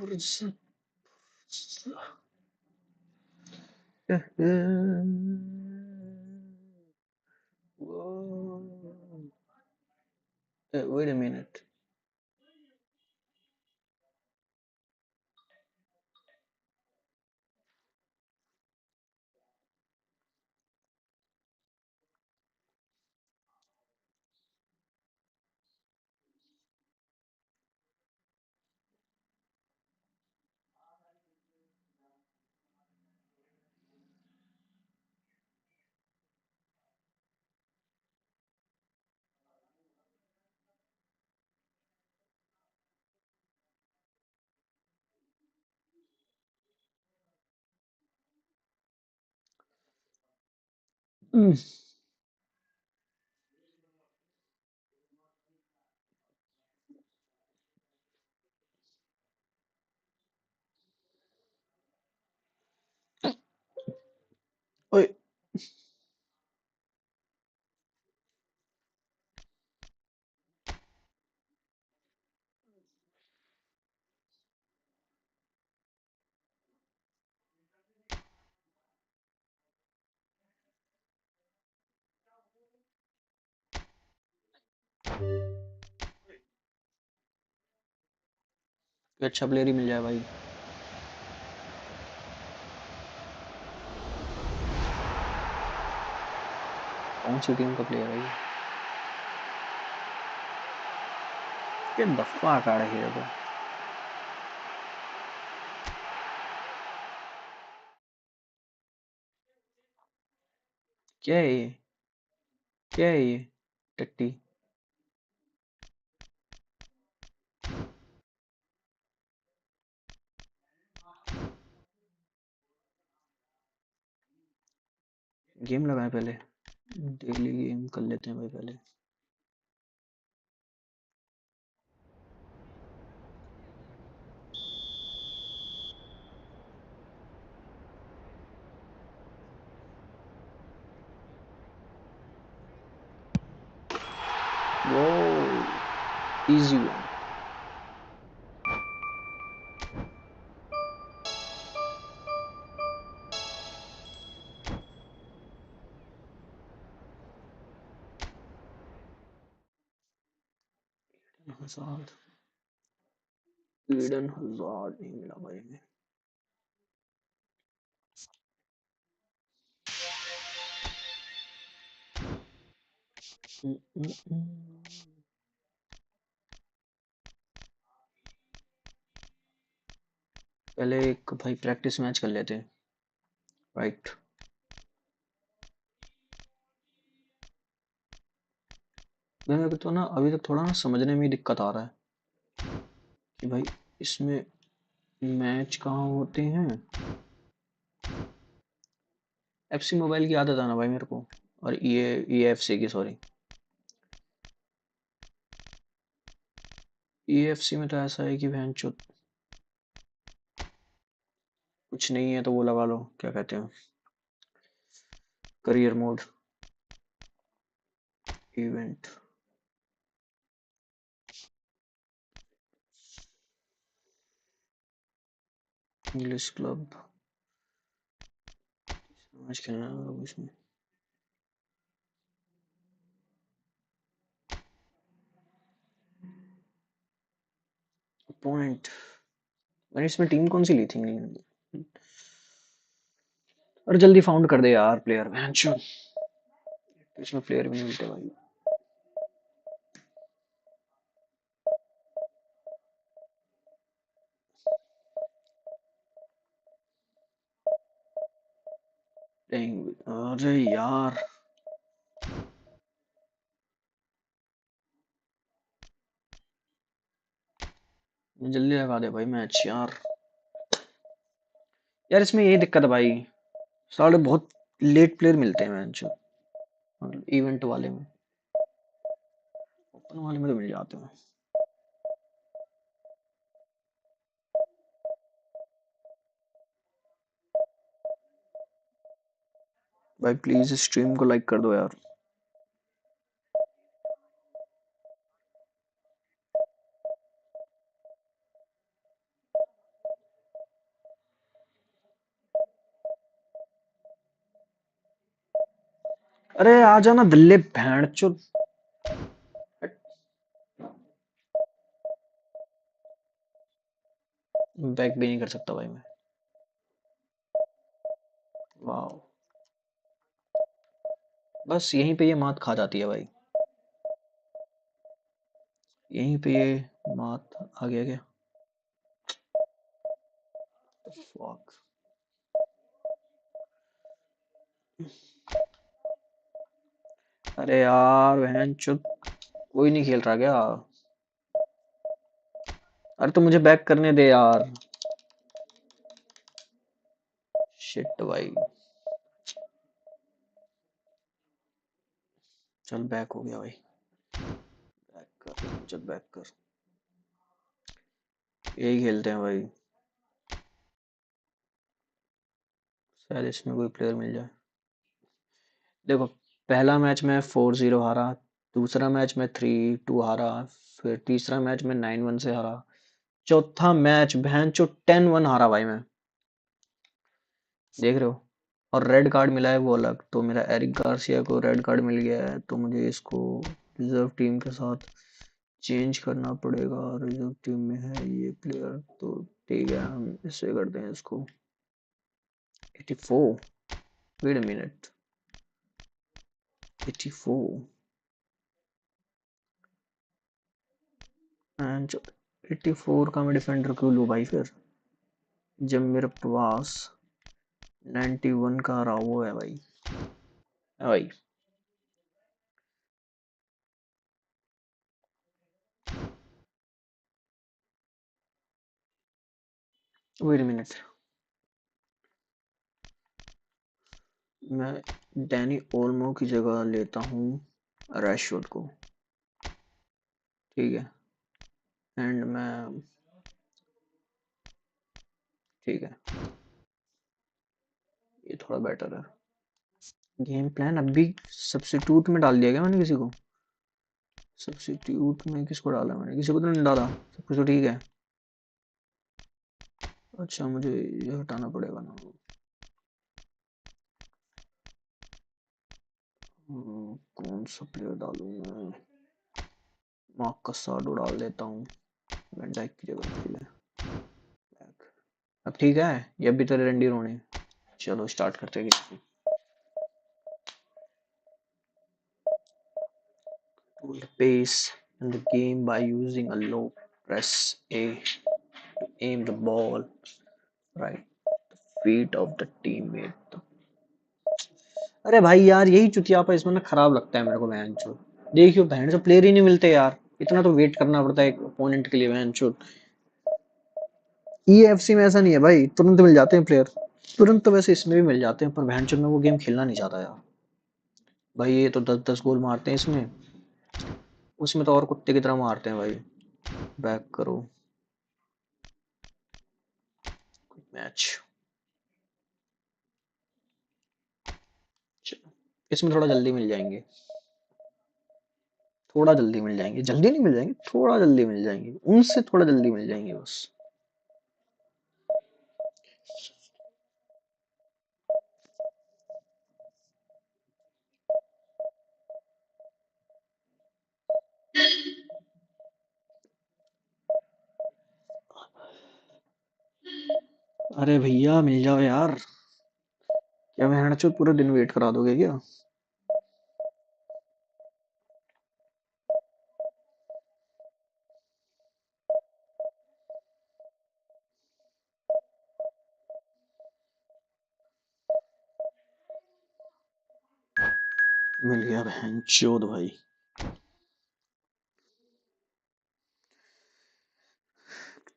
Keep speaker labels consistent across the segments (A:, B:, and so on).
A: फुर्सत wait a minute. ओए अच्छा प्लेयर ही मिल जाए भाई। कौन सी टीम का प्लेयर है ये? Get the fuck out of here, bro. क्या है ये? क्या है ये? टट्टी। गेम लगाए पहले। डेली गेम कर लेते हैं भाई पहले। वो इजी वन। हजार ईडन हजार नहीं मिला भाई में। पहले एक भाई प्रैक्टिस मैच कर लेते हैं। राइट। मेरे तो ना अभी तक थोड़ा ना समझने में दिक्कत आ रहा है कि भाई इसमें मैच कहाँ होते हैं। एफसी मोबाइल की आदत है ना भाई मेरे को। और ये एफसी की सॉरी। ईएफसी में तो ऐसा है कि बहन चो कुछ नहीं है तो वो लगा लो क्या कहते हैं career mode event English club match खेलना है इसमें। पॉइंट मैंने इसमें टीम कौन सी ली थी और जल्दी फाउंड कर दे यार प्लेयर बहन चो। इसमें प्लेयर भी नहीं मिलते भाई। अरे यार जल्दी लगा दे भाई मैच यार। यार इसमें यही दिक्कत है भाई। साले बहुत लेट प्लेयर मिलते हैं मैच इवेंट वाले में। ओपन वाले में तो मिल जाते हैं। भाई प्लीज स्ट्रीम को लाइक कर दो यार। अरे आ जाना दल्ले भैंड चो। बैक भी नहीं कर सकता भाई मैं। वाह, बस यहीं पे ये मात खा जाती है भाई। यहीं पे ये मात आ गया क्या? Fuck. अरे यार बहन चुप, कोई नहीं खेल रहा क्या? अरे तो मुझे बैक करने दे यार। शिट भाई। चल बैक हो गया भाई। बैक कर, चल बैक कर। यही खेलते हैं भाई। शायद इसमें कोई प्लेयर मिल जाए। देखो, पहला मैच में 4-0 हारा, दूसरा मैच में 3-2 हारा, फिर तीसरा मैच में 9-1 से हारा, चौथा मैच बहन चो 10-1 हारा भाई मैं। देख रहे हो? और रेड कार्ड मिला है वो अलग, तो मेरा एरिक गार्सिया को रेड कार्ड मिल गया है, तो मुझे इसको रिजर्व टीम के साथ चेंज करना पड़ेगा। रिजर्व टीम में है ये प्लेयर, तो ठीक है हम इससे करते हैं इसको 84। वेट अ मिनट, 84 एंड 84 का मैं डिफेंडर क्यों लूँ भाई फिर, जब मेरे पास 91 का रावो है भाई। है भाई। वेट अ मिनट, मैं डैनी ओल्मो की जगह लेता हूँ रैशफोर्ड को। ठीक है, एंड मैं, ठीक है, ये थोड़ा बेटर है। गेम प्लान अभी सब्स्टिट्यूट में डाल दिया गया मैंने किसी को? सब्स्टिट्यूट में किसको डाला मैंने? किसी को तो नहीं डाला। सब कुछ तो ठीक है। अच्छा मुझे ये हटाना पड़ेगा ना। कौन सा प्लेयर डालूं मैं? मार्कस साडो डाल देता हूँ वैन डाइक की जगह। ठीक है, अब ठीक है। ये अभी तो रंडी रोने। चलो स्टार्ट करते हैं game. Control the pace in the game by using a low press A to aim the ball right feet of the teammate। अरे भाई यार यही चुतियापा इसमें ना खराब लगता है मेरे को बहन चो। देखियो बहन से प्लेयर ही नहीं मिलते यार, इतना तो वेट करना पड़ता है एक ओपोनेंट के लिए बहन चो। ईएफसी में ऐसा नहीं है भाई, तुरंत मिल जाते हैं प्लेयर। तुरंत तो वैसे इसमें भी मिल जाते हैं, पर बहन चो मैं वो गेम खेलना नहीं चाहता यार। भाई ये तो 10-10 गोल मारते हैं इसमें, उसमें तो और कुत्ते की तरह मारते हैं भाई। बैक करो मैच। इसमें थोड़ा जल्दी मिल जाएंगे, थोड़ा जल्दी मिल जाएंगे, जल्दी नहीं मिल जाएंगे, थोड़ा जल्दी मिल जाएंगे, उनसे थोड़ा जल्दी मिल जाएंगे बस। अरे भैया मिल जाओ यार। क्या मैं हना पूरा दिन वेट करा दोगे क्या? मिल गया बहन चोद भाई।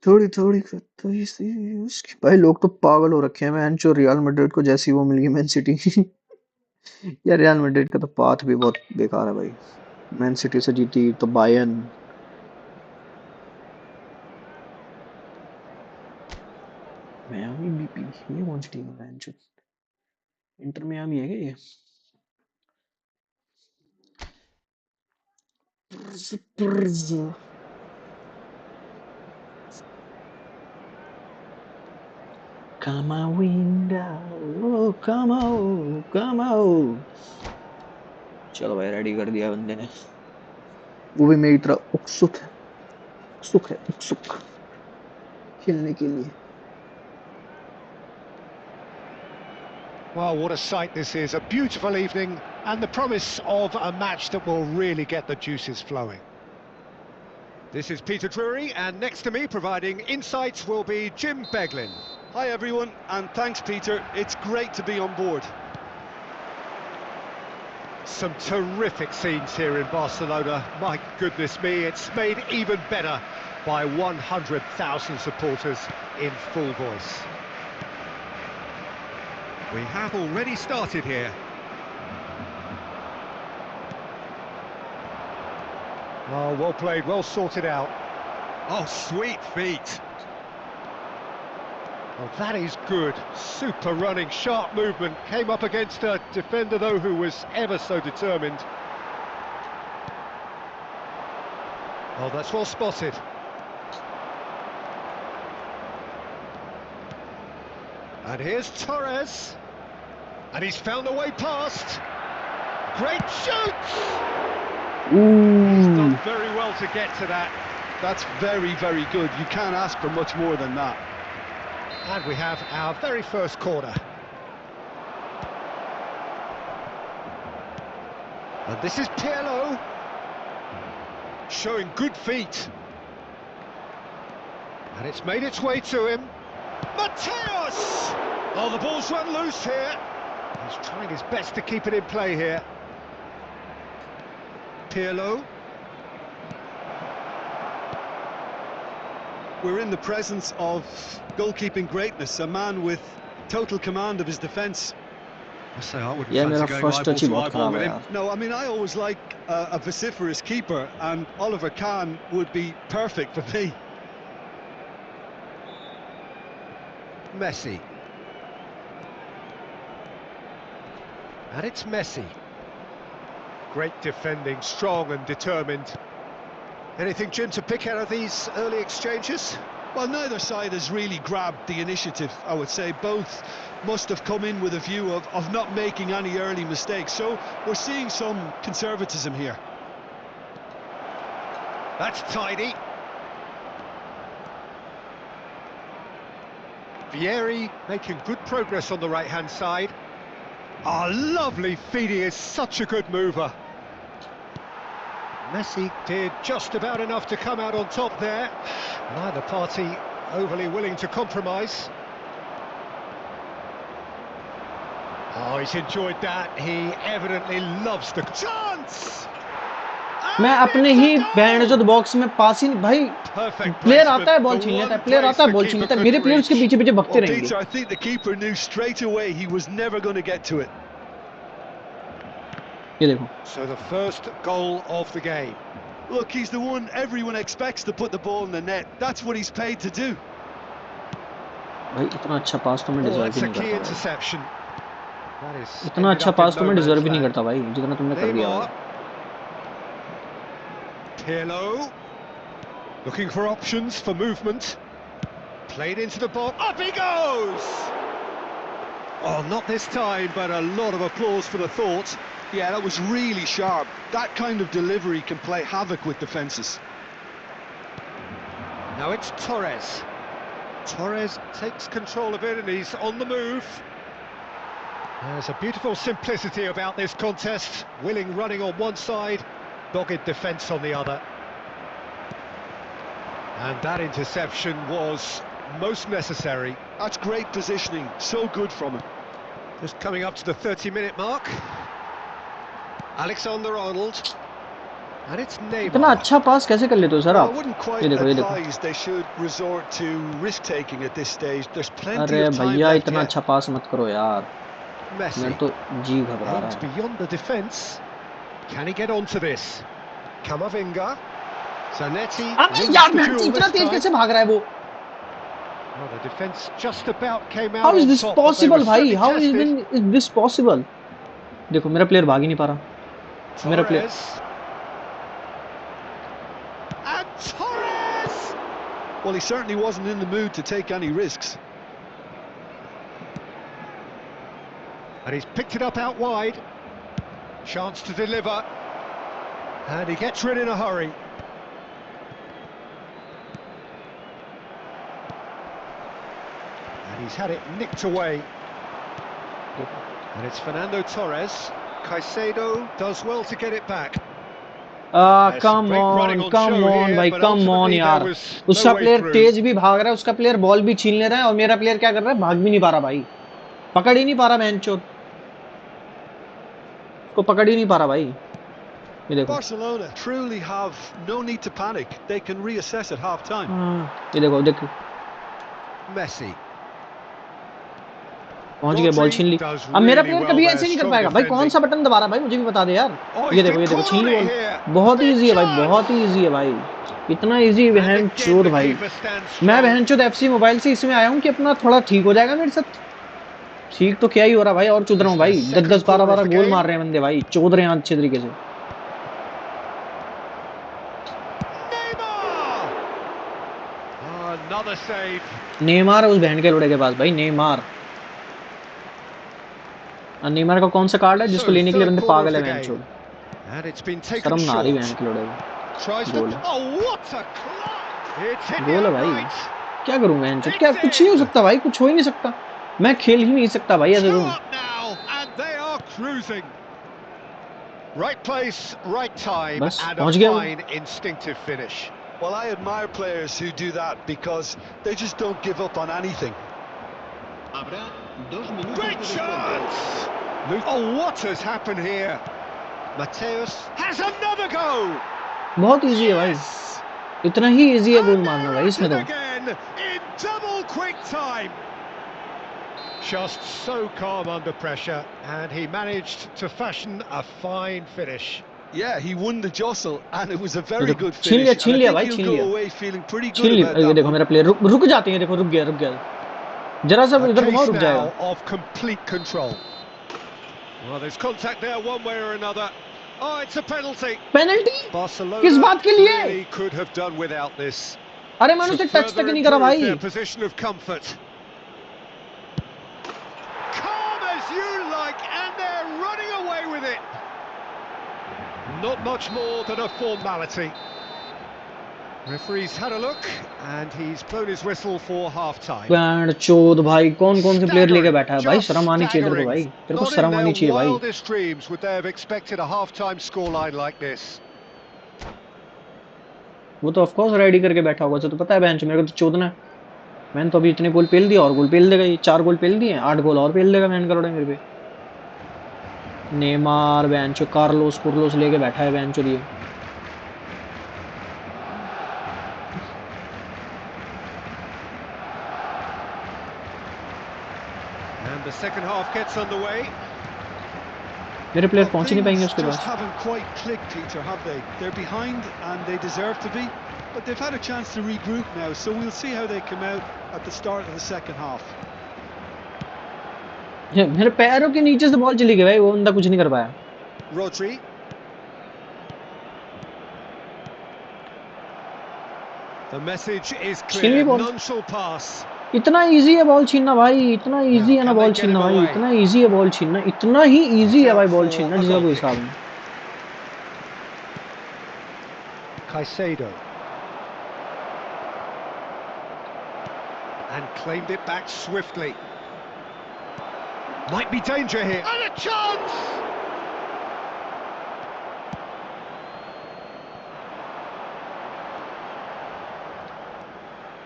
A: थोड़ी थोड़ी थोड़ी सी उसकी भाई, लोग तो पागल हो रखे हैं बहन चो रियल मैड्रिड को जैसी वो मिल गई मैन सिटी। यार रियल मैड्रिड का तो पाथ भी बहुत बेकार है भाई। मैन सिटी से जीती तो बायर्न। मियामी बीपी, ये कौन सी टीम है बहन चो? इंटर मियामी है क्या ये? Come on window, come on, come on। चलो भाई रेडी कर दिया बंदे ने, वो भी मेरी तरह उत्सुक है, उत्सुक खेलने के लिए।
B: Well, what a sight this is, a beautiful evening and the promise of a match that will really get the juices flowing. This is Peter Drury, and next to me providing insights will be Jim Beglin.
C: Hi everyone, and thanks Peter, it's great to be on board.
B: Some terrific scenes here in Barcelona, my goodness me, it's made even better by 100,000 supporters in full voice. We have already started here. Oh, well played, well sorted out.
C: Oh, sweet feet.
B: Oh, that is good. Super running, sharp movement. Came up against a defender, though, who was ever so determined. Oh, that's well spotted. And here's Torres. And he's found a way past. Great shoot! He's done very well to get to that.
C: That's very, very good. You can't ask for much more than that.
B: And we have our very first corner. And this is Pirlo. Showing good feet. And it's made its way to him. Mateus! Oh, the ball's run loose here. He's trying his best to keep it in play here. Pirlo.
C: We're in the presence of goalkeeping greatness, a man with total command of his defence.
B: I say I wouldn't
A: Yeah,
B: fancy
A: मेरा
B: going
A: first
B: eyeball
A: touch he
B: to
A: बहुत
B: eyeball
A: खराब
B: with
A: है
B: him.
A: यार।
C: No, I mean, I always like a vociferous keeper, and Oliver Kahn would be perfect for me.
B: Messi. And it's Messi. Great defending, strong and determined. Anything, Jim, to pick out of these early exchanges?
C: Well, neither side has really grabbed the initiative, I would say. Both must have come in with a view of not making any early mistakes. So we're seeing some conservatism here.
B: That's tidy. Vieri making good progress on the right-hand side. Oh, lovely feed, he is such a good mover. Messi did just about enough to come out on top there. Neither party overly willing to compromise. Oh, he's enjoyed that. He evidently loves the chance.
A: मैं अपने ही band जो box में पास ही भाई player आता है ball छीन लेता है, प्लेयर आता है बॉल छीन लेता है, मेरे प्लेयर उसके पीछे पीछे भगते रहेंगे।
C: Peter, I think the keeper knew straight away he was never going to get to it.
A: ये देखो।
B: So the first goal of the game.
C: Look, he's the one everyone expects to put the ball in the net. That's what he's paid to do.
A: भाई इतना अच्छा पास तो मैं deserve ही नहीं करता
B: भाई।
A: इतना अच्छा पास तो मैं डिजर्व ही नहीं करता भाई, जितना तुमने कर दिया भाई।
B: Pirlo, looking for options for movement. Played into the ball. Up he goes! Oh, not this time, but a lot of applause for the thought.
C: Yeah, that was really sharp. That kind of delivery can play havoc with defences.
B: Now it's Torres. Torres takes control of it and he's on the move. There's a beautiful simplicity about this contest. Willing running on one side, dogged defence on the other. And that interception was most necessary.
C: That's great positioning, so good from him.
B: Just coming up to the 30-minute mark. Alexander-Arnold. And it's Neymar.
A: इतना अच्छा पास कैसे कर लेते हो sir आप?
C: I wouldn't quite advise they should resort to risk-taking at this stage. There's plenty of time left.
A: अरे भैया इतना अच्छा पास मत करो यार।
B: Messi.
A: मेरा तो जी घबरा रहा है।
B: Beyond the defence. Can he get onto this? Camavinga. Zanetti.
A: अबे यार मैच इतना तेज कैसे भाग रहा है वो?
B: Well, the defence just about came out.
A: How is this possible भाई? How is this possible? देखो मेरा प्लेयर भाग ही नहीं पा रहा। मेरा player.
B: And Torres.
C: Well, he certainly wasn't in the mood to take any risks.
B: And he's picked it up out wide. Chance to deliver. And he gets rid in a hurry. And he's had it nicked away. And it's Fernando Torres. Caicedo does well to get it back.
A: Come on भाई, come on यार। उसका player तेज भी भाग रहा है, उसका player ball भी छीन ले रहा है, और मेरा प्लेयर क्या कर रहा है, भाग भी नहीं पा रहा भाई, पकड़ ही नहीं पा रहा बेंचो को, पकड़ ही नहीं पा रहा भाई। ये देखो
C: Barcelona truly have no need to panic. They can reassess at half time.
A: ये देखो देखो,
B: Messi
A: पहुंच गया, बॉल छीन ली। अब मेरा प्लेयर कभी ऐसे नहीं कर पाएगा भाई। कौन सा बटन दबा रहा है भाई, मुझे भी बता दे यार। ये देखो छीन ली बॉल। बहुत ही इजी है भाई, बहुत ही इजी है भाई, इतना इजी बहन चोद भाई। मैं बहन चोद एफसी मोबाइल से इसमें आया हूँ कि अपना थोड़ा ठीक हो जाएगा मेरे साथ। ठीक तो क्या ही हो रहा भाई, और चुद रहा हूँ भाई। 10-10 12-12 गोल मार रहे हैं बंदे भाई, चोद रहे हैं अच्छे तरीके से। नेमार उस बहन के लोड़े के पास भाई, नेमार। नेमार का कौन सा कार्ड है जिसको लेने के लिए बंदे पागल है बहन चोद। शर्म ना आ रही बहन के लोड़े को। गोल है भाई, क्या करूं बहन चोद, क्या कुछ नहीं हो सकता भाई, कुछ हो ही नहीं सकता। मैं खेल ही नहीं सकता भाई ऐसे तो। बस पहुंच गया।
C: Well, I admire players who do that because they just don't give up on anything.
B: Great chance! Oh, what has happened here? Mateus has another go.
A: बहुत इजी है भाई, इतना ही इजी है गोल मारना भाई इसमें तो।
B: Again in double quick time. Just so calm under pressure, and he managed to fashion a fine finish.
C: Yeah, he won the jostle and it was a very good finish.
A: छीन लिया भाई, छीन लिया। छीन लिया, ये देखो मेरा प्लेयर रुक जाते हैं, देखो रुक गया। जरा सा इधर घुमाओ, रुक जाएगा।
B: Of complete control. Well, there's contact there one way or another. Oh, it's a penalty.
A: Penalty?
B: Barcelona
A: किस बात के लिए?
B: really could have done without this.
A: अरे मैंने उसे टच तक नहीं करा भाई।
B: Position of comfort. Calm as you like, and they're running away with it. Not much more than a formality. Referee's had a look and he's blown his whistle for half time.
A: बैंड चोद भाई, कौन से player लेके बैठा है भाई, शर्म आनी चाहिए तेरे को भाई, तेरे को शर्म आनी चाहिए भाई।
B: Wildest dreams would they have expected a half-time scoreline like this?
A: वो तो ऑफ कोर्स रेडी करके बैठा होगा, तो पता है बेंच मेरे को तो चोदना है। मैंने तो अभी इतने गोल पेल दिया, और गोल पेल देगा ये, 4 गोल पेल दिए, 8 गोल और पेल देगा मैन करोड़े मेरे पे। नेमार बेंचो, कार्लोस लेके बैठा है बेंचो ये।
B: And the second half gets underway.
A: मेरे प्लेयर पहुंच नहीं पाएंगे उसके पास।
C: Haven't quite clicked, Peter, have they? They're behind and they deserve to be, but they've had a chance to regroup now, so we'll see how they come out at the start of the second half.
A: मेरे पैरों के नीचे से ball चली गई भाई, वो बंदा कुछ नहीं कर पाया।
B: Rodri. The message is clear. Non-shall pass.
A: इतना इजी है बॉल छीनना भाई, इतना इजी है ना बॉल छीनना भाई, इतना इजी है बॉल छीनना, इतना ही इजी है भाई बॉल छीनना जिसका कोई हिसाब नहीं।
B: Caicedo. And claimed it back swiftly. Might be danger here. And a chance!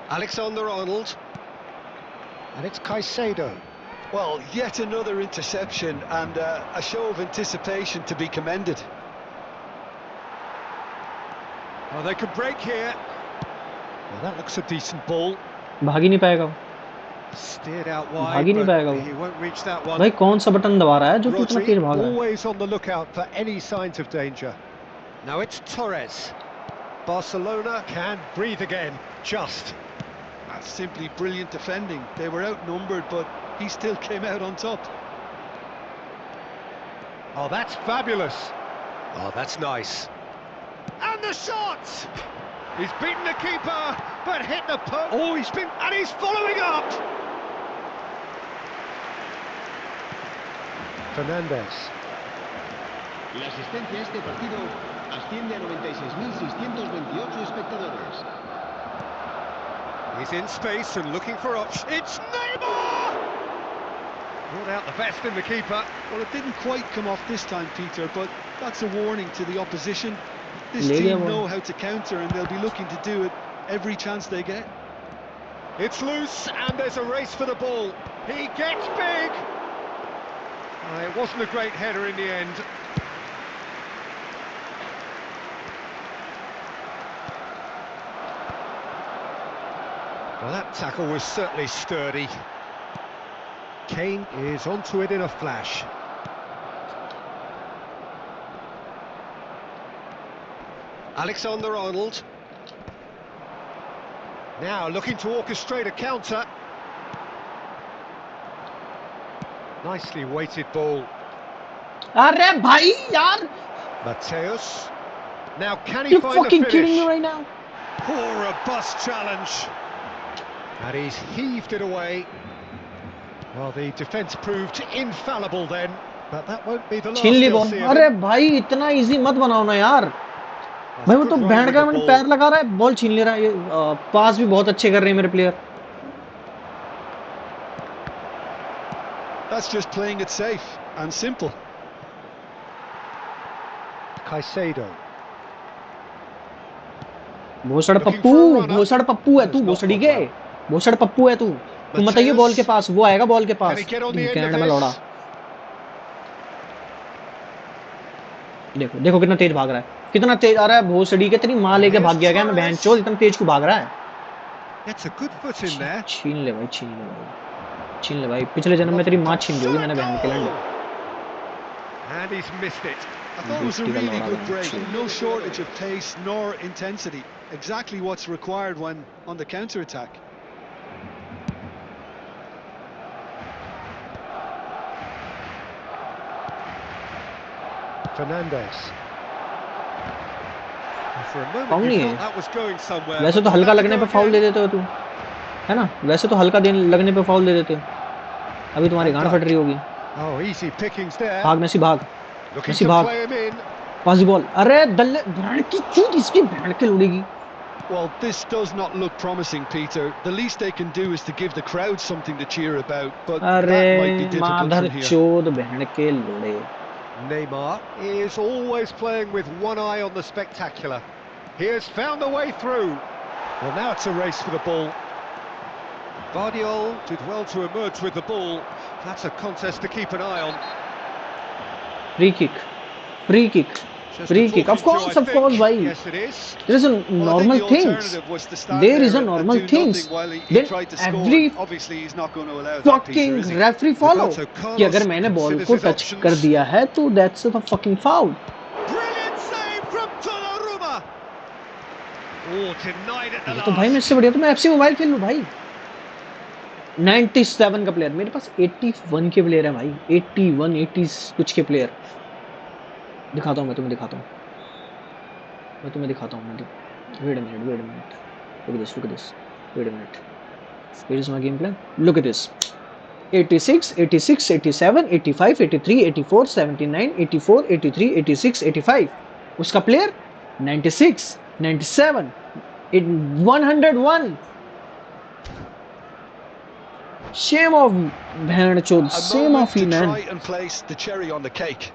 B: Alexander-Arnold. And it's Caicedo.
C: Well, yet another interception and a show of anticipation to be commended.
B: Oh, they could break here. Well, that looks a decent ball.
A: भाग ही नहीं पाएगा,
B: Steered out wide,
A: भाग ही नहीं पाएगा
B: he won't reach that one.
A: भाई कौन सा button दबा रहा है जो इतना तेज भाग रहा है।
B: Always on the lookout for any signs of danger. Now it's Torres. Barcelona can breathe again, just.
C: That's simply brilliant defending. They were outnumbered, but he still came out on top.
B: Oh, that's fabulous. Oh, that's nice. And the shot! He's beaten the keeper, but hit the post. Oh, and he's following up. Fernandez.
D: La asistencia a este partido asciende a 96.628 espectadores.
B: He's in space and looking for options. It's Neymar! Brought out the best in the keeper.
C: Well, it didn't quite come off this time, Peter, but that's a warning to the opposition. This
A: ले गया
C: team
A: वो.
C: know how to counter, and they'll be looking to do it every chance they get.
B: It's loose and there's a race for the ball. He gets big! It wasn't a great header in the end. Well, that tackle was certainly sturdy. Kane is onto it in a flash. Alexander-Arnold. Now looking to orchestrate a counter. Nicely weighted ball.
A: अरे भाई यार.
B: Mateus. Now can he
A: You
B: find the
A: fucking
B: finish?
A: kidding me right now?
B: Poor robust challenge. And he's heaved it away. Well, the defence proved infallible then, but that won't be the last
A: छीन ली
B: they'll
A: ball.
B: see of
A: अरे
B: him.
A: भाई इतना easy मत बनाओ ना यार.
B: That's
A: भाई वो
B: good
A: तो
B: run
A: बैंड
B: with
A: का
B: the
A: मैंने
B: ball.
A: पैर लगा रहा है, बॉल छीन ले रहा है. ये पास भी बहुत अच्छे कर रहे हैं मेरे player.
C: That's just playing it safe and simple.
B: Caicedo.
A: भोसड़
B: Looking
A: पप्पू,
B: for a runner.
A: भोसड़ पप्पू है तू,
B: Has not
A: भोसड़ी
B: gone
A: के.
B: well.
A: भोसड़ पप्पू है तू. तू मत आइए बॉल के पास, वो आएगा बॉल के
B: Can
A: pass.
B: he get on the end
A: Canada
B: of
A: में लौड़ा.
B: this?
A: देखो देखो कितना तेज भाग रहा है, कितना तेज आ रहा है. भोसड़ी के तेरी माँ लेके भाग गया क्या? मैं बहन चोद इतना तेज क्यों भाग रहा है?
B: Gets a good foot in there.
A: छीन ले भाई, छीन ले भाई, छीन ले भाई. पिछले जन्म में तेरी माँ छीन ली होगी, मैंने बहन के लंडे.
B: And he's missed it.
C: I thought it was a really good break. No shortage of pace nor intensity. Exactly what's required when on the counter-attack.
B: Fernandes. For a
A: Foul
B: moment
A: नहीं
B: you
A: है.
B: thought that was going somewhere.
A: वैसे तो
B: but
A: हल्का
B: we'll have
A: लगने
B: to
A: पे
B: go
A: foul दे
B: again.
A: देते हो तू, है ना? वैसे तो हल्का लगने पे फाउल दे देते हो. अभी तुम्हारी गांड फट रही होगी.
B: Oh, easy pickings there.
A: भाग मेसी भाग,
B: Looking
A: मेसी
B: to
A: भाग.
B: play him in.
A: Pass the ball. अरे दल्ले बहन की चूत, इसकी बहन के उड़ेगी.
C: Well, this does not look promising, Peter. The least they can do is to give the crowd something to cheer about, but that might be
A: अरे
C: difficult
A: माधर
C: from here.
A: चोद बहन के लोड़े.
B: Neymar is always playing with one eye on the spectacular. He has found a way through. Well, now it's a race for the ball. Guardiol did well to emerge with the ball. That's a contest to keep an eye on.
A: Free kick, free kick,
B: Just
A: free
B: a
A: kick. Of
B: talking to, I
A: course, भाई.
B: Yes, it is.
A: There is a
C: Well, I think
A: normal
C: the
A: things.
C: alternative was to start
A: There is
C: there
A: a
C: and
A: normal
C: do
A: things.
C: nothing while he
A: Then
C: tried to score.
A: every
C: Obviously, he's not going to allow that, Peter,
A: fucking
C: is he?
A: referee follow
B: Roberto
A: कि अगर
B: Carlos
A: मैंने ball
B: considers
A: को
B: his
A: touch
B: options.
A: कर दिया है तो that's the fucking foul.
B: Brilliant save from Donnarumma. Oh, denied at the
A: तो भाई मैं
B: last.
A: इससे बढ़िया तो मैं एफसी मोबाइल खेल लूं भाई. 97 का प्लेयर, मेरे पास 81 के प्लेयर है भाई. 81 80 कुछ के प्लेयर. दिखाता हूँ, मैं तुम्हें दिखाता हूँ. Wait a minute. Look at this. Wait a minute. Here is my gameplay. Look at this. 86, 86, 87, 85, 83, 84, 79, 84, 83, 86, 85. उसका प्लेयर 96, 97, 101. Shame of बहन चोद.
C: A
A: Shame
C: moment
A: of you,
C: to
A: man.
C: try and place the cherry on the cake.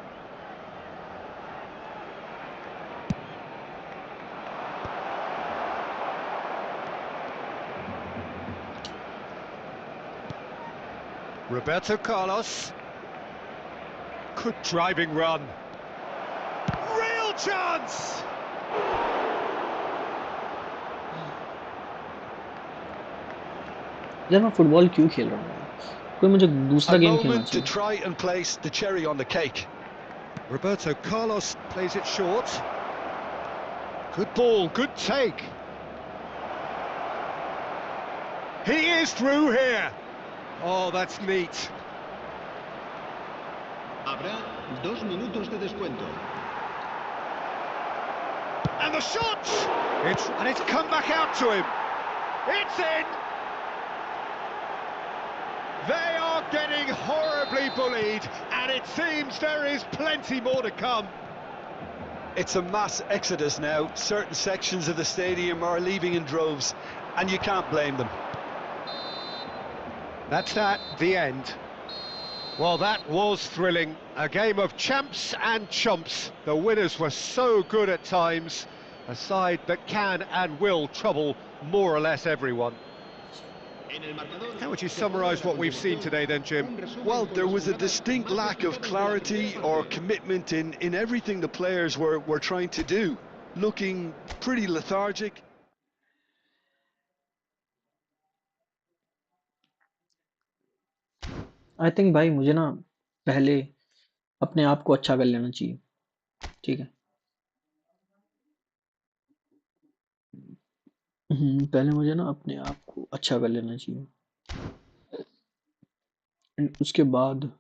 B: Roberto Carlos. Good driving run. Real chance!
A: यार मैं football क्यों खेल रहा हूँ? कोई मुझे दूसरा
C: A
A: गेम खेलना
C: moment to
A: चाहिए.
C: try and place the cherry on the cake.
B: Roberto Carlos plays it short. Good ball, good take. He is through here. Oh, that's neat.
D: Habrá 2 minutos de descuento.
B: And the shot! It's come back out to him. It's in! They are getting horribly bullied, and it seems there is plenty more to come.
C: It's a mass exodus now. Certain sections of the stadium are leaving in droves, and you can't blame them.
B: That's that, the end. Well, that was thrilling. A game of champs and chumps. The winners were so good at times. A side that can and will trouble more or less everyone. How would you summarise what we've seen today then, Jim?
C: Well, there was a distinct lack of clarity or commitment in everything the players were trying to do. Looking pretty lethargic.
A: I think भाई मुझे ना पहले अपने आप को अच्छा कर लेना चाहिए, ठीक है। पहले मुझे ना अपने आप को अच्छा कर लेना चाहिए, उसके बाद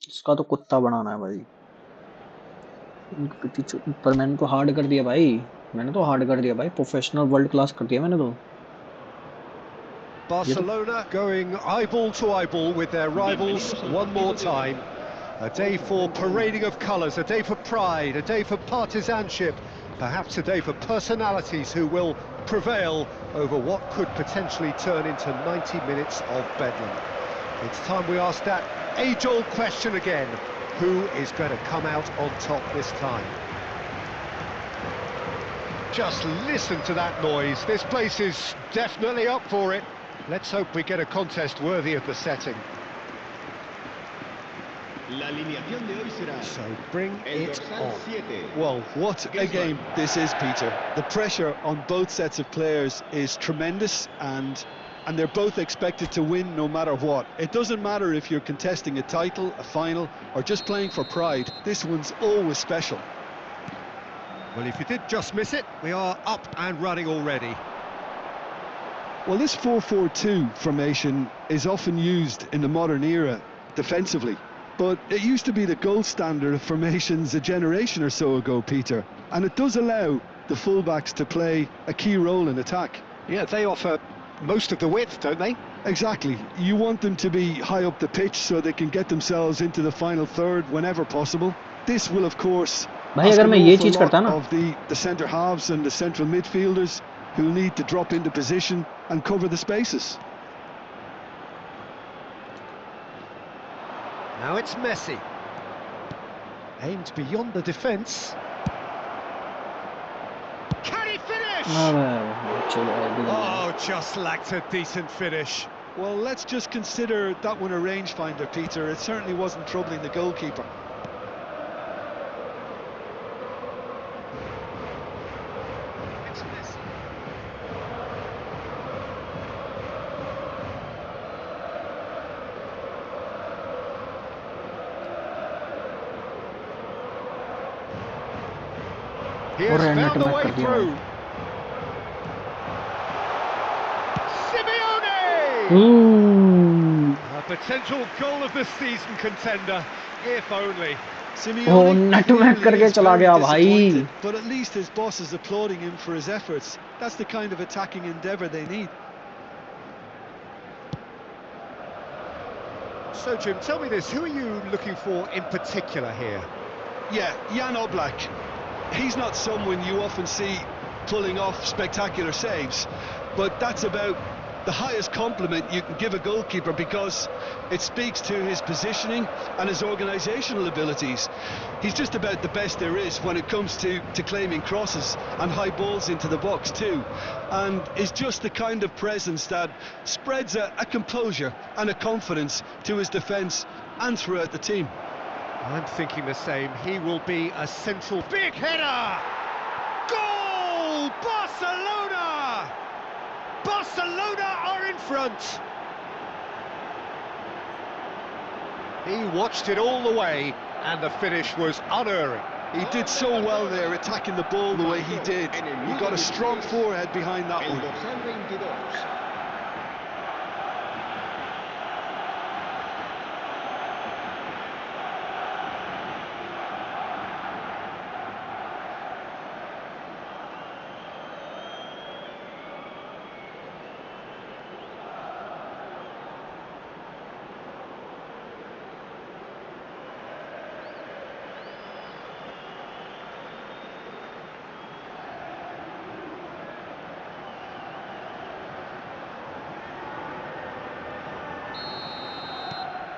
A: इसका तो कुत्ता बनाना है भाई। पर मैंने तो हार्ड कर दिया भाई, मैंने तो हार्ड कर दिया भाई, प्रोफेशनल वर्ल्ड क्लास कर दिया मैंने तो।
B: Barcelona going eyeball to eyeball with their rivals one more time. A day for parading of colours, a day for pride, a day for partisanship, perhaps a day for personalities who will prevail over what could potentially turn into 90 minutes of bedlam. It's time we ask that age-old question again. Who is going to come out on top this time? Just listen to that noise. This place is definitely up for it. Let's hope we get a contest worthy of the setting.
D: La alineación de hoy será
B: So bring it on.
C: Well, what a game this is, Peter. The pressure on both sets of players is tremendous, and they're both expected to win no matter what. It doesn't matter if you're contesting a title, a final, or just playing for pride. This one's always special.
B: Well, if you did just miss it, we are up and running already.
C: Well, this 4-4-2 formation is often used in the modern era defensively, but it used to be the gold standard of formations a generation or so ago, Peter, and it does allow the fullbacks to play a key role in attack.
B: Yeah, they offer most of the width, don't they?
C: Exactly. You want them to be high up the pitch so they can get themselves into the final third whenever possible. This will, of course,
A: भाई
C: ask
A: अगर
C: an
A: मैं ये
C: awful
A: चीज
C: lot
A: करता ना,
C: of the centre halves and the central midfielders, who need to drop into position and cover the spaces.
B: Now it's Messi. Aimed beyond the defence. Can he finish? Oh, just lacked a decent finish.
C: Well, let's just consider that one a rangefinder, Peter. It certainly wasn't troubling the goalkeeper.
B: It's Messi. He
A: और
B: has
A: net
B: found the
A: मैक
B: way
A: कर दिया भाई.
B: through. Simeone! A potential goal of the season contender, if only.
A: Oh,
C: Simeone
A: net मैक
C: clearly
A: करके
C: is
A: चला
C: very
A: गया
C: disappointed,
A: भाई.
C: but at least his boss is applauding him for his efforts. That's the kind of attacking endeavour they need.
B: So, Jim, tell me this, who are you looking for in particular here?
C: Yeah, Jan Oblak. He's not someone you often see pulling off spectacular saves, but that's about the highest compliment you can give a goalkeeper because it speaks to his positioning and his organisational abilities. He's just about the best there is when it comes to claiming crosses and high balls into the box too, and is just the kind of presence that spreads a composure and a confidence to his defence and throughout the team.
B: I'm thinking the same. He will be a central big header! Goal! Barcelona! Barcelona are in front! He watched it all the way, and the finish was unerring.
C: He did so well there, attacking the ball the way he did. He got a strong forehead behind that one.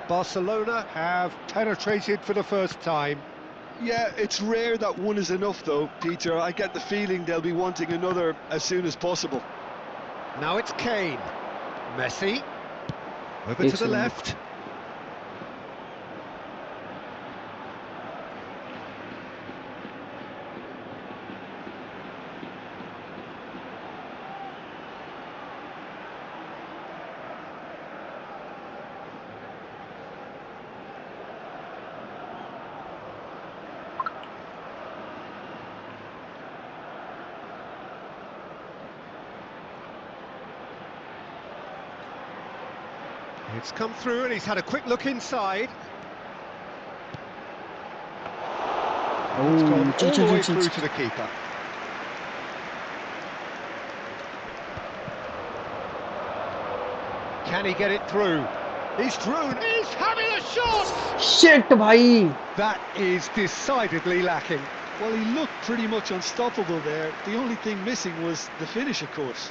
B: Barcelona have penetrated for the first time.
C: Yeah, it's rare that one is enough though, Peter. I get the feeling they'll be wanting another as soon as possible.
B: Now it's Kane. Messi. Over to the left. It's come through and he's had a quick look inside. It's gone all the way through to the keeper. Can he get it through? He's through. He's having a shot!
A: Shit भाई.
B: That is decidedly lacking.
C: Well, he looked pretty much unstoppable there. The only thing missing was the finish, of course.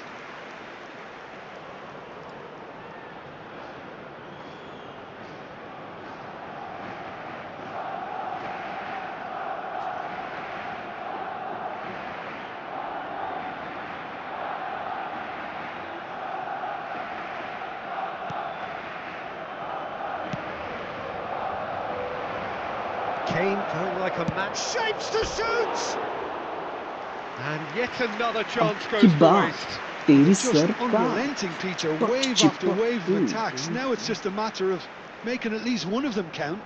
B: Kane going like a man, shapes to shoot! And yet another chance goes to waste.
A: तेरी
C: Just
A: sir का.
C: unrelenting, Peter. Wave after wave of attacks. Now it's just a matter of making at least one of them count.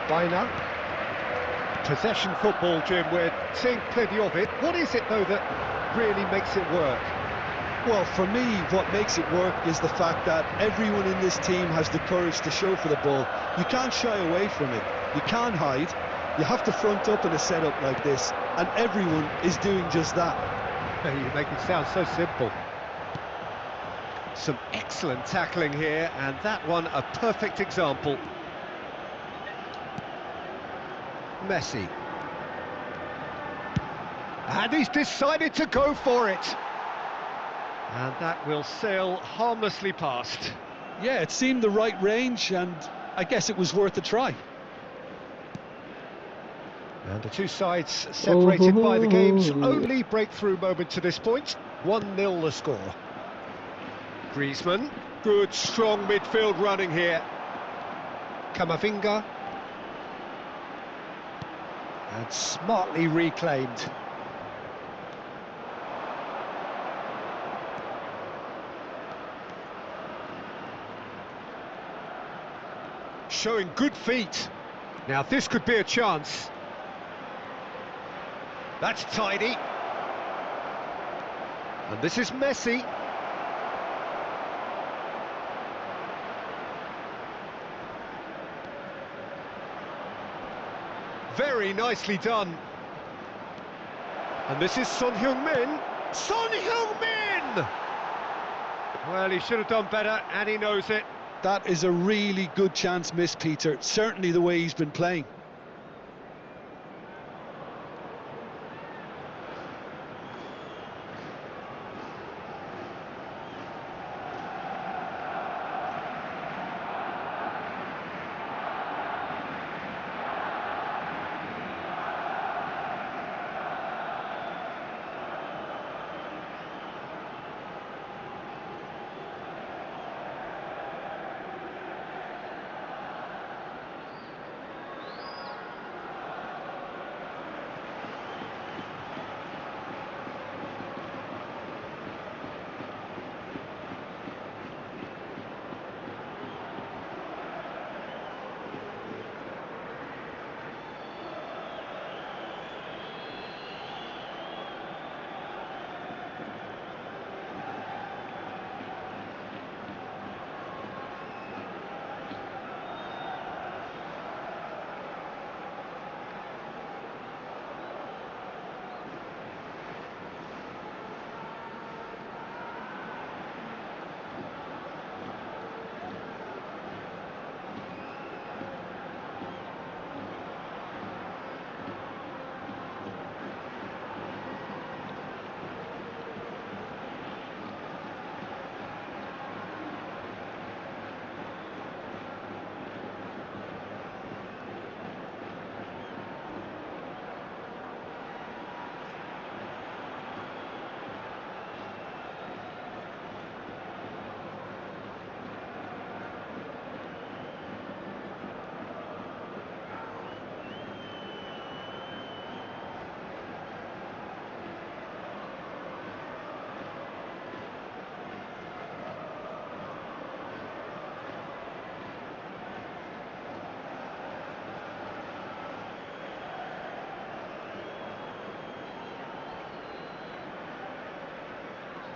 B: Biner. Possession football, Jim, we're seeing plenty of it. What is it, though, that really makes it work?
C: Well, for me, what makes it work is the fact that everyone in this team has the courage to show for the ball. You can't shy away from it. You can't hide. You have to front up in a setup like this, and everyone is doing just that.
B: You make it sound so simple. Some excellent tackling here, and that one a perfect example. Messi. And he's decided to go for it. And that will sail harmlessly past.
C: Yeah, it seemed the right range, and I guess it was worth a try.
B: And the two sides separated by the game's only breakthrough moment to this point. 1-0 the score. Griezmann, good strong midfield running here. Camavinga. And smartly reclaimed. showing good feet. Now this could be a chance. That's tidy. And this is Messi. Very nicely done. And this is Son Heung-min. Son Heung-min! Well, he should have done better, and he knows it.
C: That is a really good chance missed, Peter. Certainly the way he's been playing.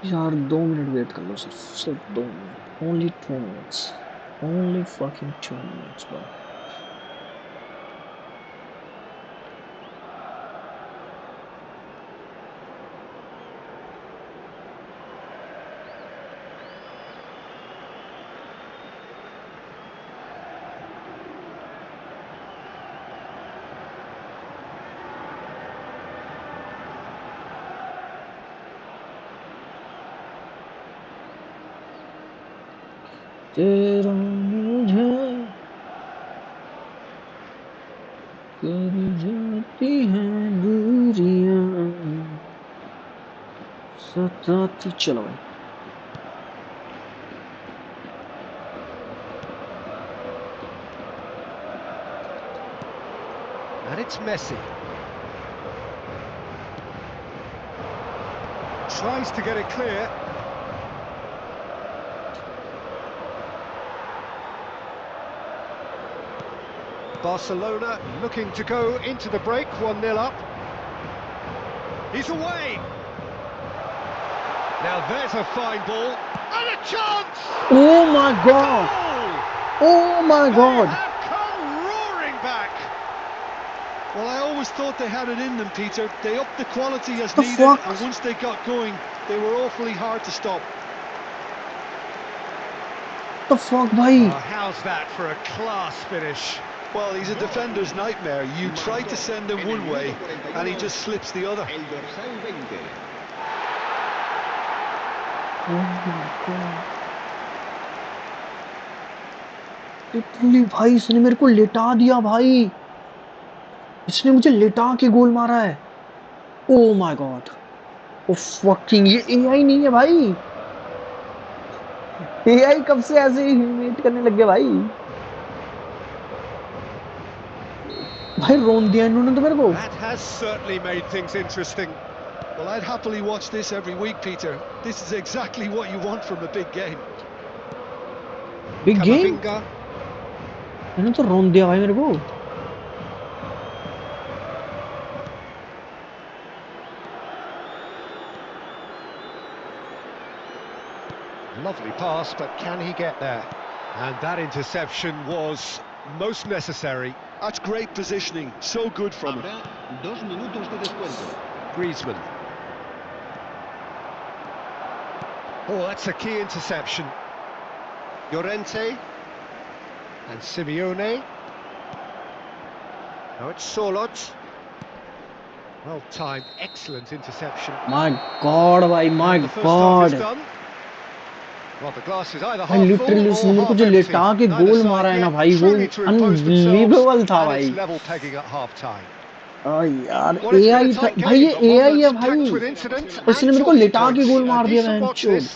A: यार 2 minute wait कर लो, सिर्फ 2 minute, only 2 minutes, only fucking 2 minutes bro. तेरा मुझे कर जाती है दूरियां सताती, चलो भाई.
B: And it's Messi. Tries to get it clear. Barcelona looking to go into the break, 1-0 up. He's away. Now there's a fine ball and a chance.
A: Oh my god, oh my god.
B: They have come roaring back.
C: Well, I always thought they had it in them, Peter. They upped the quality as
A: The
C: needed,
A: fuck?
C: and once they got going, they were awfully hard to stop.
A: The fuck bhai.
B: Oh, how's that for a class finish?
C: Well, he's a defender's nightmare. You try to send him one way, and he just slips the other.
D: El dorsal 20.
A: Oh my god, literally भाई इसने मेरे को लेटा दिया भाई, इसने मुझे लेटा के गोल मारा है. Oh my god, oh fucking, ये एआई नहीं है भाई, एआई कब से ऐसे इमिटेट करने लग गया भाई. भाई रोन दिया इन्होंने तो मेरे को.
B: That has certainly made things interesting.
C: Well, I'd happily watch this every week, Peter. This is exactly what you want from a big game.
A: Big game.
B: Camavinga.
A: मैंने तो रोन दिया भाई मेरे को.
B: Lovely pass, but can he get there? And that interception was most necessary.
C: That's great positioning, so good from him.
D: Habrá 2 minutos de descuento.
B: Griezmann. Oh, that's a key interception. Llorente. And Simeone. Now it's Sorloth. Well timed, excellent interception.
A: My God भाई, my
B: And the first half is
A: God.
B: done. Well, the glass is either
A: भाई
B: half full
A: literally उसने
B: or
A: मेरे को
B: half
A: जो
B: empty.
A: लेटा के
B: Neither
A: गोल
B: side
A: मारा है ना
B: yet
A: भाई, वो
B: truly to impose themselves,
A: unbelievable था
B: and
A: भाई.
B: it's level pegging at half time.
A: यार
B: Well, it's been a
A: AI था
B: tight
A: भाई,
B: game,
A: ये
B: but one
A: एआई है
B: that's
A: भाई.
B: packed with incident
A: और इसने
B: and
A: मेरे को
B: talking
A: लिटा के
B: points.
A: गोल
B: A
A: मार दिया
B: decent
A: बहन
B: watch
A: चोद.
B: this,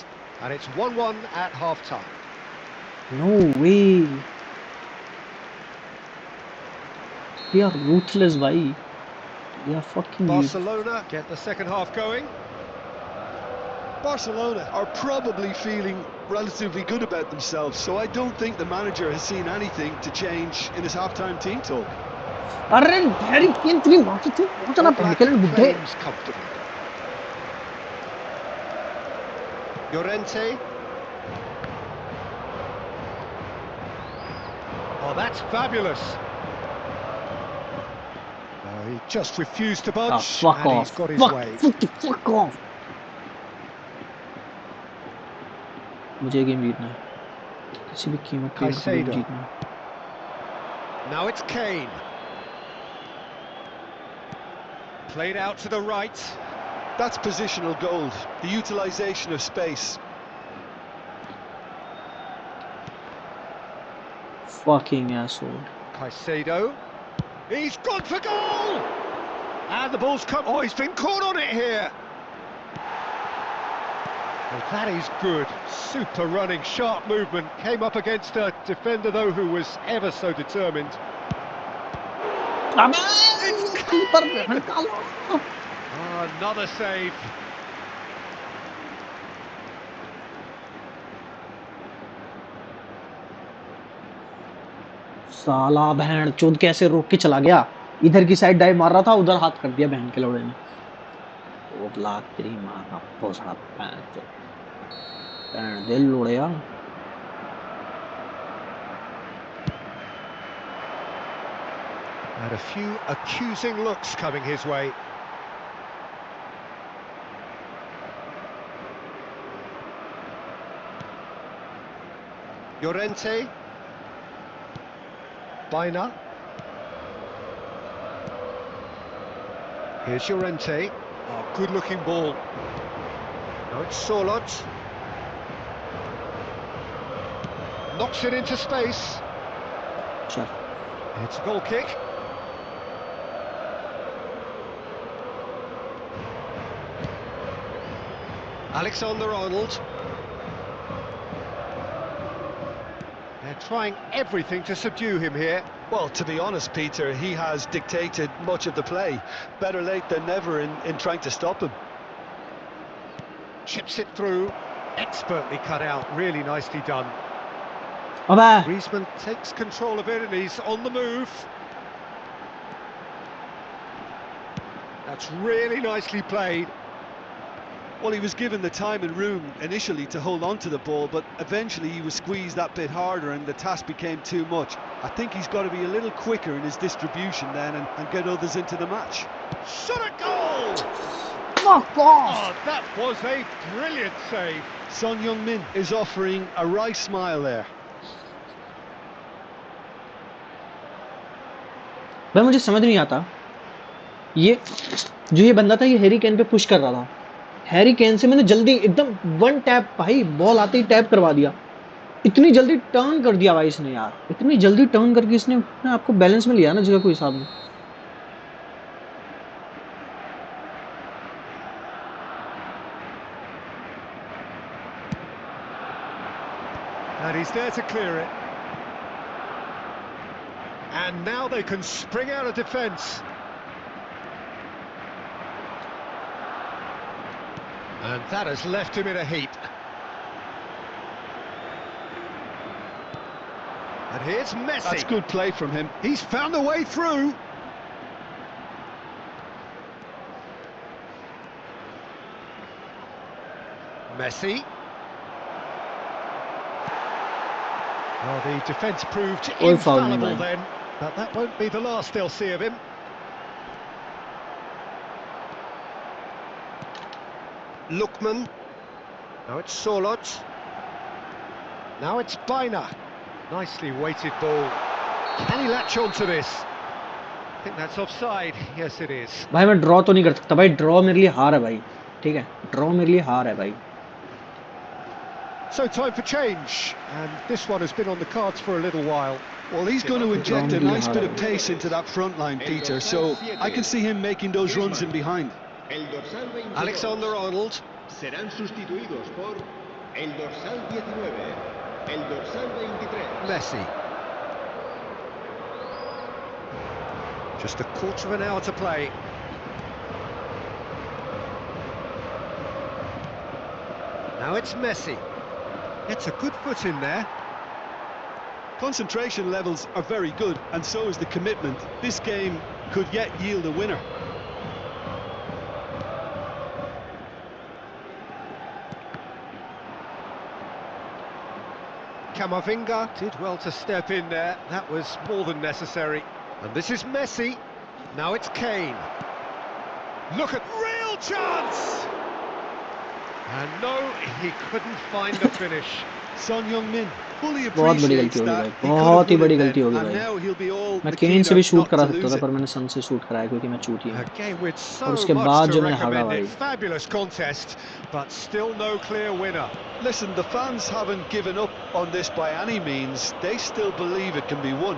B: and it's 1-1 at half time.
A: No way. They are ruthless भाई. They are fucking ruthless.
B: Barcelona get the second half going.
C: Barcelona are probably feeling relatively good about themselves, so I don't think the manager has seen anything to change in his half-time team talk.
A: अरे Harry Kane तेरी माँ की तू पहुंचना
B: All
A: पहले
B: Black
A: निकल बुड्ढे.
B: claims comfortably. Llorente. Oh, that's fabulous. He just refused to budge,
A: Fuck
B: and
A: off.
B: he's got his way.
A: Fuck off. मुझे गेम जीतना है. किसी भी कीमत पे गेम
B: Caicedo.
A: जीतना है.
B: Now it's Kane. Played out to the right.
C: That's positional gold, the utilisation of space.
A: Fucking asshole.
B: Caicedo. He's gone for goal! And the ball's come... Oh, he's been caught on it here! Well, that is good. Super running, sharp movement. Came up against a defender, though, who was ever so determined. Oh, another save.
A: साला बहन चोद कैसे रोक के चला गया. इधर की साइड डाइव मार रहा था, उधर हाथ कर दिया बहन के लौड़े ने. वो लाख तेरी माँ का पोसड़ा बहन दिल लोड़ेया.
B: And a few accusing looks coming his way. Llorente. Baina. Here's Llorente. Oh, good-looking ball. Now it's Sorloth. Knocks it into space.
A: चल.
B: It's a goal kick. Alexander-Arnold. They're trying everything to subdue him here.
C: Well, to be honest, Peter, he has dictated much of the play. Better late than never in trying to stop him.
B: Chips it through. Expertly cut out. Really nicely done.
A: अबे
B: Griezmann takes control of it and he's on the move. That's really nicely played.
C: Well, he was given the time and room initially to hold on to the ball, but eventually he was squeezed that bit harder and the task became too much. I think he's got to be a little quicker in his distribution then and get others into the match.
B: Shot a goal!
A: fuck off.
B: Oh, that was a brilliant save.
C: Son Heung-min is offering a wry smile there.
A: भाई मुझे समझ नहीं आता, ये जो ये बंदा था ये हैरी केन पे पुश कर रहा था. हैरी केन से मैंने जल्दी एकदम वन टैप, भाई बॉल आते ही टैप करवा दिया. इतनी जल्दी टर्न कर दिया भाई इसने यार. इतनी जल्दी टर्न करके इसने अपने आपको बैलेंस में लिया ना जगह कोई हिसाब नहीं.
B: And he's there to clear it. And now they can spring out of defence. And that has left him in a heap. And here's Messi.
C: That's good play from him.
B: He's found a way through. Messi. Oh, the defence proved
A: All foul
B: infallible
A: नहीं भाई.
B: then, but that won't be the last they'll see of him. Lookman. Now it's Solot. Now it's Baina. Nicely weighted ball. Can he latch on to this? I think that's offside. Yes, it is.
A: भाई मैं draw तो नहीं कर सकता भाई. Draw मेरे लिए हार है भाई. ठीक है, ड्रॉ मेरे लिए हार है भाई.
B: So time for change, and this one has been on the cards for a little while.
C: Well, he's going to inject a nice bit of pace into that front line, Peter, so I can see him making those runs in behind.
D: El dorsal 22.
B: Alexander-Arnold.
D: Serán sustituidos por el dorsal 19, el dorsal 23.
B: Messi. Just a quarter of an hour to play. Now it's Messi. Gets a good foot in there.
C: Concentration levels are very good, and so is the commitment. This game could yet yield a winner.
B: Camavinga did well to step in there. That was more than necessary. And this is Messi. Now it's Kane. Look at real chance! And no, he couldn't find the finish.
C: Son Heung-min fully
A: बहुत बड़ी
C: appreciates
A: गलती हो गई
C: that.
A: भाई.
C: He could
A: बहुत ही
C: have won
A: बड़ी
C: it
A: गलती हो
C: then,
A: गई
C: and
A: भाई.
C: now he'll be all
A: मैं
C: the
A: केन से भी
C: keener
A: शूट
C: not
A: करा
C: to
A: सकता
C: lose
A: था,
C: it.
A: पर मैंने सन से शूट कराया क्योंकि मैं चूती हूँ.
B: A game with so
A: और उसके
B: much
A: बाद
B: to
A: जो मैंने हारा
B: recommend
A: भाई.
B: it. Fabulous contest, but still no clear winner.
C: Listen, the fans haven't given up on this by any means. They still believe it can be won.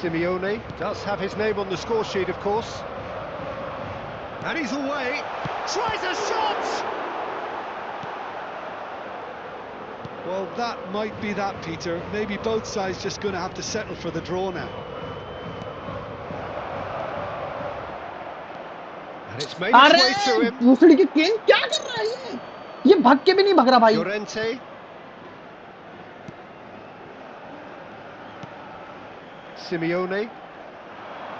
B: Simeone does have his name on the score sheet, of course. And he's away. Tries a shot!
C: Well, that might be that, Peter. Maybe both sides just going to have to settle for the draw now.
B: And it's made its way to
A: अरे
B: him.
A: दूसरी के केन क्या कर रहा है ये? ये भाग के भी नहीं भाग रहा भाई.
B: Llorente. Simeone.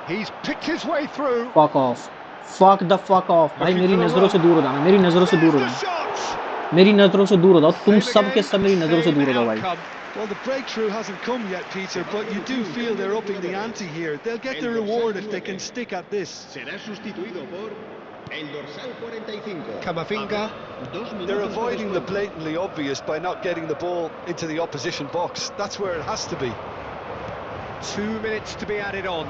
B: He's picked his way through.
A: Fuck off. Fuck the fuck off. भाई मेरी नजरों से दूर हो जाना. मेरी नजरों से दूर हो
B: There's the
A: जाना.
B: shot!
A: मेरी नजरों से दूर हो जाओ. तुम
B: Save
A: सब के
B: again,
A: सब मेरी नजरों से
B: same
A: दूर हो जाओ भाई.
B: outcome.
C: Well, the breakthrough hasn't come yet, Peter, but you do feel they're upping the ante here. They'll get their reward if they can stick at this.
D: Será sustituido por el dorsal 45.
B: Camavinga.
D: Habrá 2 minutos
C: They're
D: de
C: avoiding the
D: descuento.
C: blatantly obvious by not getting the ball into the opposition box. That's where it has to be.
B: 2 minutes to be added on.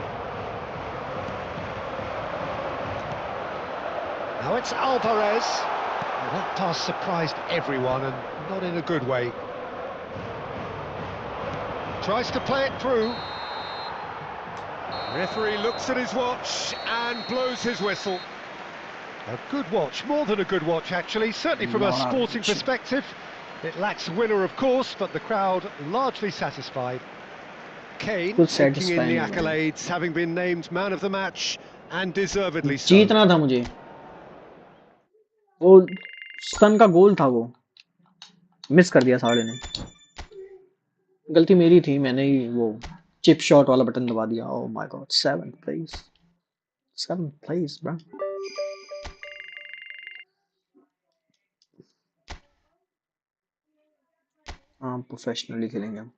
B: Now it's Alvarez. Well, that pass surprised everyone, and not in a good way. Tries to play it through. Referee looks at his watch and blows his whistle. A good watch, more than a good watch actually, certainly from a sporting perspective. It lacks a winner, of course, but the crowd largely satisfied. Kane
A: Good
B: taking in the
A: satisfying.
B: accolades, having been named man of the match, and deservedly so.
A: जीतना था मुझे. वो सन का गोल था, वो miss कर दिया साले ने. गलती मेरी थी, मैंने ही वो चिप शॉट वाला बटन दबा दिया. Oh my God. 7th place. 7th place, bro. हाँ, प्रोफेशनली खेलेंगे हम.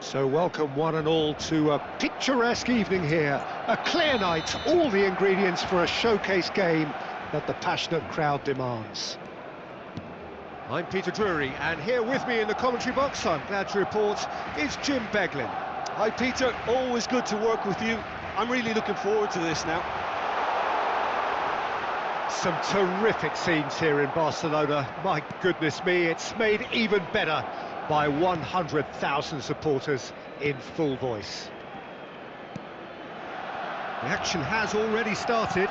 B: So welcome one and all to a picturesque evening here. A clear night, all the ingredients for a showcase game that the passionate crowd demands. I'm Peter Drury, and here with me in the commentary box, I'm glad to report, is Jim Beglin.
C: Hi, Peter. Always good to work with you. I'm really looking forward to this now.
B: Some terrific scenes here in Barcelona. My goodness me, it's made even better by 100,000 supporters in full voice. The action has already started.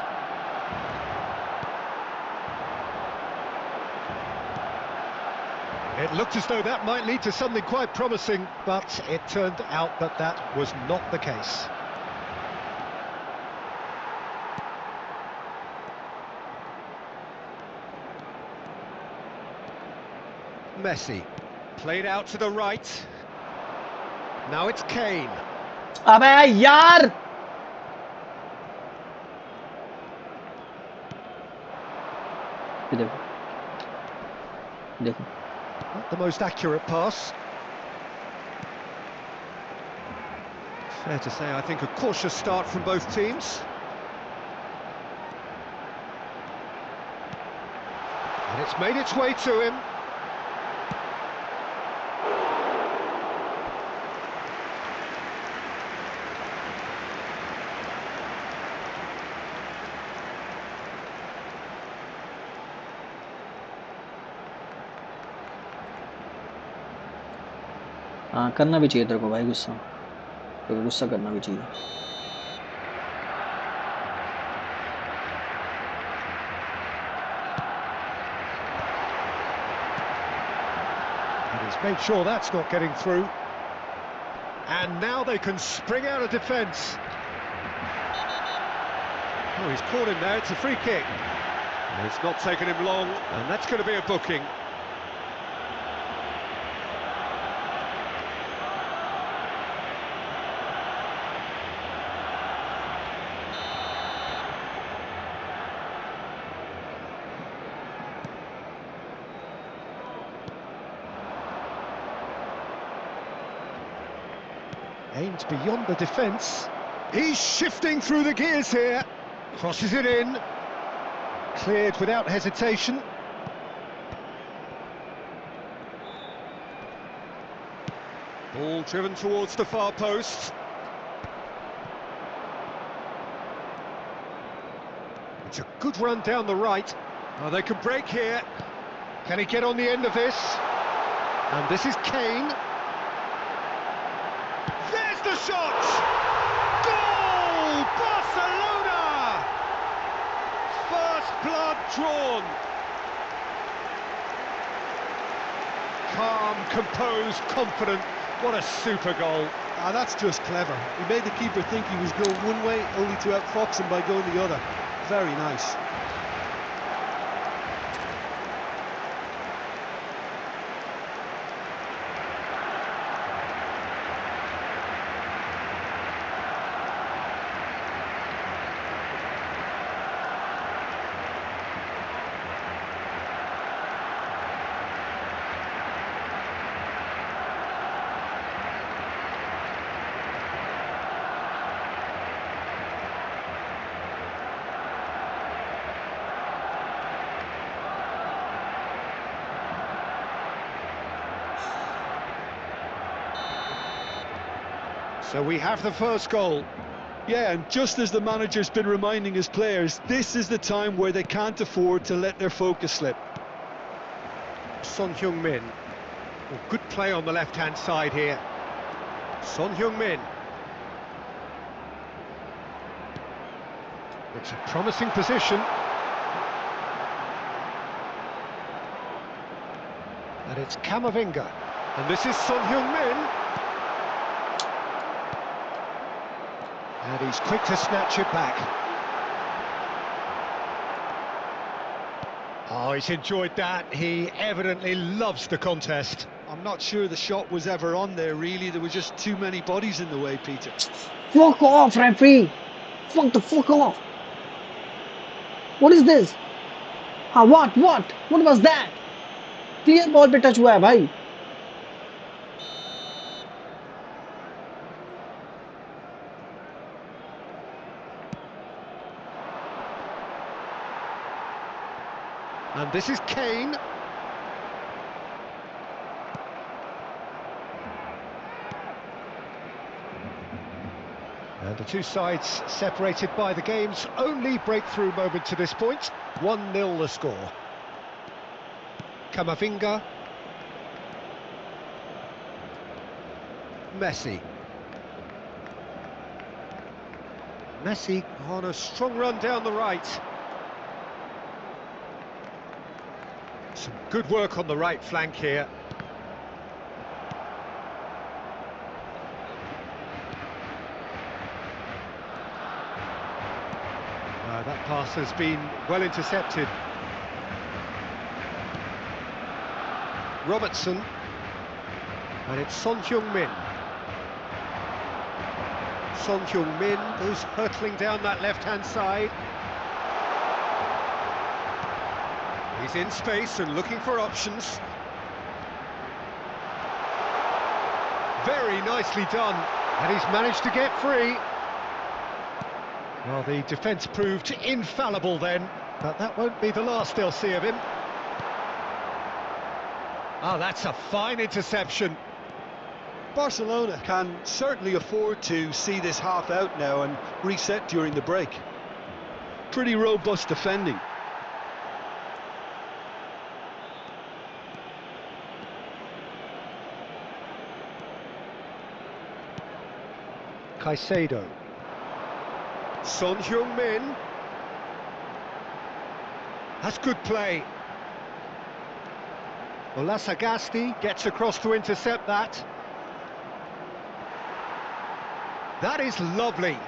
B: It looked as though that might lead to something quite promising, but it turned out that that was not the case. Messi, played out to the right. Now it's Kane.
A: अबे यार! देखो, देखो.
B: Not the most accurate pass. Fair to say, I think a cautious start from both teams. And it's made its way to him.
A: हाँ, करना भी चाहिए तेरे को भाई गुस्सा. तेरे को गुस्सा करना भी चाहिए.
B: And he's made sure that's not getting through. And now they can spring out of defence. Oh, he's caught him there, it's a free kick. And it's not taken him long, and that's going to be a booking. Aimed beyond the defence. He's shifting through the gears here. Crosses it in. Cleared without hesitation. Ball driven towards the far post. It's a good run down the right. Oh, they can break here. Can he get on the end of this? And this is Kane. There's the shot! Goal! Barcelona! First blood drawn. Calm, composed, confident. What a super goal.
C: Ah, that's just clever. He made the keeper think he was going one way, only to outfox him by going the other. Very nice.
B: So we have the first goal.
C: Yeah, and just as the manager's been reminding his players, this is the time where they can't afford to let their focus slip.
B: Son Heung-min. Well, good play on the left-hand side here. Son Heung-min. It's a promising position. And it's Camavinga. And this is Son Heung-min. And he's quick to snatch it back. Oh, he's enjoyed that. He evidently loves the contest.
C: I'm not sure the shot was ever on there, really. There were just too many bodies in the way, Peter.
A: Fuck off, referee! Fuck the fuck off! What is this? हाँ, what? What was that? Clear ball पे touch हुआ है भाई.
B: And this is Kane. And the two sides separated by the game's only breakthrough moment to this point. 1-0 the score. Camavinga. Messi. Messi on a strong run down the right. Some good work on the right flank here. That pass has been well intercepted. Robertson. And it's Son Heung-min. Son Heung-min goes hurtling down that left-hand side. He's in space and looking for options. Very nicely done, and he's managed to get free. Well, the defence proved infallible then, but that won't be the last they'll see of him. Oh, that's a fine interception.
C: Barcelona can certainly afford to see this half out now and reset during the break. Pretty robust defending.
B: Caicedo. Son Heung-min. That's good play. Olasagasti gets across to intercept that. That is lovely.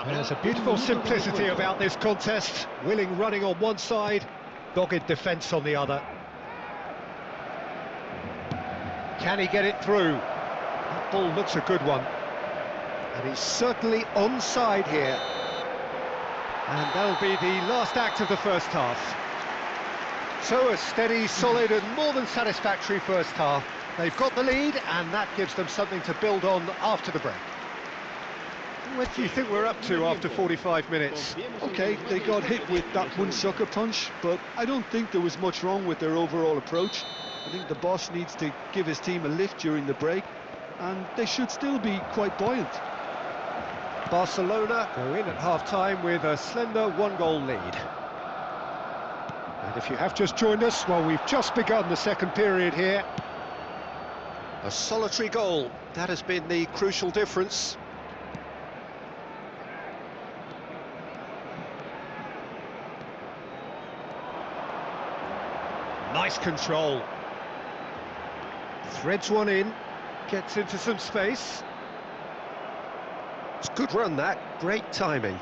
B: There's a beautiful simplicity about this contest. Willing running on one side, dogged defence on the other. Can he get it through? That ball looks a good one. And he's certainly onside here. And that'll be the last act of the first half. So a steady, solid and more than satisfactory first half. They've got the lead and that gives them something to build on after the break. What do you think we're up to after 45 minutes?
C: Okay, they got hit with that one sucker punch, but I don't think there was much wrong with their overall approach. I think the boss needs to give his team a lift during the break, and they should still be quite buoyant.
B: Barcelona go in at half-time with a slender one-goal lead. And if you have just joined us, well, we've just begun the second period here. A solitary goal, that has been the crucial difference. Nice control. Threads one in, gets into some space. It's a good run that, great timing.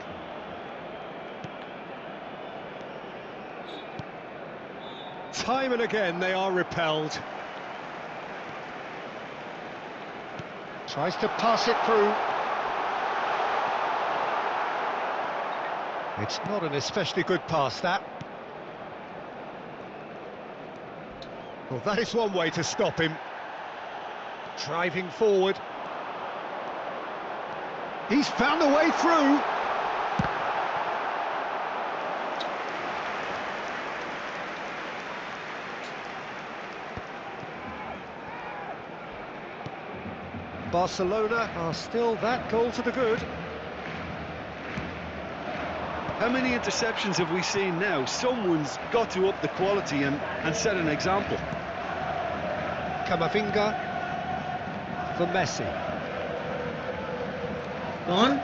B: Time and again they are repelled. Tries to pass it through. It's not an especially good pass, that. Well, that is one way to stop him. Driving forward. He's found a way through. Barcelona are still that goal to the good.
C: How many interceptions have we seen now? Someone's got to up the quality and set an example.
B: Camavinga for Messi.
A: On.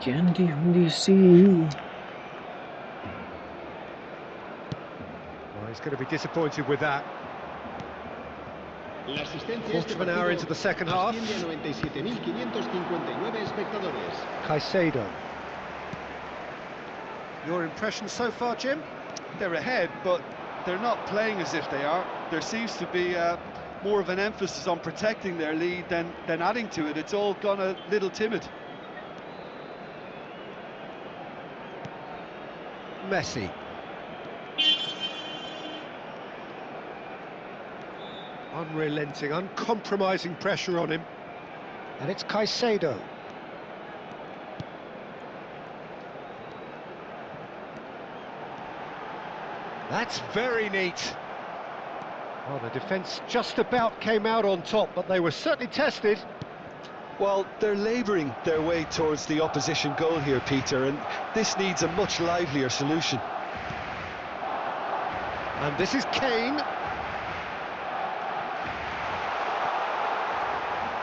A: Candy on the sea.
B: Well, he's going to be disappointed with that.
D: La asistencia
B: Quarter of an hour into the second half.
D: asciende a 97.559 espectadores.
B: Caicedo. Your impression so far, Jim?
C: They're ahead, but they're not playing as if they are. There seems to be more of an emphasis on protecting their lead than adding to it. It's all gone a little timid.
B: Messi. Unrelenting, uncompromising pressure on him. And it's Caicedo. That's very neat. Well, the defence just about came out on top, but they were certainly tested.
C: Well, they're labouring their way towards the opposition goal here, Peter, and this needs a much livelier solution.
B: And this is Kane.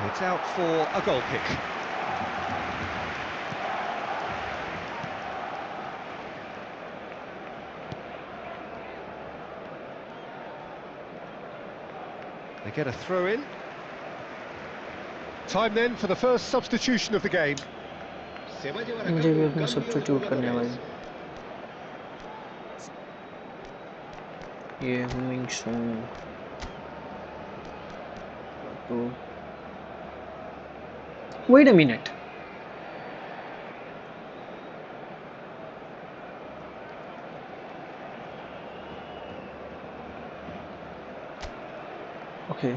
B: It's out for a goal kick. They get a throw in. Time then for the first substitution of the game.
D: Se va a llevar a
A: मुझे भी
D: cabo un
A: अपना
D: cambio de
A: substitute करने
D: jugadores.
A: भाई ये हुमिंग सून तो wait a minute okay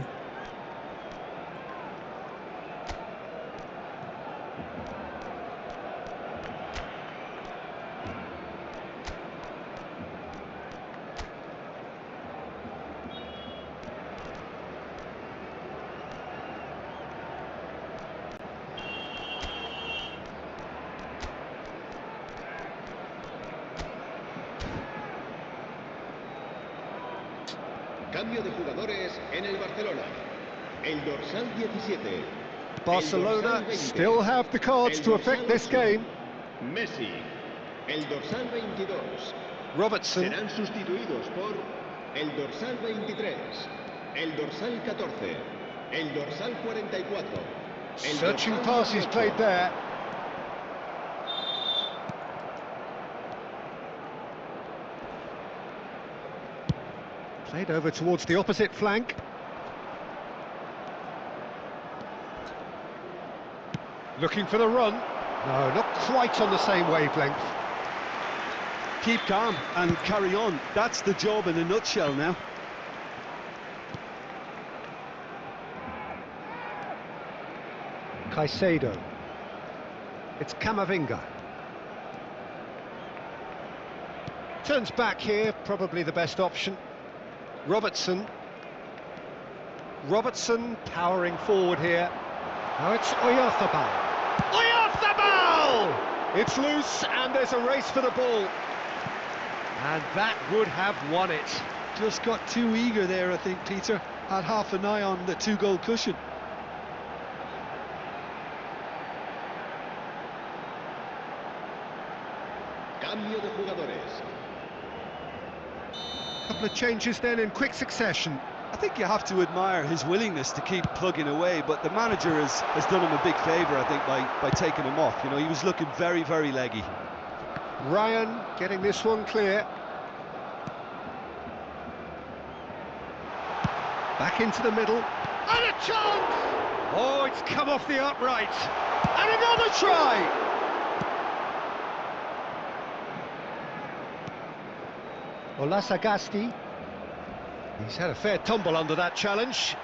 D: Cambio de jugadores en el Barcelona. El dorsal 17.
B: Barcelona still have the cards to affect this game.
D: Messi. El dorsal 22.
B: Robertson.
D: Serán sustituidos por el dorsal 23, el dorsal 14, el dorsal 44. El
B: Searching
D: dorsal
B: passes
D: 18.
B: played there. Played over towards the opposite flank. Looking for the run. No, not quite on the same wavelength.
C: Keep calm and carry on. That's the job in a nutshell now.
B: Caicedo. It's Camavinga. Turns back here, probably the best option. Robertson. Robertson powering forward here. Now it's Oyarzabal. Oyarzabal! It's loose and there's a race for the ball. And that would have won it.
C: Just got too eager there, I think, Peter. Had half an eye on the two-goal cushion.
D: Cambio de jugadores.
B: Couple of changes then in quick succession.
C: I think you have to admire his willingness to keep plugging away, but the manager has done him a big favour, I think, by taking him off. You know, he was looking very, very leggy.
B: Ryan getting this one clear. Back into the middle. And a chance! Oh, it's come off the upright. And another try! Olasagasti. He's had a fair tumble under that challenge.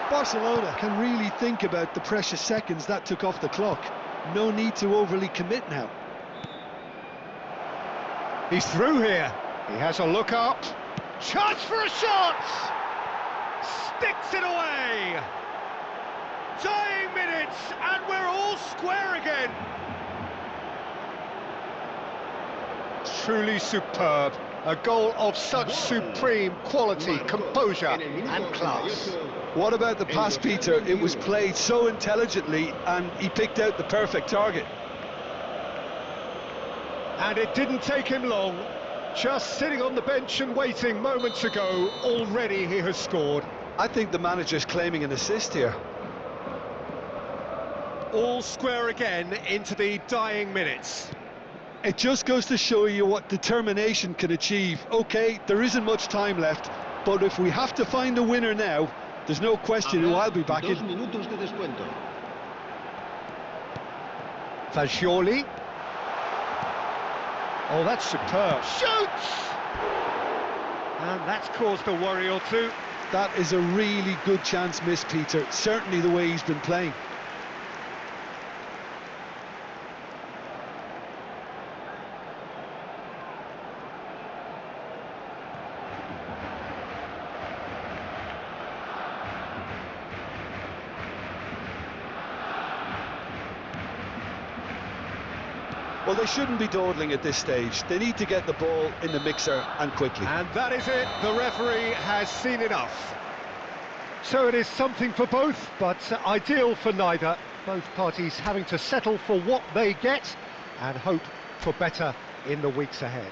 C: Barcelona can really think about the precious seconds that took off the clock. No need to overly commit now.
B: He's through here. He has a look up. Chance for a shot! Sticks it away! Dying minutes, and we're all square again. Truly superb. A goal of such supreme quality, composure and class.
C: What about the pass, Peter? It was played so intelligently and he picked out the perfect target.
B: And it didn't take him long. Just sitting on the bench and waiting moments ago, already he has scored.
C: I think the manager's claiming an assist here.
B: All square again into the dying minutes.
C: It just goes to show you what determination can achieve. Okay, there isn't much time left, but if we have to find a winner now, there's no question who I'll be backing.
D: 2 minutos de descuento.
B: Fagioli. Oh, that's superb. Shoots! And that's caused a worry or two.
C: That is a really good chance missed, Peter. Certainly the way he's been playing. Well, they shouldn't be dawdling at this stage. They need to get the ball in the mixer and quickly.
B: And that is it. The referee has seen enough. So it is something for both, but ideal for neither. Both parties having to settle for what they get and hope for better in the weeks ahead.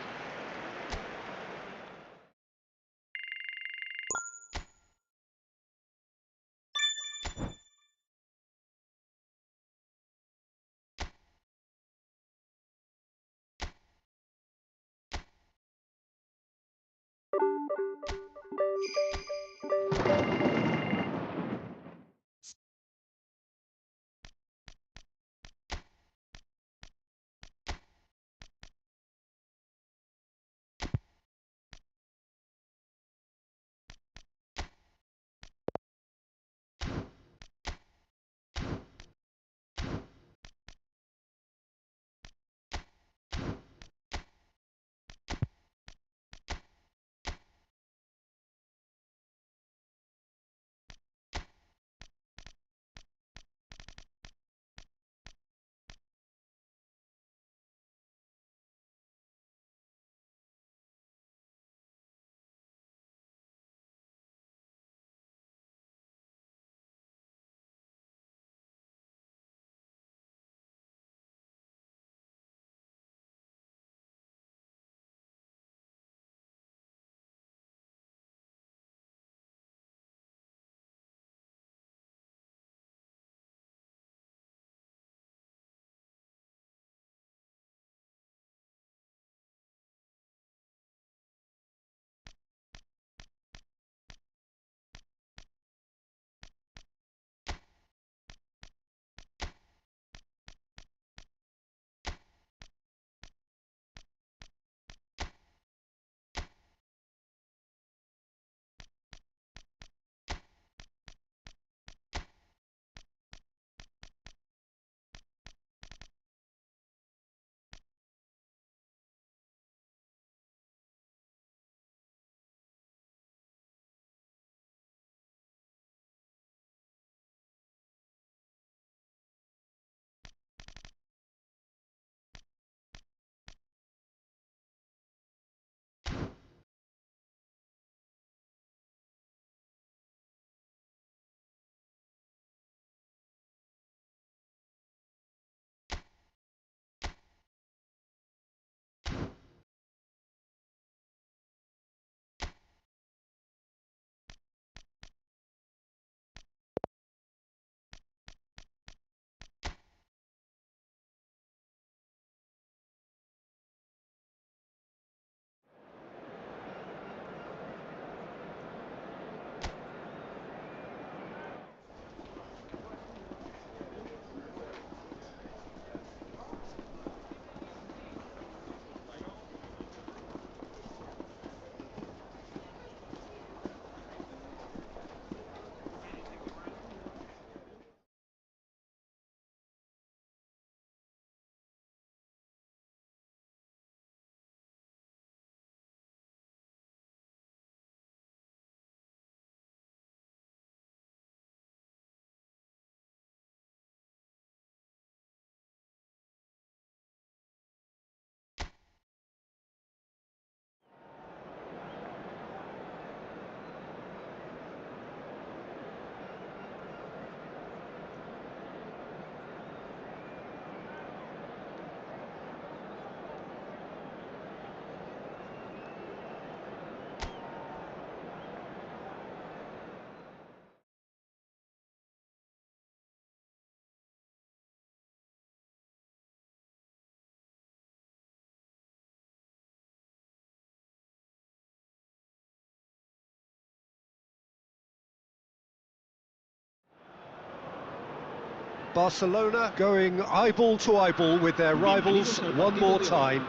B: Barcelona going eyeball to eyeball with their rivals one more time.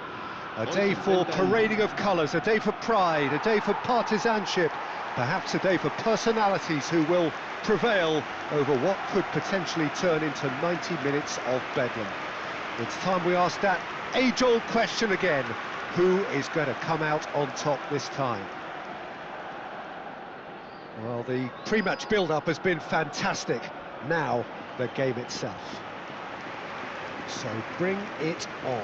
B: A day for parading of colours, a day for pride, a day for partisanship, perhaps a day for personalities who will prevail over what could potentially turn into 90 minutes of bedlam. It's time we ask that age-old question again: who is going to come out on top this time? Well, the pre-match build-up has been fantastic. Now, the game itself. So bring it on.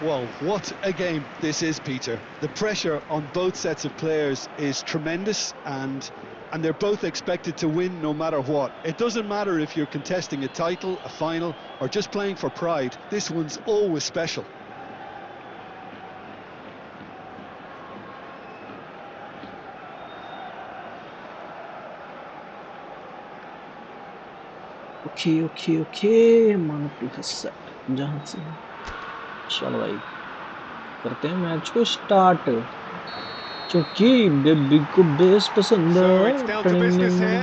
C: Well, what a game this is, Peter. The pressure on both sets of players is tremendous, and they're both expected to win no matter what. It doesn't matter if you're contesting a title, a final, or just playing for pride. This one's always special.
A: Okay मानो set जहाँ से चलो भाई करते हैं match को start क्योंकि baby को बेस पसंद
B: So
A: है
B: it's down to business here.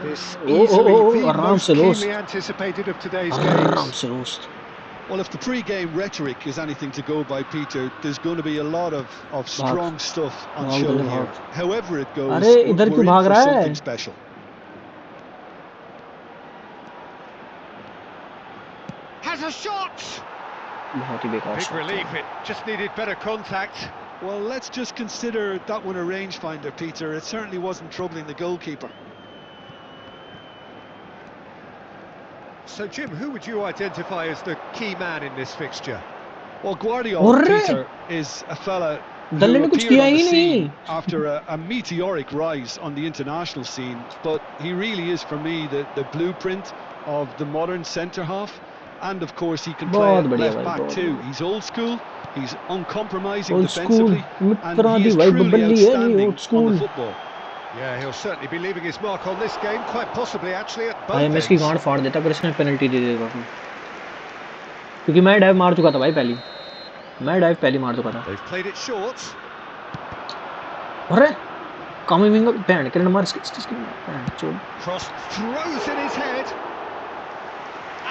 B: This easily the
A: आराम
B: most
A: से
B: keenly
A: दोस्त
B: anticipated of today's
A: आराम
B: games.
A: से दोस्त
C: Well, if the pre-game rhetoric is anything to go by, Peter, there's going to be a lot of
A: भाग
C: strong stuff on
A: भाग
C: show
A: दले
C: here.
A: भाग
C: However it goes,
A: अरे इधर
C: we're
A: क्यों
C: in
A: भाग
C: for
A: रहा है
C: something special.
B: Has a shot!
A: बहुत ही बेकार
B: Big
A: शॉट
B: relief,
A: था
B: it just needed better contact.
C: Well, let's just consider that one a rangefinder, Peter. It certainly wasn't troubling the goalkeeper.
B: So, Jim, who would you identify as the key man in this fixture?
C: Well, Guardiola,
A: अरे
C: Peter, is a fella
A: दल्ले
C: who
A: ने कुछ
C: appeared
A: किया
C: on the
A: he
C: scene
A: नहीं
C: after a meteoric rise on the international scene, but he really is, for me, the blueprint of the modern centre-half. And, of course, he can play
A: बहुत
C: at
A: बढ़िया
C: left
A: भाई
C: back
A: बहुत
C: too.
A: बढ़िया
C: He's old school, he's uncompromising
A: old school
C: defensively, and
A: Mitra
C: he
A: the
C: is
A: भाई
C: truly
A: Babli है जी
C: outstanding
A: old
C: on
A: school
C: the football.
B: Yeah, he'll certainly be leaving his mark on this game, quite possibly actually at
A: भाई
B: both
A: मैं इसकी
B: ends.
A: गांड फाड़ देता पर इसने पेनल्टी दे देगा क्योंकि मैं डाइव मार चुका था भाई पहली मैं डाइव पहली मार चुका था
B: They've played it short.
A: अरे कमी विंग बैंड के नंबर इसकी बैंड चोद
B: Cross throws in his head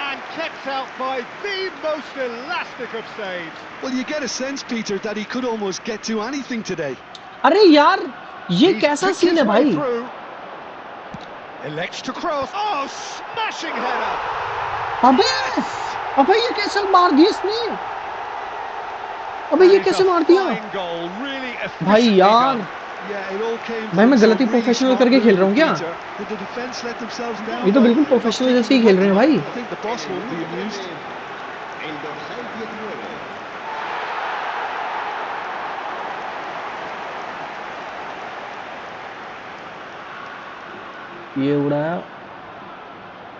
B: and kept out by the most elastic of saves.
C: Well, you get a sense, Peter, that he could almost get to anything today.
A: अरे यार ये
B: He's
A: कैसा
B: picked
A: scene
B: his
A: है
B: way
A: भाई
B: through. Elects to cross. Oh, smashing header.
A: अबे अबे ये कैसे मार दिया इसने अबे
B: That
A: ये
B: is
A: कैसे
B: a
A: मार दिया
B: fine goal, really
A: भाई
B: efficiently
A: यार
B: done.
C: Yeah, it all came
A: भाई
C: from
A: मैं
C: some
A: गलती
C: really
A: प्रोफेशनल
C: smart
A: करके खेल रहा हूँ
C: movement,
A: क्या
C: Peter. Did the defence let themselves down
A: ये तो
C: by
A: बिल्कुल
C: not
A: प्रोफेशनल
C: taking
A: जैसे ही
C: the
A: खेल रहे हैं
C: width?
A: भाई
C: I think the boss won't be amused.
D: El dorsal 19.
A: ये उड़ाया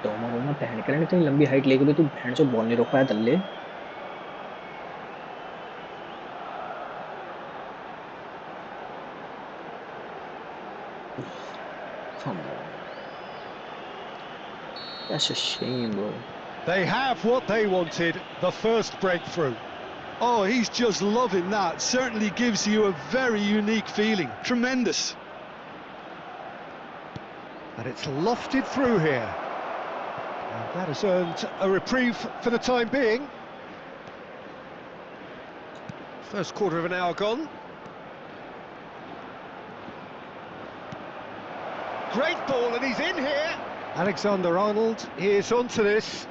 A: टोमर में पहन कर इतनी लंबी हाइट लेके भी तू भैंड से बॉल नहीं रोक पाया दल्ले Come on. That's a shame, bro.
B: They have what they wanted, the first breakthrough.
C: Oh, he's just loving that. Certainly gives you a very unique feeling. Tremendous.
B: And it's lofted through here. And that has earned a reprieve for the time being. First quarter of an hour gone. Great ball, and he's in here. Alexander-Arnold is onto this.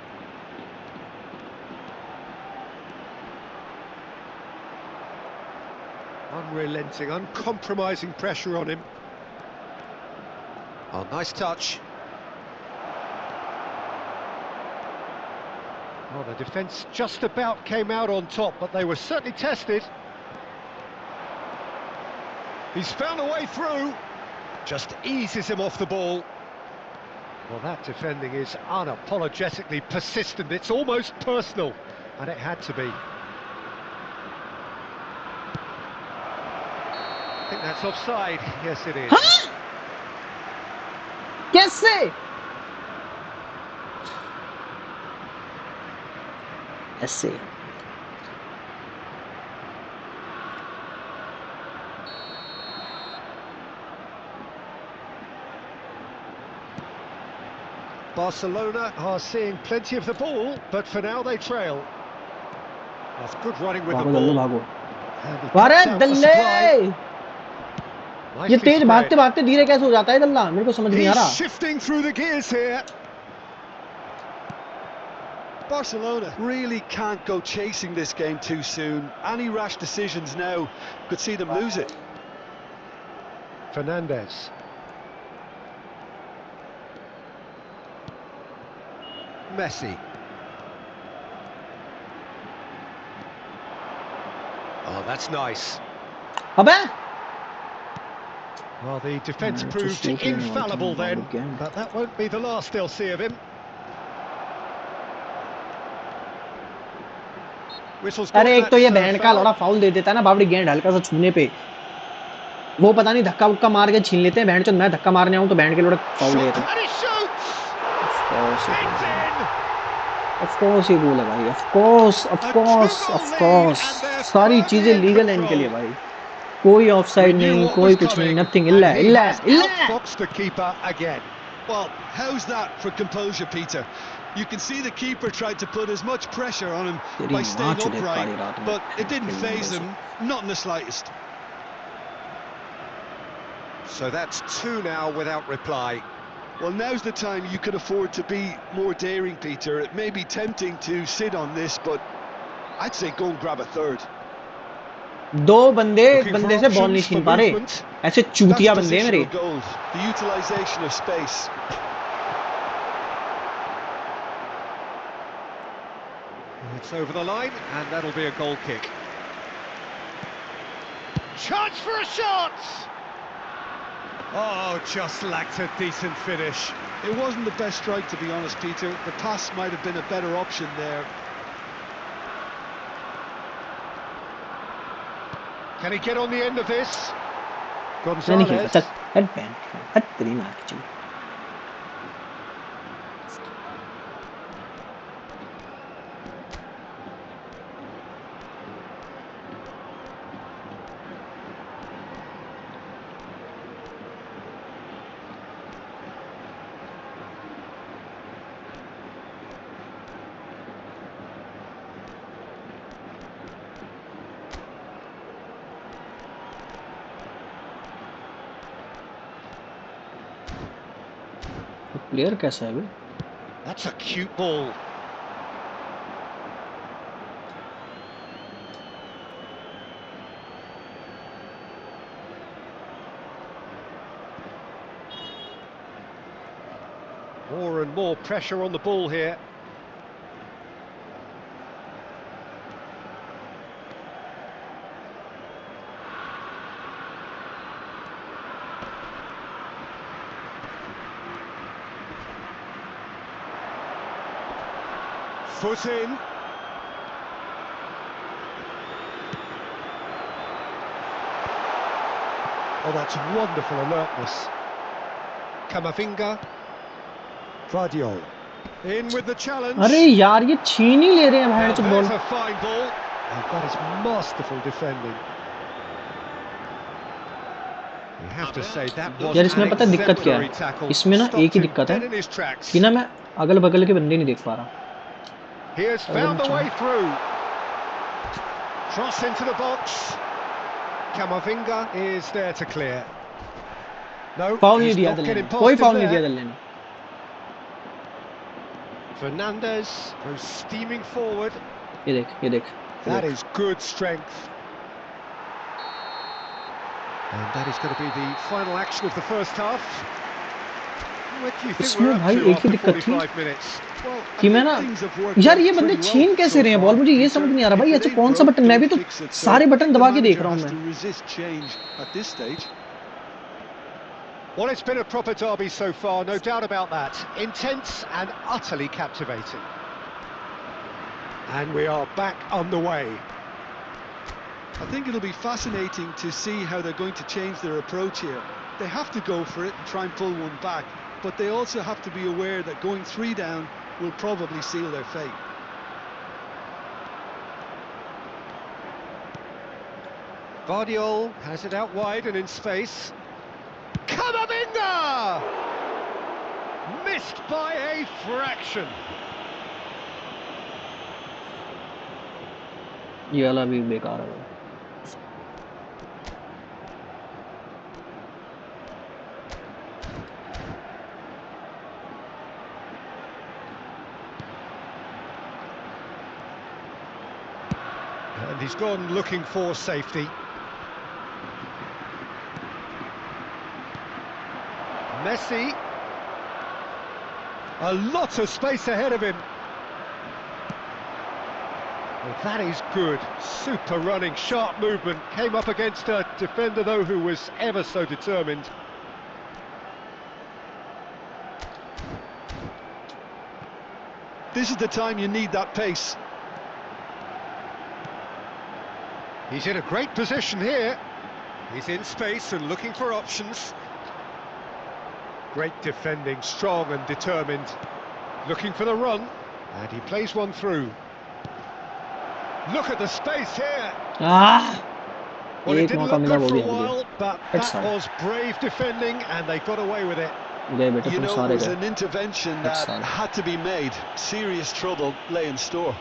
B: Unrelenting, uncompromising pressure on him. Oh, nice touch. Oh, the defence just about came out on top, but they were certainly tested. He's found a way through. Just eases him off the ball. Well, that defending is unapologetically persistent. It's almost personal, and it had to be. I think that's offside. Yes, it is.
A: Huh? कैसे ऐसे
B: Barcelona are seeing plenty of the ball, but for now they trail. That's good running with the
A: भागो दल्लो
B: ball.
A: भागो.
B: And he
A: अरे
B: cuts out the
A: दल्ले,
B: supply.
A: ये
B: Nicely
A: तेज भागते
B: spread.
A: भागते धीरे कैसे हो जाता है दल्ला, मेरे को समझ नहीं आ
B: He's
A: रहा.
B: shifting through the gears here.
C: Barcelona really can't go chasing this game too soon. Any rash decisions now could see them lose it.
B: Fernandez. Messi. Oh, that's nice.
A: अबे
B: Well, the defence
A: just
B: proved
A: look in
B: infallible
A: all
B: then,
A: again.
B: but that won't be the last they'll see of him. Whistle's gone.
A: अरे एक तो ये
B: That's
A: band का
B: foul.
A: लौड़ा foul दे देता है ना बावड़ी गेंद हल्का सा छूने पे, वो पता नहीं धक्का उक्का मार के छीन लेते हैं. बैंड चोद मैं धक्का मारने आऊं तो बैंड के लौड़ा फाउल दे
B: Shot,
A: देता है.
B: and he shoots! Heads in!
A: Of course ये गोल है भाई. Of course of course of course सारी चीजें लीगल है इनके लिए भाई. कोई ऑफसाइड नहीं, कोई कुछ नहीं, नथिंग. इल्ला इल्ला इल्ला.
B: Outfoxed the keeper again.
C: Well, how's that for composure, Peter? You can see the keeper tried to put as much pressure on him by staying upright, but it didn't faze him, not in the slightest.
B: So that's two now without reply.
C: Well, now's the time you could afford to be more daring, Peter. It may be tempting to sit on this, but I'd say go and grab a third.
A: दो बंदे एक बंदे से ball नहीं छीन पा रहे, ऐसे चूतिया बंदे हैं मेरे.
C: Goals, the utilization of space.
B: It's over the line, and that'll be a goal kick. Chance for a shot! Oh, just lacked a decent finish.
C: It wasn't the best strike, to be honest, Peter. The pass might have been a better option there.
B: Can he get on the end of this?
A: मैं नहीं खेलता.
B: Gonzalez.
A: चल हट band, हट तेरी मार की. चल प्लेयर कैसा है बे?
B: That's a cute ball. More and more pressure on the ball here. Foot in. Oh, that's wonderful alertness. Camavinga. Vardiol. In with the challenge.
A: अरे यार ये छीन ही ले रहे हैं
B: Now
A: बैंड चोद ball.
B: there's a fine ball. And that is masterful defending. You have to say that was
A: यार इसमें
B: an
A: पता है दिक्कत क्या
B: exemplary
A: है?
B: tackle.
A: इसमें ना एक ही
B: Stopped him
A: दिक्कत
B: dead
A: है
B: in his tracks.
A: कि ना मैं अगल बगल के बंदे नहीं देख पा रहा.
B: He has found the way through. Cross into the box. Camavinga is there to clear. No,
A: foul नहीं
B: he's
A: दिया
B: not
A: दल्ले ने,
B: getting
A: कोई
B: past
A: फाउल
B: him
A: नहीं दिया
B: there.
A: दल्ले ने.
B: Fernandez goes steaming forward.
A: ये देख ये देख.
B: That is good strength. And that is going to be the final action of the first half. What do you think
A: इसमें
B: we're up
A: भाई
B: to
A: एक ही
B: after
A: दिक्कत थी
B: 45 minutes?
C: Well,
A: कि मैं ना यार ये बंदे छीन कैसे रहे हैं बॉल, मुझे ये समझ नहीं आ रहा भाई. अच्छा कौन सा बटन, मैं भी तो सारे बटन दबा के देख रहा हूँ मैं.
B: Well, it's been a proper derby so far, no doubt about that. Intense and utterly captivating. And we are back underway.
C: I think it'll be fascinating to see how they're going to change their approach here. They have to go for it and try and pull one back, but they also have to be aware that going 3 down will probably seal their fate.
B: Vardiol has it out wide and in space. Camavinga! Missed by a fraction.
A: ये वाला भी बेकार है भाई।
B: And he's gone looking for safety. Messi. A lot of space ahead of him. Well, that is good. Super running, sharp movement. Came up against a defender, though, who was ever so determined.
C: This is the time you need that pace.
B: He's in a great position here. He's in space and looking for options. Great defending, strong and determined. Looking for the run, and he plays one through. Look at the space here. Well, it
A: एक
B: didn't
A: मौका
B: look
A: मिला
B: good
A: वो
B: for
A: भी
B: a
A: हट गया।
B: while, but
A: It's
B: that was brave defending, and they got away with it.
A: गए बेटे
C: You
A: तुम
C: know, it
A: सारे
C: was
A: गए।
C: an intervention that
A: Excellent.
C: had to be made. Serious trouble lay in store.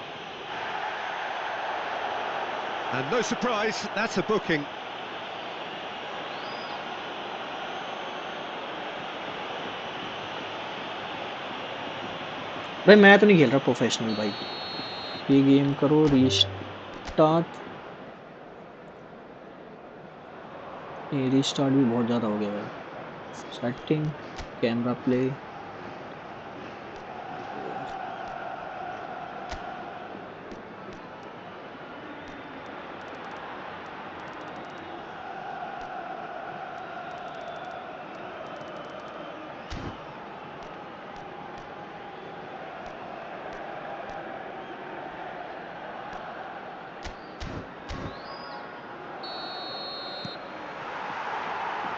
B: And no surprise, that's a booking.
A: भाई मैं तो नहीं खेल रहा प्रोफेशनल भाई। ये गेम करो रीस्टार्ट। ये रीस्टार्ट भी बहुत ज़्यादा हो गया भाई। Setting, camera play.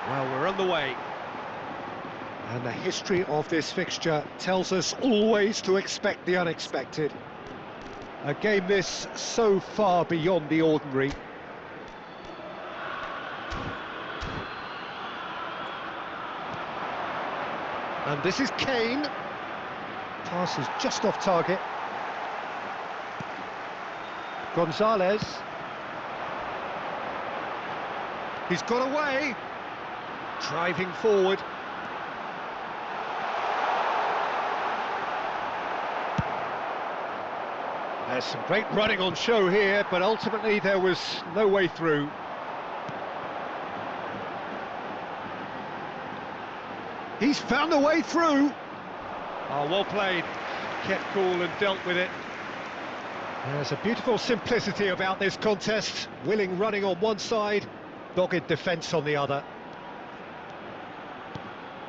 B: Well, we're on the way. And the history of this fixture tells us always to expect the unexpected. A game this so far beyond the ordinary. And this is Kane. Pass is just off target. Gonzalez. He's got away. Driving forward. There's some great running on show here, but ultimately there was no way through. He's found a way through. Oh, well played. Kept cool and dealt with it. There's a beautiful simplicity about this contest. Willing running on one side, dogged defence on the other.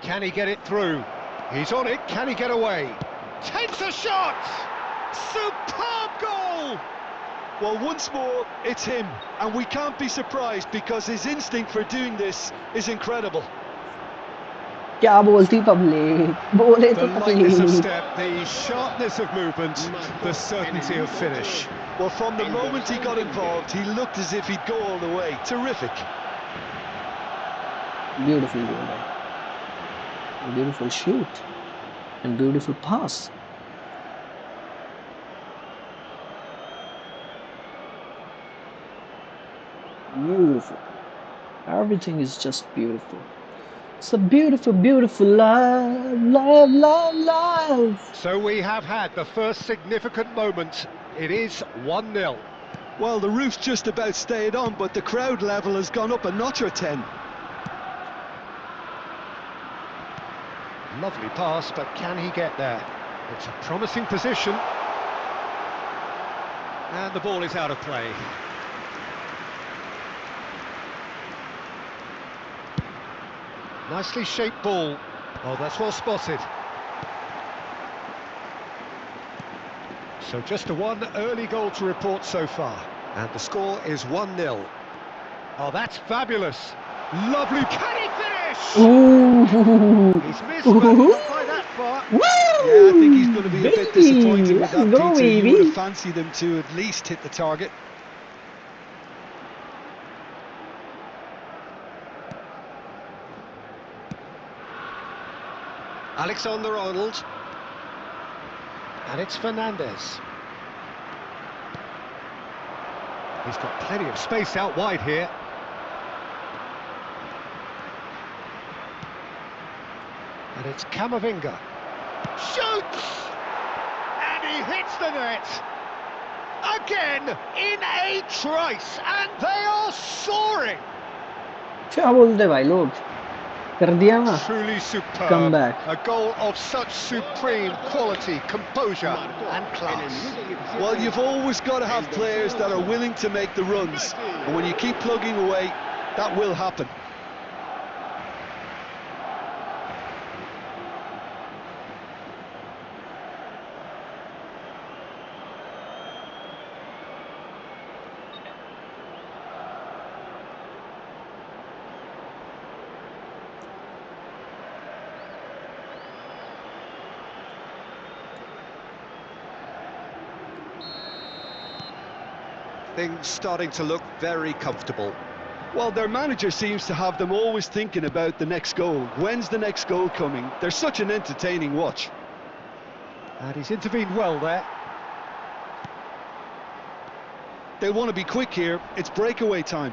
B: Can he get it through? He's on it, can he get away? Takes a shot! Superb goal!
C: Well, once more, it's him, and we can't be surprised because his instinct for doing this is incredible.
A: क्या बोलती public? बोले
B: The
A: तो
B: lightness of
A: public.
B: step, the sharpness of movement, the certainty of finish.
C: Well, from the moment he got involved, he looked as if he'd go all the way. Terrific.
A: Beautiful goal, भाई। Beautiful shoot and beautiful pass. Beautiful. Everything is just beautiful. It's a beautiful, beautiful love, love, love, love.
B: So we have had the first significant moment. It is 1-0.
C: Well, the roof's just about stayed on, but the crowd level has gone up a notch or 10.
B: Lovely pass, but can he get there? It's a promising position. And the ball is out of play. Nicely shaped ball. Oh, that's well spotted. So just the one early goal to report so far. And the score is 1-0. Oh, that's fabulous. Lovely. Can he finish?
A: Ooh.
B: He's missed, but not by that far.
A: Woo!
C: Yeah, I think he's going to be a bit disappointed with
A: Let's
C: that,
A: go,
C: Peter. You
A: baby.
C: would have fancied him to at least hit the target.
B: Alexander-Arnold. And it's Fernandez. He's got plenty of space out wide here. And it's Camavinga. Shoots! And he hits the net! Again, in a trice, and they are soaring!
A: क्या बोलते भाई लोग कर दिया ना
B: Truly superb.
A: Comeback.
B: A goal of such supreme quality, composure and class.
C: Well, you've always got to have players that are willing to make the runs. And when you keep plugging away, that will happen.
B: Things starting to look very comfortable.
C: Well, their manager seems to have them always thinking about the next goal. When's the next goal coming? They're such an entertaining watch.
B: And he's intervened well there.
C: They'll want to be quick here. It's breakaway time.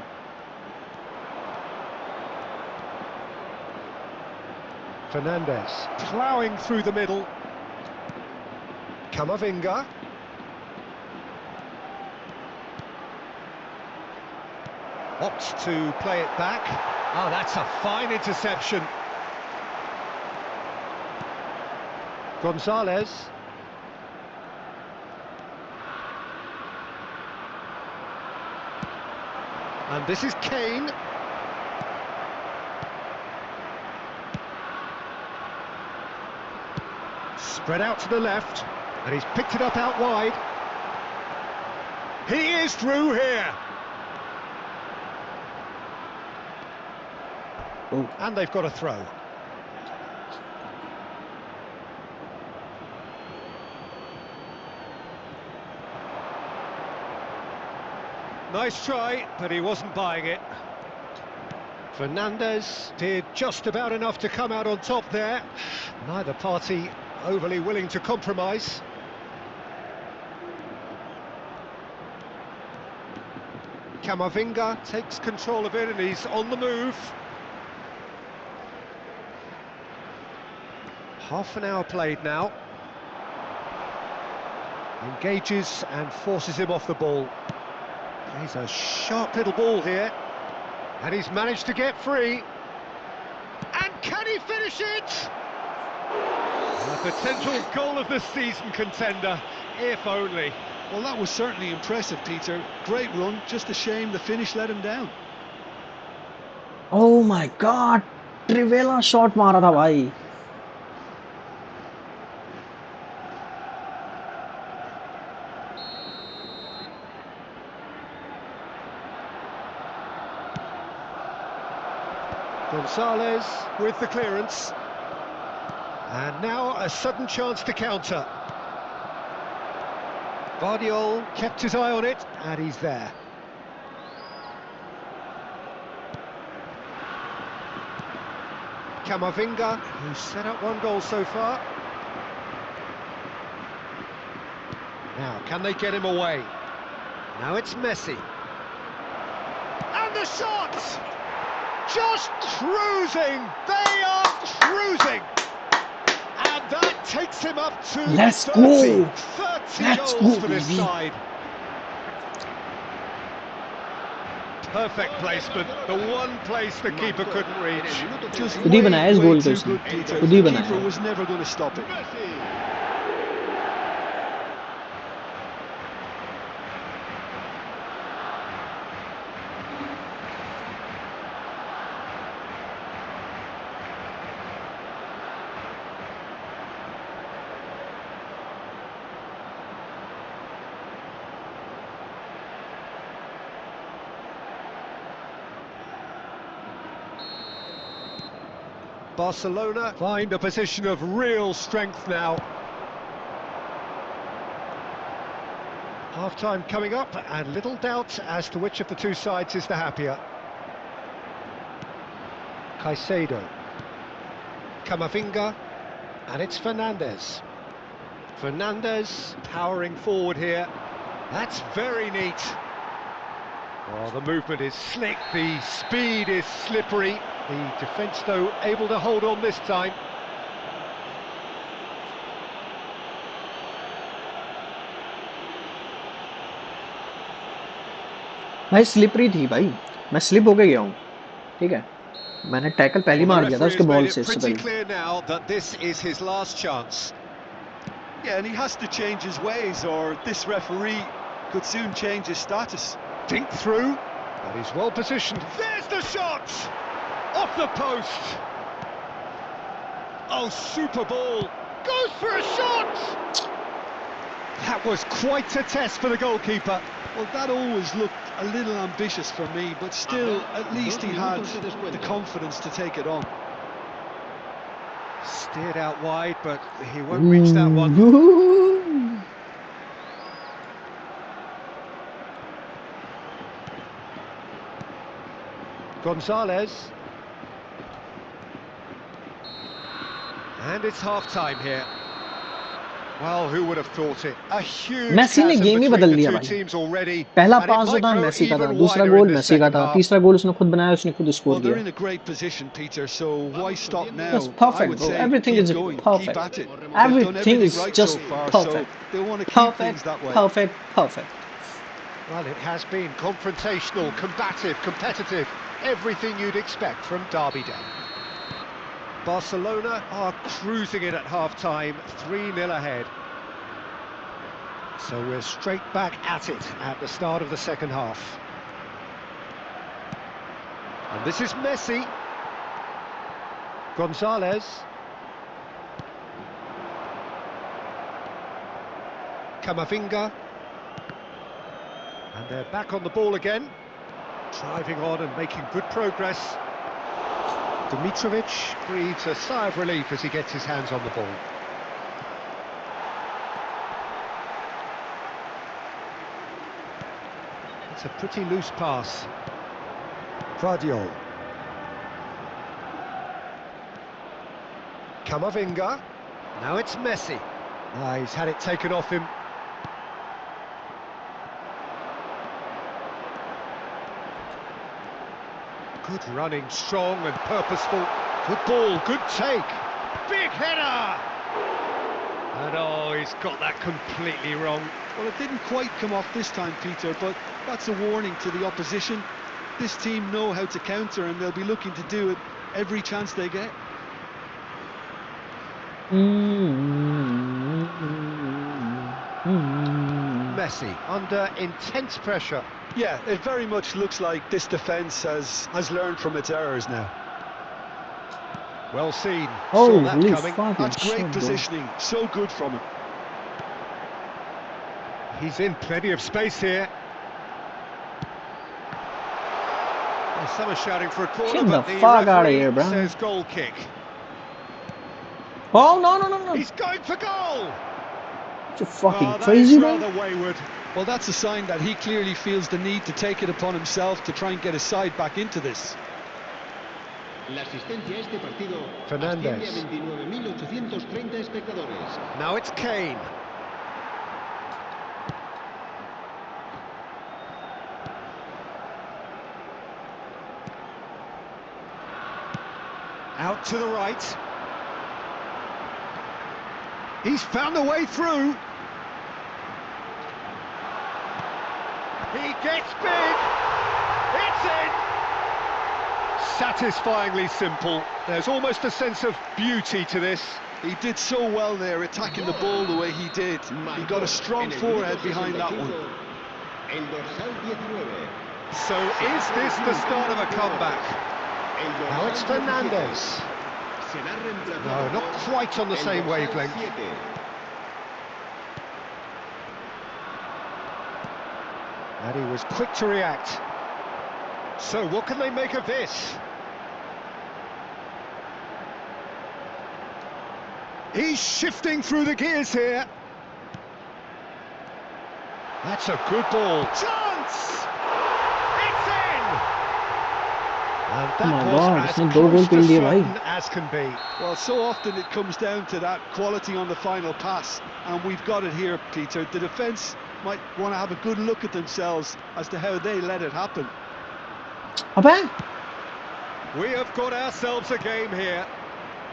B: Fernandez ploughing through the middle. Camavinga. Opts to play it back. Oh, that's a fine interception. Gonzalez. And this is Kane. Spread out to the left, and he's picked it up out wide. He is through here.
A: Oh.
B: And they've got a throw. Nice try, but he wasn't buying it. Fernandez did just about enough to come out on top there. Neither party overly willing to compromise. Camavinga takes control of it and he's on the move. Half an hour played now. Engages and forces him off the ball. Plays a sharp little ball here. And he's managed to get free. And can he finish it? A potential goal of the season contender, if only.
C: Well, that was certainly impressive, Peter. Great run, just a shame the finish let him down.
A: Oh my God, trivela shot मारा था भाई.
B: Gonzalez with the clearance. And now a sudden chance to counter. Vardiol kept his eye on it, and he's there. Camavinga, who's set up one goal so far. Now, can they get him away? Now it's Messi. And the shot! Just cruising! They are cruising! And that takes him up to
A: Let's
B: 30
A: go!
B: 30
A: Let's
B: goals
A: go,
B: for this
A: baby.
B: side. Perfect placement, the one place the keeper couldn't reach.
C: Just
A: खुद ही बनाया इस
C: way
A: गोल को
C: too
A: उसने.
C: good, Peter.
A: खुद ही
C: The
A: बनाया.
C: keeper was never going to stop it.
B: Barcelona find a position of real strength now. Half-time coming up, and little doubt as to which of the two sides is the happier. Caicedo. Camavinga. And it's Fernandez. Fernandez powering forward here. That's very neat. Oh, the movement is slick, the speed is slippery. The defence, though, able to hold on this time.
A: भाई slippery थी भाई, मैं slip होके गया हूँ, ठीक है, मैंने टैकल पहली मार दिया था उसके बॉल से इससे पहले.
B: Clear now that this is his last chance.
C: Yeah, and he has to change his ways, or this referee could soon change his status.
B: Dink through, but he's well positioned. There's the shot! Off the post! Oh, super ball! Goes for a shot! That was quite a test for the goalkeeper.
C: Well, that always looked a little ambitious for me, but still, at least he had the confidence to take it on.
B: Steered out wide, but he won't reach that one. Gonzalez. And it's half-time here. Well, who would have thought it? A huge
A: Messi ने game ही बदल दिया भाई. पहला पास जो था Messi का था, दूसरा गोल मेसी का था, तीसरा गोल उसने खुद बनाया, उसने खुद स्कोर किया.
C: They're in a great position, Peter, so why stop now?
A: It's perfect, bro. Everything is perfect. Everything is just perfect.
C: They want to keep things that way.
A: Perfect.
B: Well, it has been confrontational, combative, competitive, everything you'd expect from Derby Day. Barcelona are cruising it at half-time, 3-0 ahead. So we're straight back at it at the start of the second half. And this is Messi. Gonzalez. Camavinga. And they're back on the ball again. Driving on and making good progress. Dimitrovic breathes a sigh of relief as he gets his hands on the ball. It's a pretty loose pass. Guardiola. Camavinga. Now it's Messi. He's had it taken off him. Good running, strong and purposeful. Good ball, good take. Big header! And oh, he's got that completely wrong.
C: Well, it didn't quite come off this time, Peter, but that's a warning to the opposition. This team know how to counter, and they'll be looking to do it every chance they get.
B: Messi under intense pressure.
C: Yeah, it very much looks like this defence has learned from its errors now.
B: Well seen.
A: Oh,
B: saw that coming.
C: That's great positioning. So good from him.
B: He's in plenty of space here. Well, some are shouting for a corner,
A: Get the
B: but the
A: fuck out of
B: referee
A: here, bro.
B: says goal kick.
A: Oh, no.
B: He's going for goal!
A: You're fucking
B: that
A: crazy,
B: is
A: man.
B: rather wayward.
C: Well, that's a sign that he clearly feels the need to take it upon himself to try and get his side back into this.
B: Fernandez. Now it's Kane. Out to the right. He's found a way through. He gets big. It's in. Satisfyingly simple. There's almost a sense of beauty to this.
C: He did so well there, attacking the ball the way he did. He got a strong forehead behind that one.
B: So is this the start of a comeback? Now it's Fernandez. No, not quite on the same wavelength. And he was quick to react. So what can they make of this? He's shifting through the gears here. That's a good ball. Chance! It's in! And
A: Oh
B: that
A: my
B: was
A: God,
B: as
A: इसने 2 गोल
B: close to
A: पेल दिए भाई.
B: certain as can be.
C: Well, so often it comes down to that quality on the final pass, and we've got it here, Peter. The defence might want to have a good look at themselves as to how they let it happen.
A: अबे
B: We have got ourselves a game here.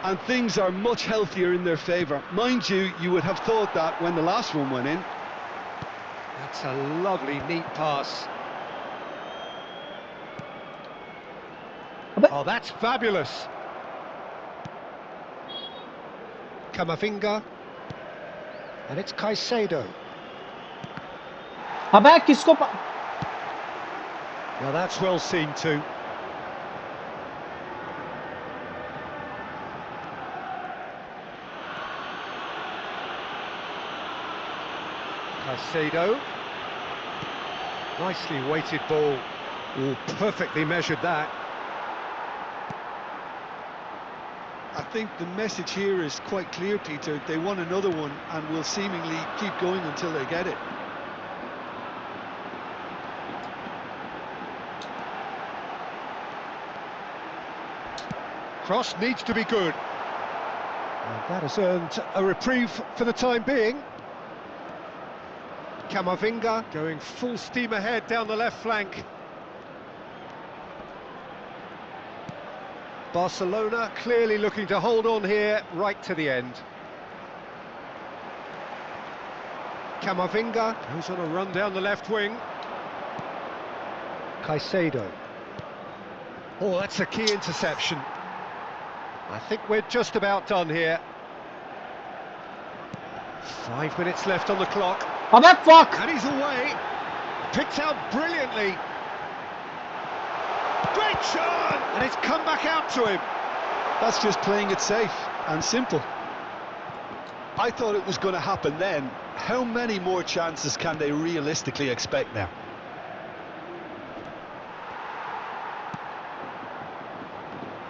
C: And things are much healthier in their favour. Mind you, you would have thought that when the last one went in.
B: That's a lovely, neat pass. Oh, that's fabulous. Camavinga. And it's Caicedo.
A: अबे किसको
B: Now that's well seen too. Caicedo. Nicely weighted ball. Oh, perfectly measured that.
C: I think the message here is quite clear, Peter. They want another one and will seemingly keep going until they get it.
B: Cross needs to be good. And that has earned a reprieve for the time being. Camavinga going full steam ahead down the left flank. Barcelona clearly looking to hold on here right to the end. Camavinga goes on a run down the left wing. Caicedo. Oh, that's a key interception. I think we're just about done here. 5 minutes left on the clock.
A: अबे fuck.
B: And he's away. Picked out brilliantly. Great shot! And it's come back out to him.
C: That's just playing it safe and simple. I thought it was going to happen then. How many more chances can they realistically expect now?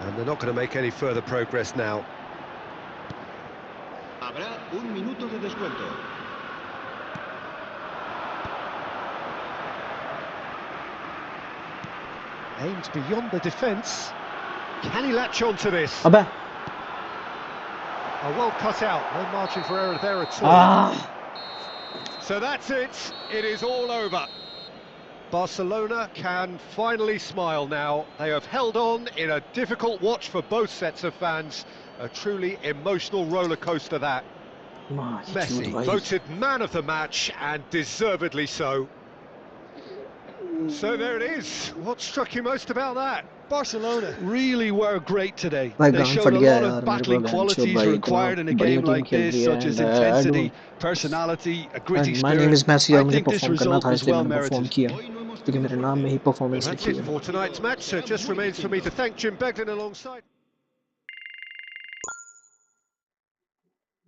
B: And they're not going to make any further progress now.
D: Habrá un minuto de descuento.
B: Aimed beyond the defence. Can he latch on to this?
A: अबे
B: Oh, well cut out. No margin for error there at all.
A: ah
B: So that's it. It is all over. Barcelona can finally smile now. They have held on in a difficult watch for both sets of fans. A truly emotional roller coaster that.
A: माँ की चूत
B: Messi
A: भाई.
B: voted man of the match, and deservedly so. So there it is. What struck you most about that?
C: Barcelona really were great today.
A: भाई
C: They
A: ground
C: showed
A: फट
C: a
A: गया
C: lot
A: यार
C: of
A: मेरे को
C: battling
A: बेंचो
C: qualities
A: भाई इतना
C: required in a
A: बढ़िया
C: game
A: team
C: like
A: खेल
C: this,
A: रही है
C: such as
A: and I
C: intensity,
A: don't
C: personality, a gritty
A: my name
C: spirit.
A: Is Messi और
C: I
A: मुझे
C: think this
A: परफॉर्म करना
C: result
A: था
C: was
A: इसलिए
C: well
A: मैंने परफॉर्म
C: merited.
A: किया क्योंकि मेरे नाम में ही परफॉर्मेंस
B: That's
A: लिखी
B: it
A: है.
B: for tonight's match. So it just remains for me to thank Jim Beglin alongside.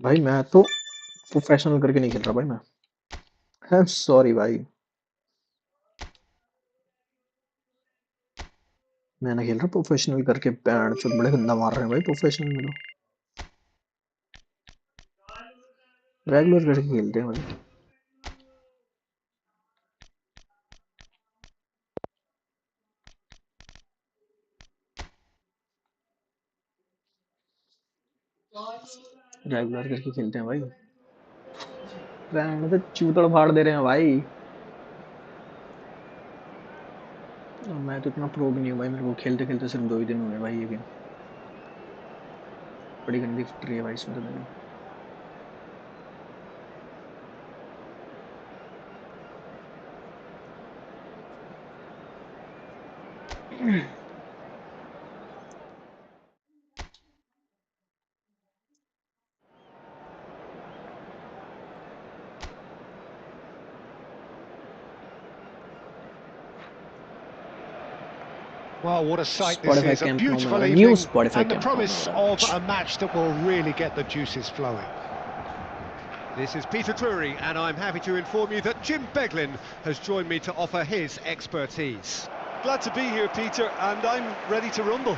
A: भाई मैं तो प्रोफेशनल करके नहीं खेल रहा भाई मैं. आई एम सॉरी भाई. मैं ना खेल रहा प्रोफेशनल करके. बैंड चोद बड़े गंदा मार रहे हैं भाई प्रोफेशनल में तो. रेगुलर करके खेलते हैं भाई. रेगुलर करके खेलते हैं भाई. बैंड तो चूतड़ फाड़ दे रहे हैं भाई. मैं तो इतना प्रो भी नहीं हूँ भाई. मेरे को खेलते खेलते सिर्फ 2 ही दिन हुए भाई. ये गेम बड़ी गंदी विक्ट्री है भाई इसमें तो मेरी.
B: Well, what a sight this
A: Spotify
B: is. A
A: Camp Nou में
B: beautiful
A: वाला new
B: evening
A: Spotify
B: and the
A: Camp Nou में
B: promise
A: वाला
B: of a match that will really get the juices flowing. This is Peter Drury, and I'm happy to inform you that Jim Beglin has joined me to offer his expertise.
C: Glad to be here, Peter, and I'm ready to rumble.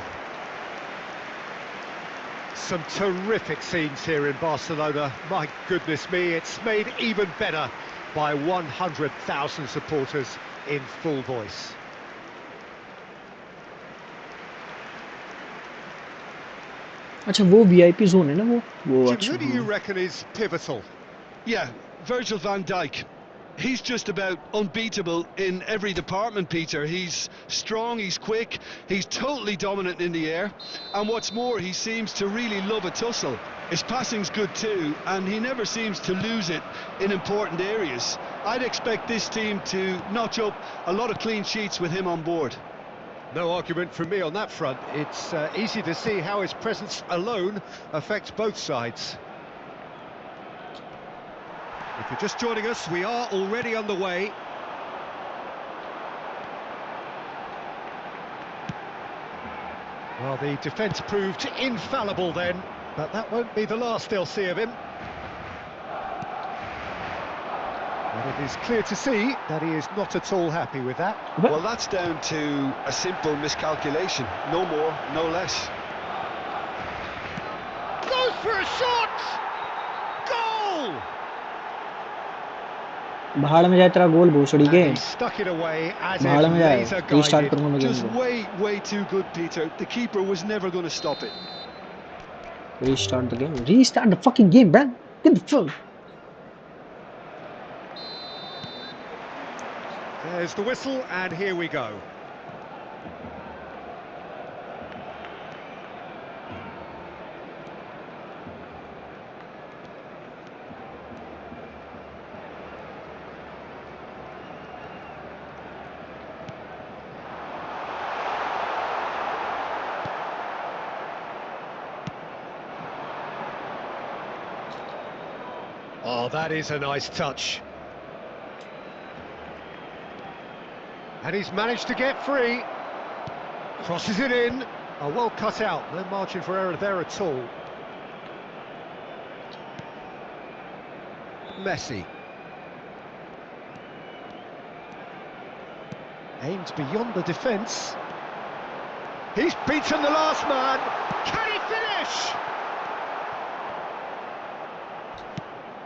B: Some terrific scenes here in Barcelona. My goodness me, it's made even better by 100,000 supporters in full voice.
A: अच्छा वो VIP zone है ना वो
B: Jim,
A: अच्छा
B: who do you
A: हाँ
B: reckon is pivotal?
C: Yeah, Virgil van Dijk. He's just about unbeatable in every department, Peter. He's strong, he's quick, he's totally dominant in the air. And what's more, he seems to really love a tussle. His passing's good too, and he never seems to lose it in important areas. I'd expect this team to notch up a lot of clean sheets with him on board.
B: No argument from me on that front. It's easy to see how his presence alone affects both sides. If you're just joining us, we are already underway. Well, the defence proved infallible then, but that won't be the last they'll see of him. And it is clear to see that he is not at all happy with that.
C: Well, that's down to a simple miscalculation. No more, no less.
B: Goes for a shot! Goal!
A: भाड़ में जाए तेरा गोल भोसड़ी के
B: And he stuck it away as
A: भाड़
B: if
A: में जाए
B: laser
A: restart
B: guided.
A: करूंगा मैं गेम
C: Just
A: को
C: way too good, Peter. The keeper was never going to stop it.
A: Restart the game restart the fucking game bro get the fuck
B: There's the whistle, and here we go. Oh, that is a nice touch. And he's managed to get free. Crosses it in. Oh, well cut out. No margin for error there at all. Messi. Aimed beyond the defence. He's beaten the last man. Can he finish?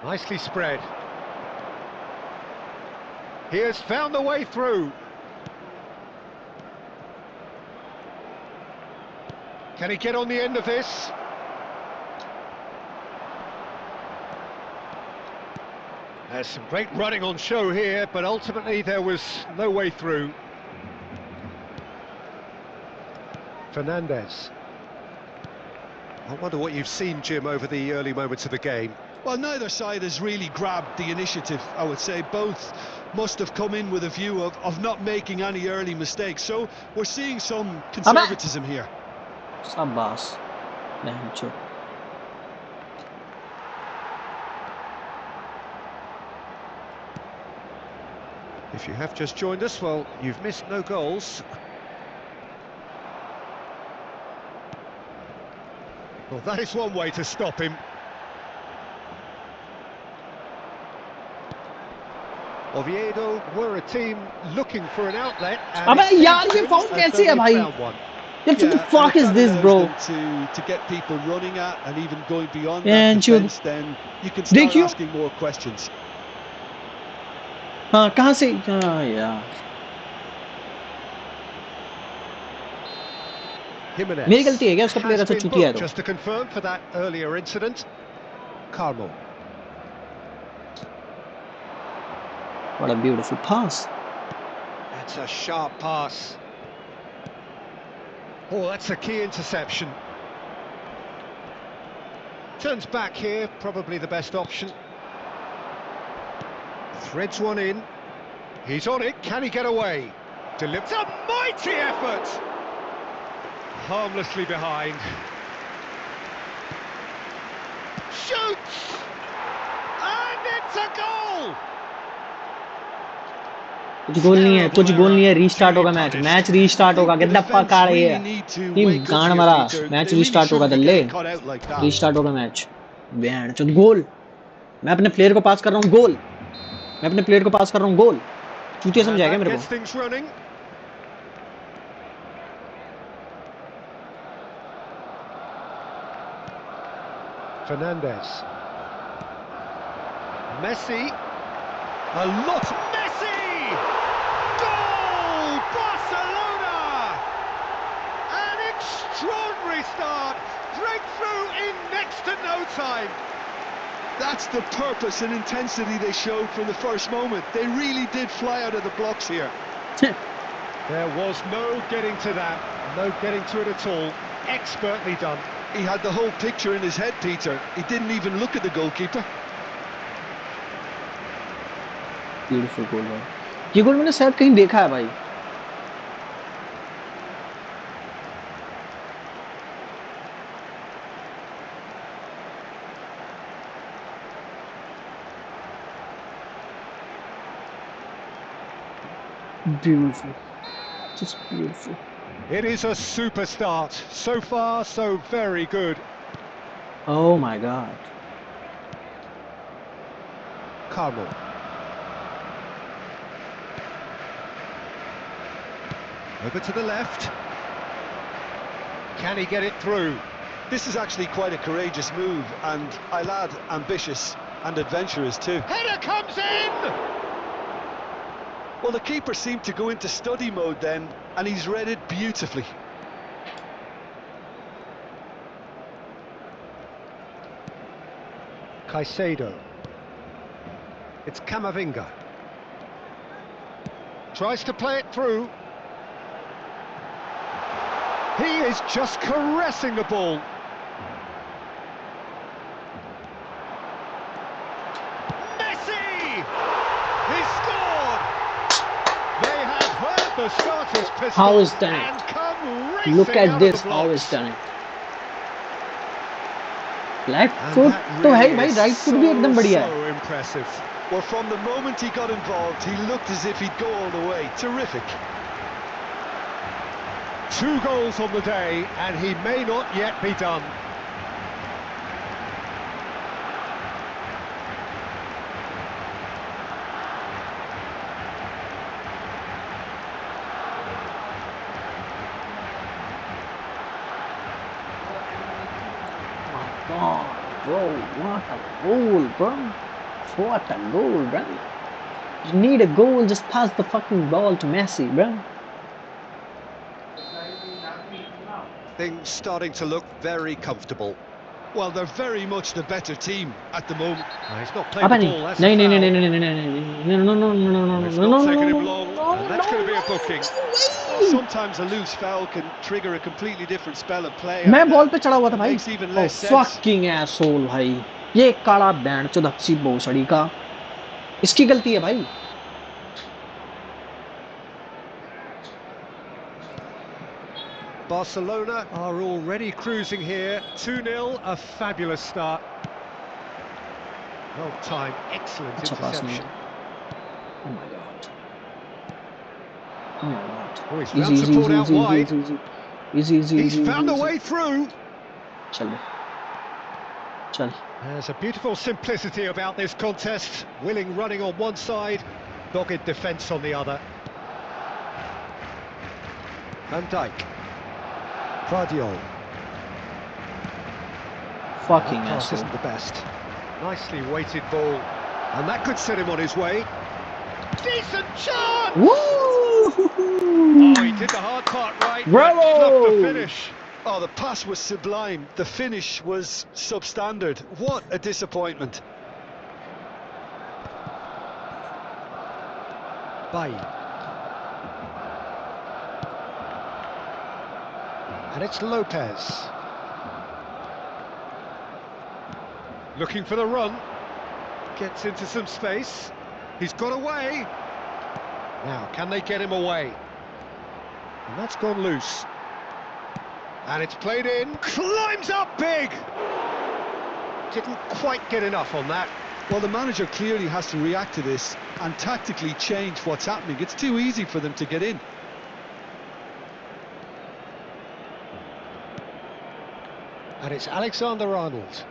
B: Nicely spread. He has found the way through. Can he get on the end of this? There's some great running on show here, but ultimately there was no way through. Fernandez. I wonder what you've seen, Jim, over the early moments of the game.
C: Well, neither side has really grabbed the initiative, I would say. Both must have come in with a view of not making any early mistakes. So we're seeing some conservatism here.
A: शाबाश बहनचोद
B: If you have just joined us, well, you've missed no goals. Well, that is one way to stop him. Oviedo were a team looking for an outlet.
A: अबे यार ये foul कैसे है भाई What the fuck is this, bro?
C: To get people running at and even going beyond
A: And
C: that defense, then you can start asking more questions.
A: हाँ कहाँ से हाँ यार
B: Jimenez.
A: मेरी गलती है क्या उसका प्लेयर ऐसा चूतिया है तो
B: Just to confirm for that earlier incident. Carmo.
A: What a beautiful pass.
B: That's a sharp pass. Oh, that's a key interception. Turns back here, probably the best option. Threads one in. He's on it. Can he get away? Delivers a mighty effort. Harmlessly behind. Shoots! And it's a goal!
A: कुछ गोल नहीं है restart होगा match restart होगा get the fuck out here team गांड मारा match restart होगा दल्ले restart होगा match band चोद गोल मैं अपने प्लेयर को पास कर रहा हूं गोल मैं अपने प्लेयर को पास कर रहा हूं गोल चूतिया समझाएगा मेरे को
B: Fernandez. Messi. A lot. Messi! Goal! Barcelona! An extraordinary start. breakthrough in next to no time.
C: That's the purpose and intensity they showed from the first moment. They really did fly out of the blocks here.
B: There was no getting to that, no getting to it at all. Expertly done.
C: He had the whole picture in his head, Peter. He didn't even look at the goalkeeper.
A: Beautiful goal भाई, ये गोल मैंने शायद कहीं देखा है भाई. Beautiful, just beautiful.
B: It is a super start. So far, so very good.
A: Oh my God.
B: Carmel. Over to the left. Can he get it through?
C: This is actually quite a courageous move, and I'll add ambitious and adventurous too.
B: Header comes in!
C: Well, the keeper seemed to go into study mode then, and he's read it beautifully.
B: Caicedo. It's Camavinga. Tries to play it through. He is just caressing the ball. Messi! He scored! They have heard the starter's pistol
A: How is done it?
B: and come racing
A: Look at
B: out
A: this,
B: of the
A: how
B: blocks.
A: is done it. Left
B: And
A: foot
B: that
A: तो है ही
B: really
A: भाई,
B: is
A: right foot भी एकदम बढ़िया है.
B: so impressive.
C: Well, from the moment he got involved, he looked as if he'd go all the way. Terrific.
B: 2 goals on the day, and he may not yet be done.
A: God, bro, what a goal, bro. What a goal, bro. You need a goal, just pass the fucking ball to Messi, bro.
B: Things starting to look very comfortable.
C: Well, they're very much the better team at the moment.
B: He's not played
A: Apa
B: the
A: nih?
B: ball, that's a
A: नहीं नहीं
B: foul.
A: नहीं नहीं नहीं नहीं नहीं no no no no no no
B: It's
A: no
B: not
A: no
B: taken
A: no
B: him long, and that's going to be a booking.
C: Well, sometimes a loose foul can trigger a completely different spell of play.
A: मैं
C: and,
A: ball पे चढ़ा हुआ था
C: it
A: भाई.
C: makes even
A: Oh
C: less sense.
A: fucking asshole भाई. ये काला band Chaudhary भोसड़ी का. इसकी गलती है भाई.
B: Barcelona are already cruising here. 2-0, a fabulous start. Well timed, excellent
A: अच्छा पास नहीं.
B: interception.
A: Oh my god. Oh my god.
B: Oh, he's
A: Easy
B: found
A: easy
B: support
A: easy
B: out
A: easy
B: wide.
A: easy easy easy
B: He's
A: easy
B: found a
A: easy.
B: way through.
A: चल बे. चल.
B: There's a beautiful simplicity about this contest. Willing running on one side, dogged defence on the other. Van Dijk. Guardiola.
A: Fucking
B: That pass
A: asshole.
B: isn't the best. Nicely weighted ball, and that could set him on his way. Decent chance!
A: Woo!
B: Oh, he did the hard part right,
A: Bravo!
B: but fluffed the finish.
C: Oh, the pass was sublime. The finish was substandard. What a disappointment.
B: Bay. And it's Lopez. Looking for the run. Gets into some space. He's got away. Now, can they get him away? And that's gone loose. And it's played in. Climbs up big! Didn't quite get enough on that.
C: Well, the manager clearly has to react to this and tactically change what's happening. It's too easy for them to get in.
B: And it's Alexander-Arnold.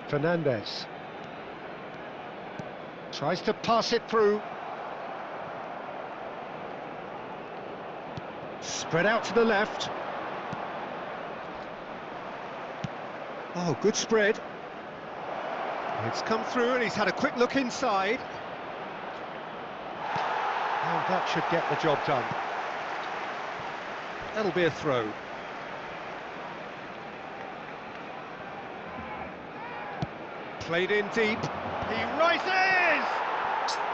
B: Fernandez. Tries to pass it through. Spread out to the left. Oh, good spread. It's come through and he's had a quick look inside. And that should get the job done. That'll be a throw. Played in deep. He rises!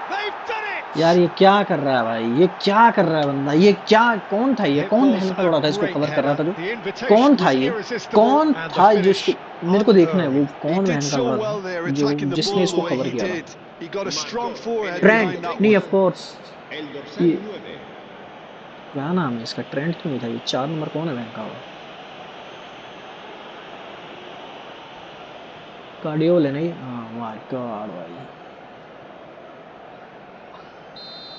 B: They've done it!
A: यार ये क्या कर रहा है भाई, ये क्या कर रहा है बंदा, ये क्या, कौन था, ये
B: It
A: कौन
B: was
A: हैंड
B: a
A: पकड़ा था इसको
B: great
A: कवर कर रहा
B: header.
A: था जो,
B: The
A: कौन
B: invitation
A: था
B: was
A: ये,
B: irresistible
A: कौन
B: and the
A: था जो
B: finish
A: इसको, मेरे को देखना है वो
B: unearned.
C: He
A: कौन
C: did
A: हैंड
C: so
A: कर
C: well
A: रहा
C: there,
A: था जो
C: attacking the
A: जिसने
C: ball
A: इसको
C: the way
A: कवर
C: he
A: किया था।
C: did. He got a strong forehand
A: Trent
C: behind that
A: नहीं
C: one.
A: Of course,
D: El dorsal
A: ये
D: 9.
A: क्या नाम है इसका, ट्रेंट क्यों नहीं था, ये 4 नंबर कौन है बैंक का वो, कार्डियोल है नहीं, हाँ माय गॉड भाई,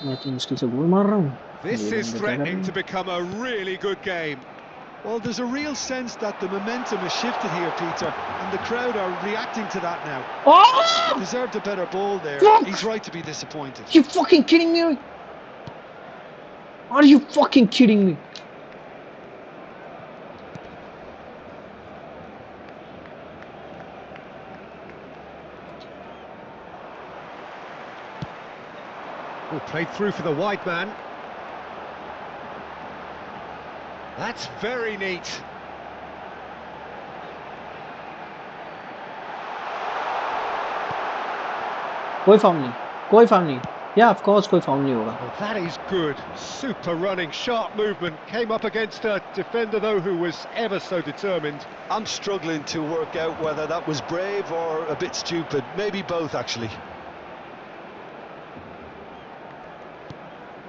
A: मैं तो मुश्किल से गोल मार रहा हूँ,
B: This
A: ये
B: is
A: बंदे क्या कर रहे
B: threatening to
A: हैं।
B: become a really good game.
C: Well, there's a real sense that the momentum has shifted here, Peter, and the crowd are reacting to that now.
A: Oh!
C: Deserved a better ball there.
A: Fuck!
C: He's right to be disappointed.
A: You fucking kidding me? Are you fucking kidding me?
B: Oh, played through for the wide man. That's very neat.
A: कोई foul नहीं, कोई foul नहीं, या of course कोई foul नहीं होगा।
B: Oh, that is good. Super running, sharp movement. Came up against a defender, though, who was ever so determined.
C: I'm struggling to work out whether that was brave or a bit stupid. Maybe both, actually.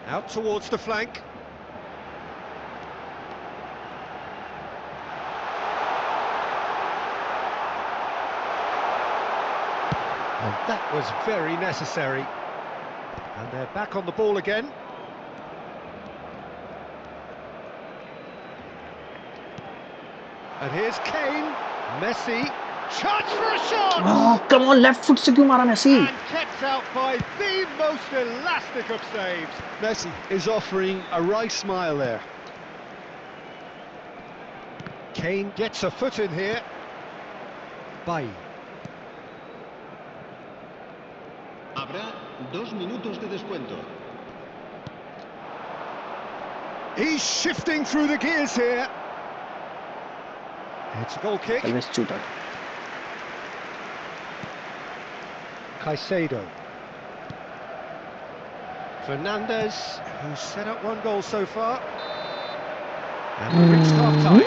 B: Out towards the flank. And that was very necessary. And they're back on the ball again. And here's Kane, Messi, chance for a shot!
A: Oh, come on, left foot से क्यों मारा Messi?
B: And kept out by the most elastic of saves.
C: Messi is offering a right smile there.
B: Kane gets a foot in here. Bay.
D: Habrá 2 minutos de descuento.
B: He's shifting through the gears here. It's a goal kick.
A: Always shooter.
B: Caicedo. Fernandez, who's set up 1 goal so far. And we've reached half-time.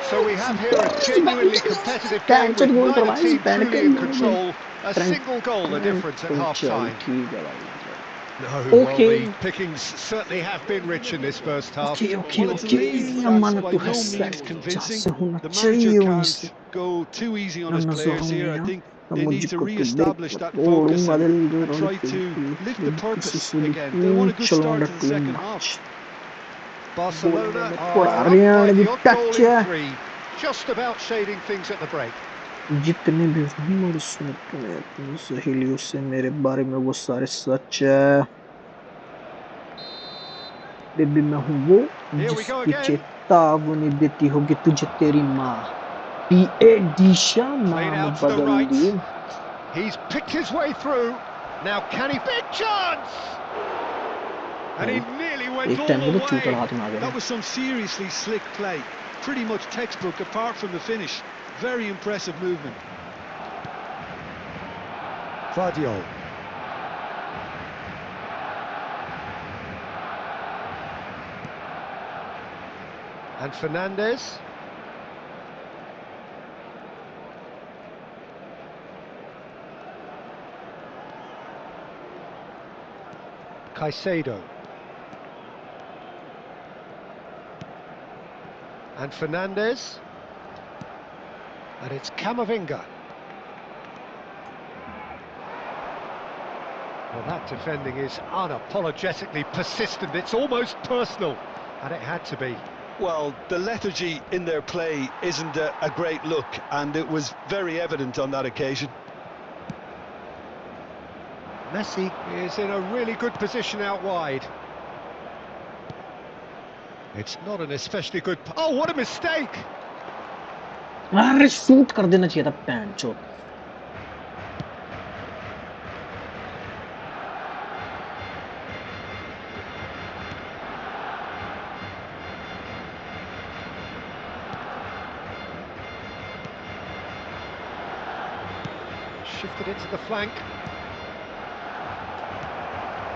B: So we have here a genuinely competitive game with neither team truly in control. A single goal the difference at half-time. No, well, the pickings certainly have been rich in this first half.
C: Well, it's a lead that's by no means convincing. The manager can't go too easy on his players here. I think they need to re-establish that focus and try to lift the purpose again. They want a good start to the second half.
B: Barcelona are up by the odd goal in 3, just about shading things at the break.
A: जितने भी rumors सुनते हैं अपनी सहेलियों से मेरे बारे में वो सारे सच है। बेबी मैं हूँ वो जिसकी चेतावनी देती होगी तुझे तेरी माँ। दिशा नाम बदल दी।
B: He's picked his way through. Now can he? Big chance! And he nearly went all the way.
C: That was some seriously slick play. Pretty much textbook apart from the finish. Very impressive movement.
B: Vardiol. And Fernandez. Caicedo. And Fernandez. And it's Camavinga. Well, that defending is unapologetically persistent. It's almost personal, and it had to be.
C: Well, the lethargy in their play isn't a great look, and it was very evident on that occasion.
B: Messi is in a really good position out wide. It's not an especially good... Oh, what a mistake!
A: अरे shoot कर देना चाहिए था पैंचो।
B: shifted it to the flank.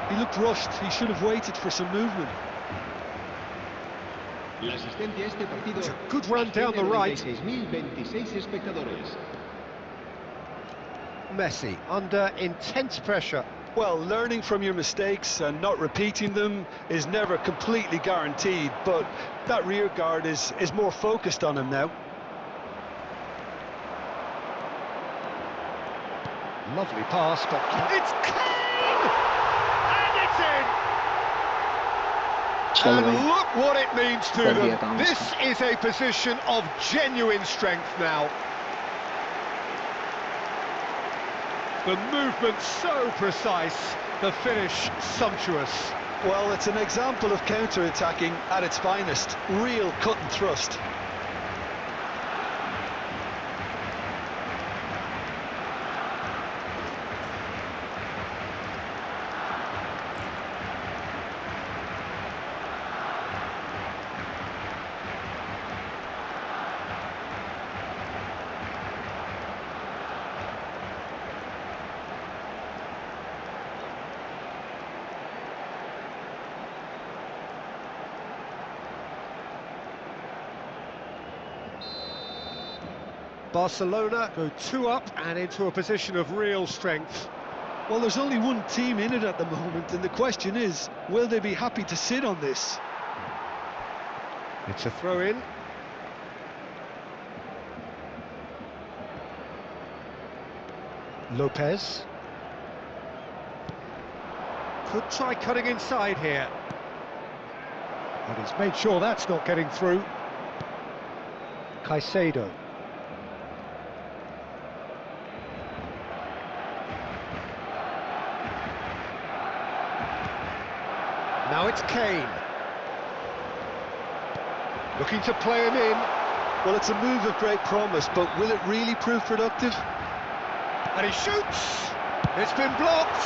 C: He looked rushed. He should have waited for some movement.
D: La asistencia a este partido
B: It's a good run down the right.
D: 96.026 espectadores.
B: Messi under intense pressure.
C: Well, learning from your mistakes and not repeating them is never completely guaranteed, but that rear guard is more focused on him now.
B: Lovely pass, but it's Kane! And it's in!
A: चल
B: And
A: भाई
B: look what it means to
A: कर दिया
B: them.
A: काम
B: This
A: उसका
B: is a position of genuine strength now. The movement so precise, the finish sumptuous.
C: Well, it's an example of counter-attacking at its finest. Real cut and thrust.
B: Barcelona go 2 up and into a position of real strength.
C: Well, there's only one team in it at the moment, and the question is, will they be happy to sit on this?
B: It's a throw-in. Lopez. Could try cutting inside here. But he's made sure that's not getting through. Caicedo. Now it's Kane. Looking to play him in.
C: Well, it's a move of great promise, but will it really prove productive?
B: And he shoots! It's been blocked!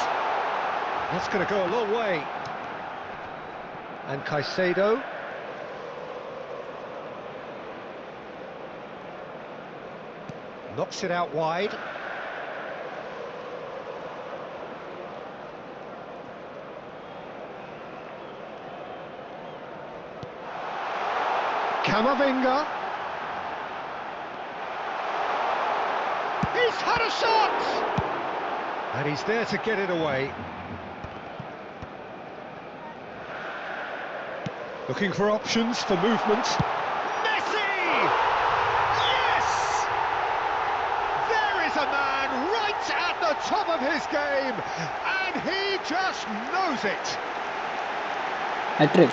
B: That's going to go a long way. And Caicedo. Knocks it out wide. Camavinga. He's had a shot! And he's there to get it away. Looking for options for movement. Messi! Yes! There is a man right at the top of his game, and he just knows it.
A: Hat trick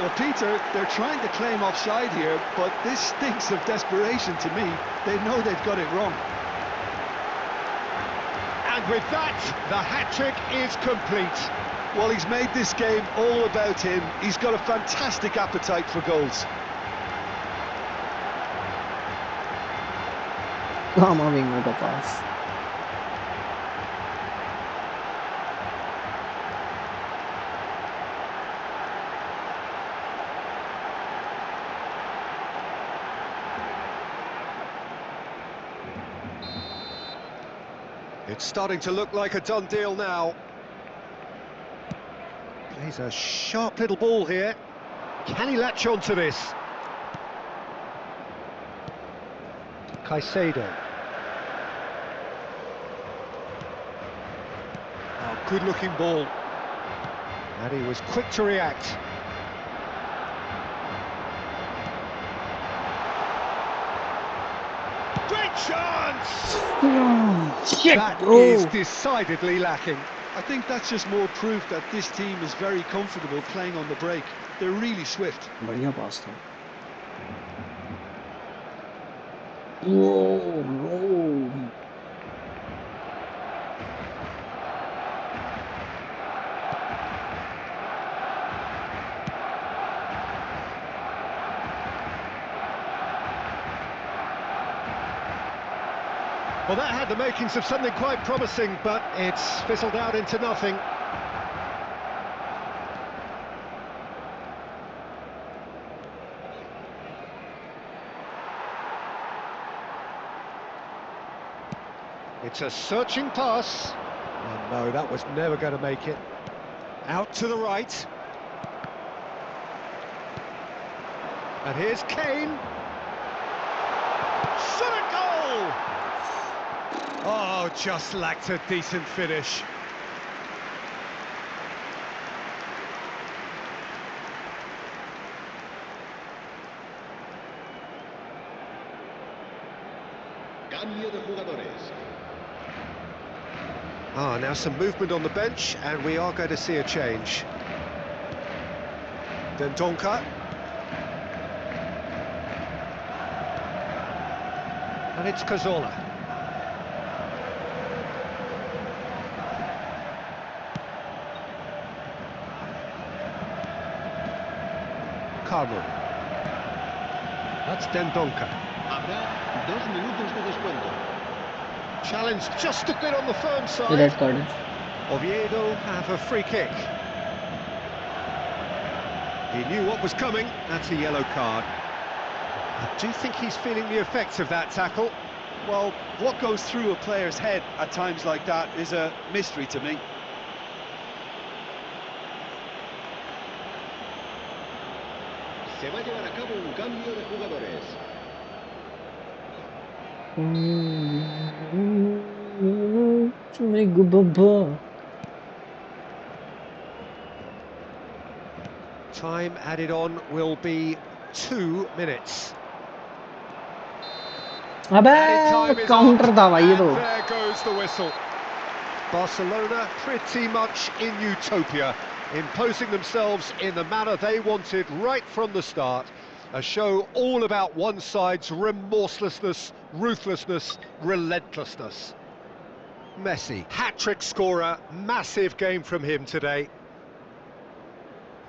C: Well, Peter, they're trying to claim offside here, but this stinks of desperation to me. They know they've got it wrong.
B: And with that, the hat-trick is complete.
C: Well, he's made this game all about him. He's got a fantastic appetite for goals.
A: Camavinga का पास
B: It's starting to look like a done deal now. Plays a sharp little ball here. Can he latch on to this? Caicedo. Oh, good looking ball. And he was quick to react. Great chance!
A: shit
B: That
A: bro
B: is decidedly lacking.
C: I think that's just more proof that this team is very comfortable playing on the break. They're really swift.
A: बढ़िया पास था Whoa, bro.
B: Well, that had the makings of something quite promising, but it's fizzled out into nothing. It's a searching pass. And no, that was never going to make it. Out to the right. And here's Kane. Shot a goal! Oh, just lacked a decent finish.
D: Cambio de jugadores.
B: Now some movement on the bench, and we are going to see a change. Dendonka. And it's Cazorla. Carmo. That's Dendonka.
D: Habrá 2 minutos de descuento.
B: Challenged just a bit on the firm side.
A: Red card.
B: Oviedo have a free kick. He knew what was coming. That's a yellow card. I do think he's feeling the effects of that tackle.
C: Well, what goes through a player's head at times like that is a mystery to me.
D: Se va a llevar a cabo un cambio de jugadores.
B: Time added on will be 2 minutes.
A: अबे counter था भाई ये तो.
B: And there goes the whistle. Barcelona pretty much in utopia, imposing themselves in the manner they wanted right from the start. A show all about one side's remorselessness, ruthlessness, relentlessness. Messi, hat-trick scorer, massive game from him today.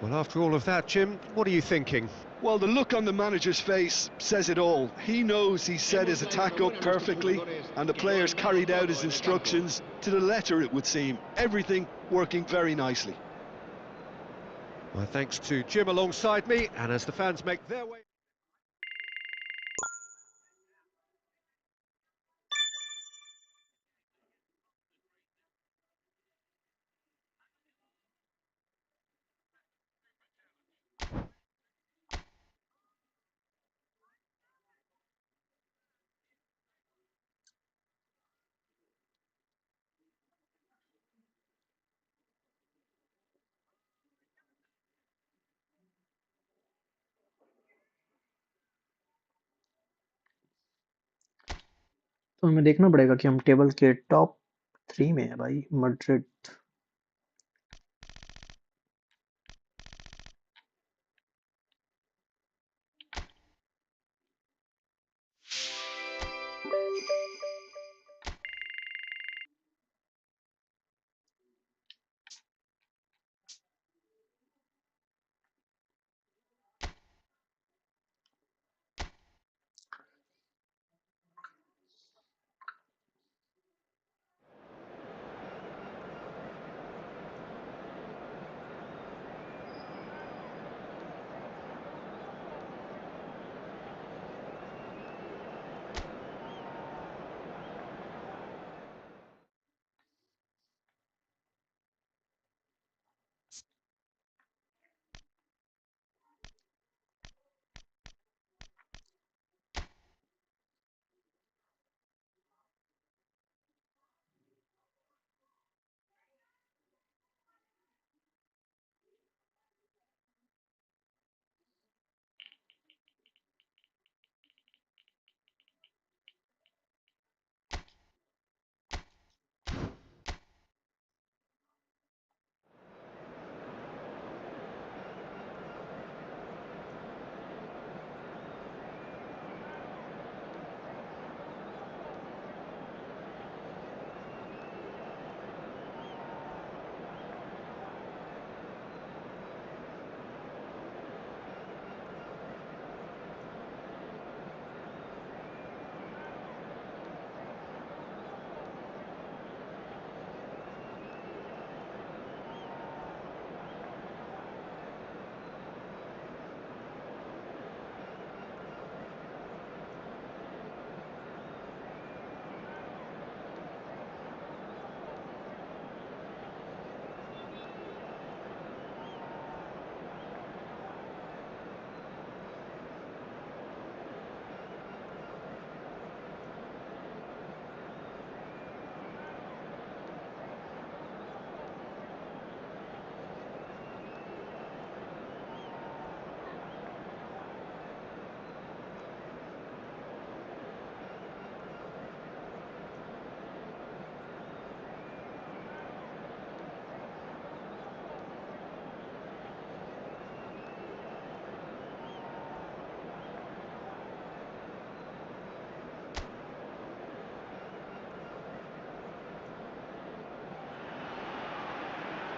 B: Well, after all of that, Jim, what are you thinking?
C: Well, the look on the manager's face says it all. He knows he set his attack up perfectly, and the players carried out his instructions to the letter, it would seem. Everything working very nicely.
B: My thanks to Jim alongside me, and as the fans make their way...
A: तो हमें देखना पड़ेगा कि हम table के top 3 में है भाई. Madrid.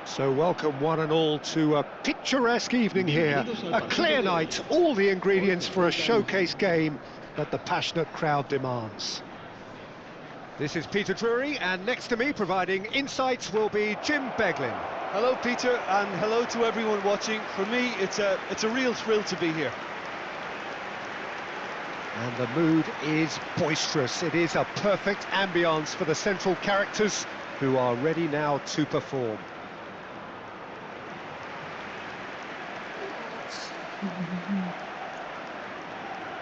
B: So welcome one and all to a picturesque evening here, a clear night, all the ingredients for a showcase game that the passionate crowd demands. This is Peter Drury, and next to me providing insights will be Jim Beglin.
C: Hello, Peter, and hello to everyone watching. For me, it's a real thrill to be here.
B: And the mood is boisterous. It is a perfect ambience for the central characters who are ready now to perform.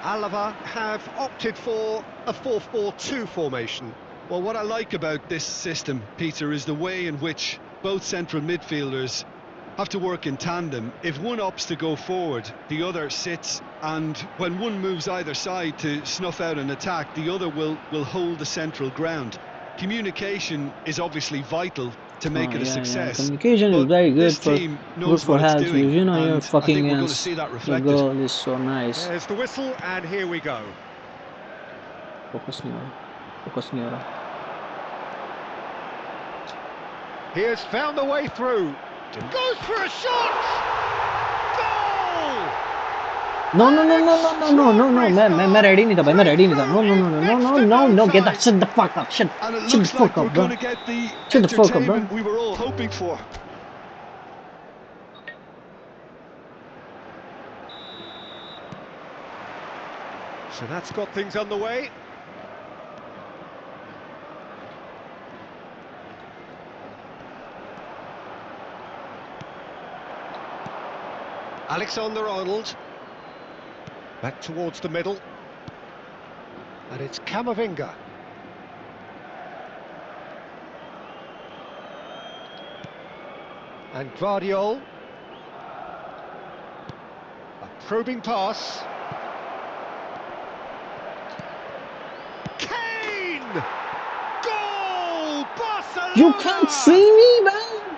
B: Alava have opted for a 4-4-2 formation.
C: Well, what I like about this system, Peter, is the way in which both central midfielders have to work in tandem. If one opts to go forward, the other sits, and when one moves either side to snuff out an attack, the other will hold the central ground. Communication is obviously vital to make it a success.
A: Communication is very good for health. You know, you're fucking against the girl is so nice.
B: There's the whistle, and here we go.
A: Focus nahi ho raha. Focus nahi ho raha.
B: He has found the way through. Goes for a shot! Goal!
A: No, मैं ready नहीं था भाई, मैं ready नहीं था. No, get that, shut the fuck up, shut the fuck up, bro. Shut the fuck up, bro.
C: We were all hoping for.
B: So that's got things underway. Alexander-Arnold, back towards the middle, and it's Camavinga. And Guardiol, a probing pass. Kane! Goal! Barcelona!
A: You can't see me, man!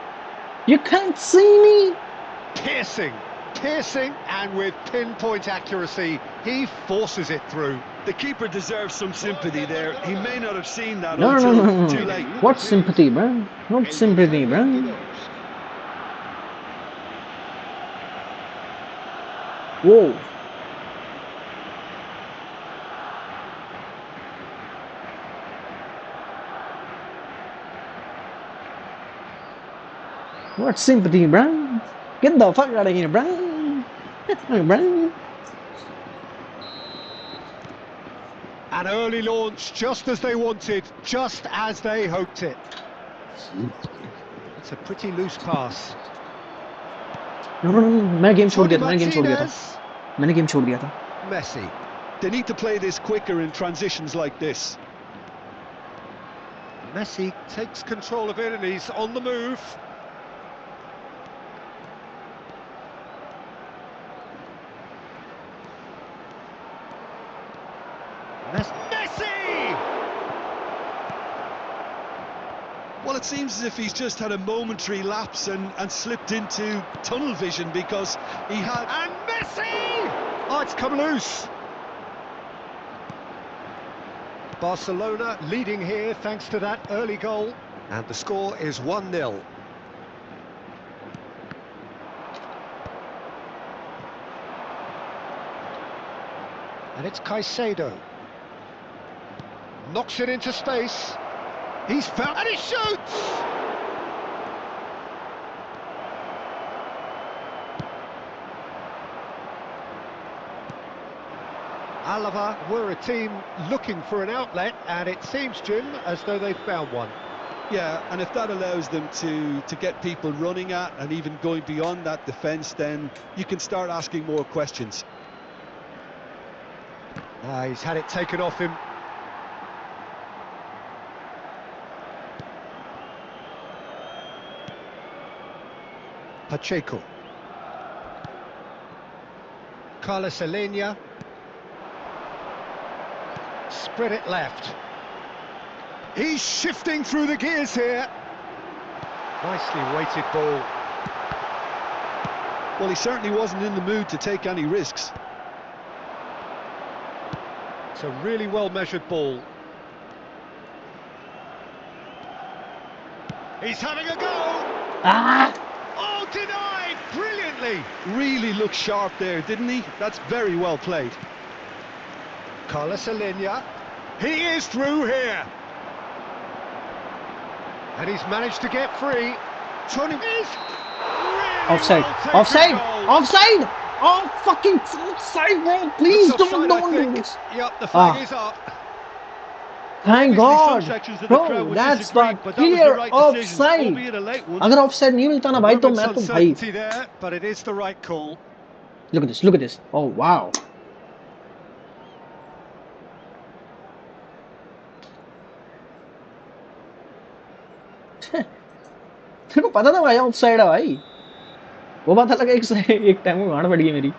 A: You can't see me!
B: Piercing, and with pinpoint accuracy, he forces it through.
C: The keeper deserves some sympathy there. He may not have seen that
A: No.
C: too late.
A: What sympathy, bro? What sympathy, bro? Whoa. What sympathy, bro? Get the fuck out of here, bro. Bro.
B: An early launch, just as they wanted, just as they hoped it. It's a pretty loose pass.
A: No, मैंने game छोड़ दिया था.
B: Messi.
C: They need to play this quicker in transitions like this.
B: Messi takes control of it and he's on the move. Messi!
C: Well, it seems as if he's just had a momentary lapse and slipped into tunnel vision because he had...
B: And Messi! Oh, it's come loose. Barcelona leading here thanks to that early goal. And the score is 1-0. And it's Caicedo. Knocks it into space. He's found, and he shoots! Alava were a team looking for an outlet, and it seems, Jim, as though they've found one.
C: Yeah, and if that allows them to get people running at and even going beyond that defence, then you can start asking more questions.
B: He's had it taken off him. Pacheco. Carlos Alenia. Spread it left. He's shifting through the gears here. Nicely weighted ball.
C: Well, he certainly wasn't in the mood to take any risks.
B: It's a really well-measured ball. He's having a go!
A: Ah!
B: Oh, denied brilliantly.
C: Really looked sharp there, didn't he? That's very well played.
B: Carlos Alenia. He is through here. And he's managed to get free. Tony is really
A: Offside.
B: well taken
A: Offside.
B: goal.
A: Offside. Oh, fucking offside, bro. Please
B: Looks offside,
A: don't
B: I
A: do
B: think.
A: this.
B: Yep, the flag
A: Ah,
B: is up.
A: thank
C: Obviously, some
A: God.
C: sections of the crowd
A: Bro,
C: would
A: that's
C: disagree,
A: the
C: but that was the
A: clear
C: right decision,
A: offside.
C: albeit a late one.
A: अगर offside नहीं मिलता ना
B: A
A: भाई तो
B: moment's
A: मैं तो भाई.
B: uncertainty there, but it is the right call.
A: Look at this. Look at this. Oh wow. तेरे को पता था भाई ऑफसाइड है भाई. वो बात अलग है एक टाइम में गांड फट गई मेरी.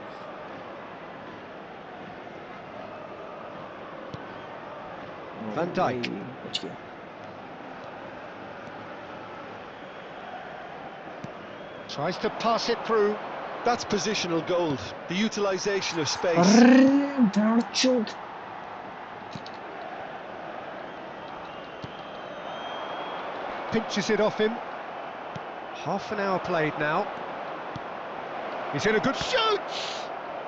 B: Van Dijk.
A: बच गया.
B: Tries to pass it through.
C: That's positional gold, the utilisation of space.
A: अरे दांचोद.
B: Pinches it off him. Half an hour played now. He's in a good shoot.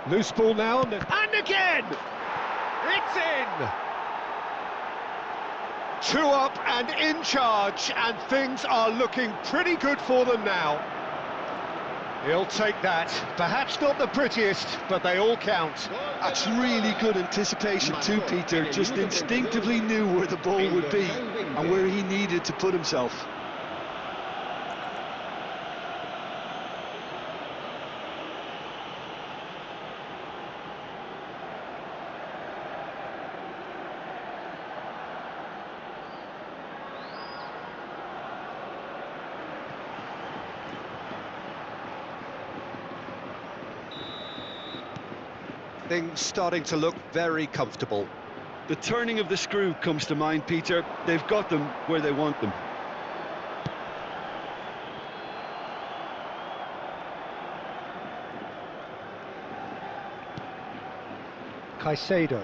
B: Loose ball now, and again! It's in! 2 up and in charge, and things are looking pretty good for them now. He'll take that. Perhaps not the prettiest, but they all count.
C: That's really good anticipation too, Peter. Just instinctively knew where the ball would be and where he needed to put himself.
B: Things starting to look very comfortable.
C: The turning of the screw comes to mind, Peter. They've got them where they want them.
B: Caicedo.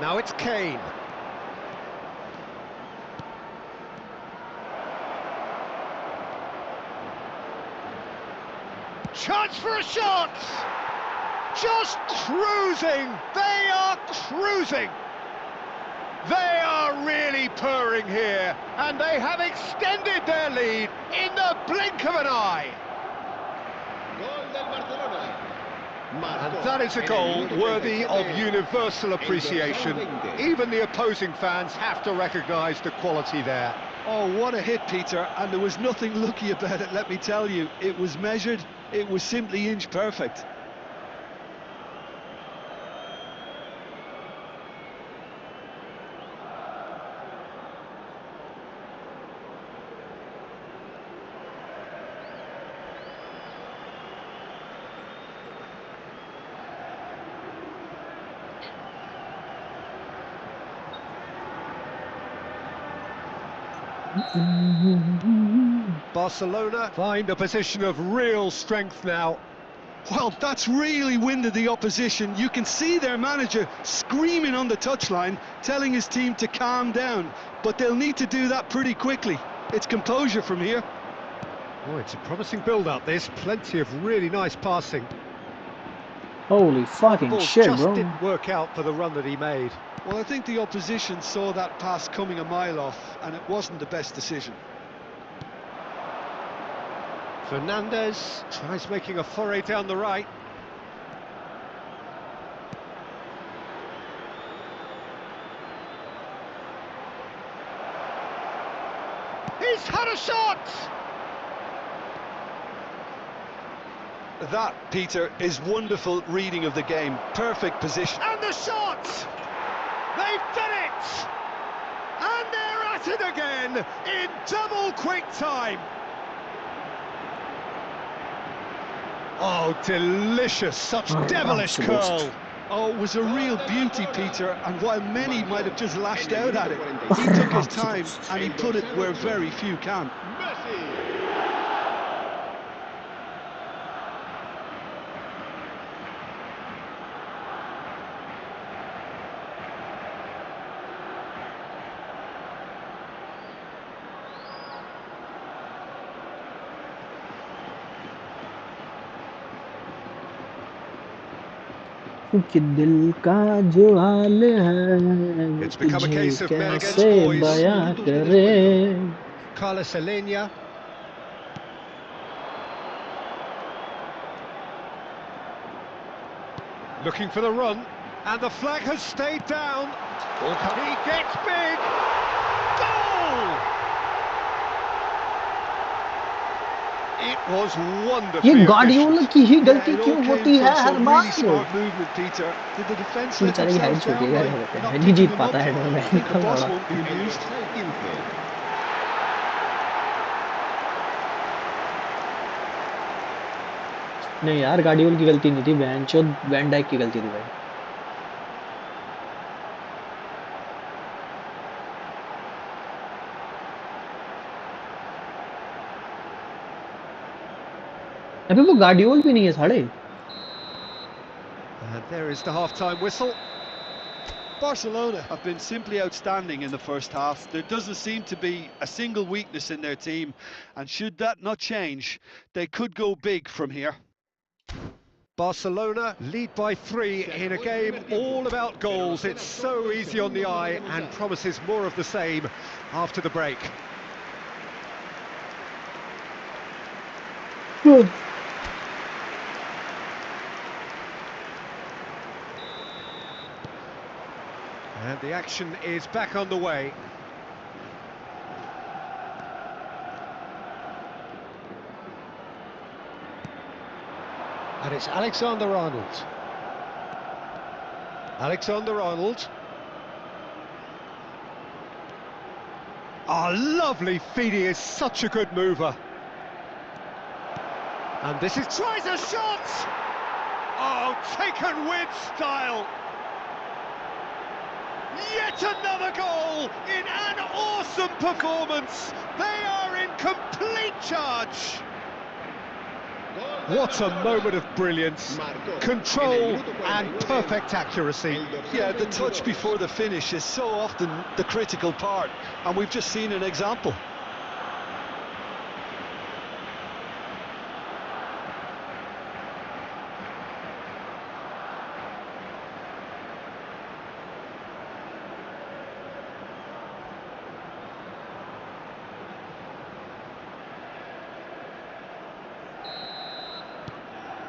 B: Now it's Kane. Chance for a shot! Just cruising! They are cruising! They are really purring here, and they have extended their lead in the blink of an eye. And that is a goal worthy of universal appreciation. Even the opposing fans have to recognise the quality there.
C: Oh, what a hit, Peter, and there was nothing lucky about it, let me tell you. It was measured, it was simply inch perfect.
B: Barcelona find a position of real strength now.
C: Well, that's really winded the opposition. You can see their manager screaming on the touchline, telling his team to calm down. But they'll need to do that pretty quickly. It's composure from here.
B: Oh, it's a promising build-up. There's plenty of really nice passing.
A: Holy fucking
B: Ball
A: shit,
B: just
A: bro.
B: didn't work out for the run that he made.
C: Well, I think the opposition saw that pass coming a mile off, and it wasn't the best decision.
B: Fernandez tries making a foray down the right. He's had a shot!
C: That, Peter, is wonderful reading of the game. Perfect position.
B: And the shot! They've done it! And they're at it again in double quick time. Oh, delicious, such devilish curl.
C: Oh, it was a real beauty, Peter, and while many might have just lashed out at it, he took his time and he put it where very few can.
A: कि दिल का जो हाल है
B: It's become a
A: तुझे
B: case of men against
A: कैसे
B: boys.
A: बयां करे.
B: Carlos Alenia. Looking for the run, and the flag has stayed down. He gets big. Goal! It was
A: ये
B: wonderfully
A: गार्डियोला
B: efficient.
A: की ही
C: Yeah,
A: गलती
C: it all
A: क्यों
C: came
A: होती है
C: from
A: her
C: some really
A: bar?
C: smart movement, Peter. Did the defence let
A: बेचारे की height
C: themselves
A: छोटी है,
C: down
A: क्या
C: by
A: कर सकते हैं,
C: not
A: नहीं
C: picking
A: जीत
C: them
A: पाता
C: up?
A: है हेडर में.
C: I think the boss
A: लड़ा.
C: won't be
D: El
C: amused.
D: dorsal 15.
A: नहीं यार, गार्डियोल की गलती नहीं थी, बेंचो वैन डाइक की गलती थी भाई. अबे वो गार्डियोल भी नहीं है साढ़े.
B: And there is the half-time whistle.
C: Barcelona have been simply outstanding in the first half. There doesn't seem to be a single weakness in their team, and should that not change, they could go big from here.
B: Barcelona lead by 3 in a game all about goals. It's so easy on the eye and promises more of the same after the break. And the action is back on the way. And it's Alexander-Arnold. Alexander-Arnold. Oh, lovely feed, he is such a good mover. And this is, tries a shot! Oh, taken with style. Yet another goal in an awesome performance. They are in complete charge. What a moment of brilliance, control and perfect accuracy.
C: Yeah, the touch before the finish is so often the critical part, and we've just seen an example.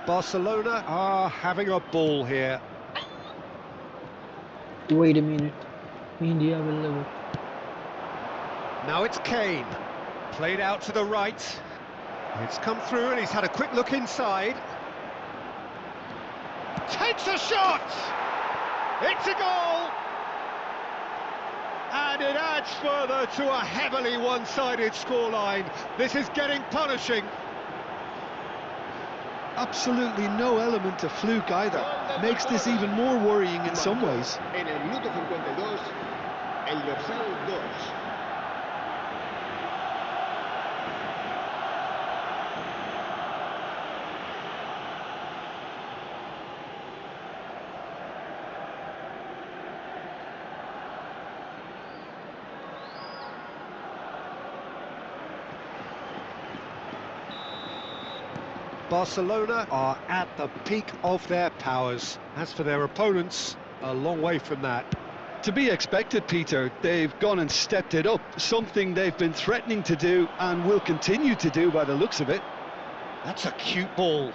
B: Barcelona are having a ball here.
A: Wait a minute. India will live it.
B: Now it's Kane. Played out to the right. It's come through and he's had a quick look inside. Takes a shot! It's a goal! And it adds further to a heavily one-sided scoreline. This is getting punishing.
C: Absolutely no element of fluke either. Makes this even more worrying in some ways.
D: En el minuto 52, el dorsal 2.
B: Barcelona are at the peak of their powers. As for their opponents, a long way from that.
C: To be expected, Peter, they've gone and stepped it up, something they've been threatening to do and will continue to do by the looks of it.
B: That's a cute ball.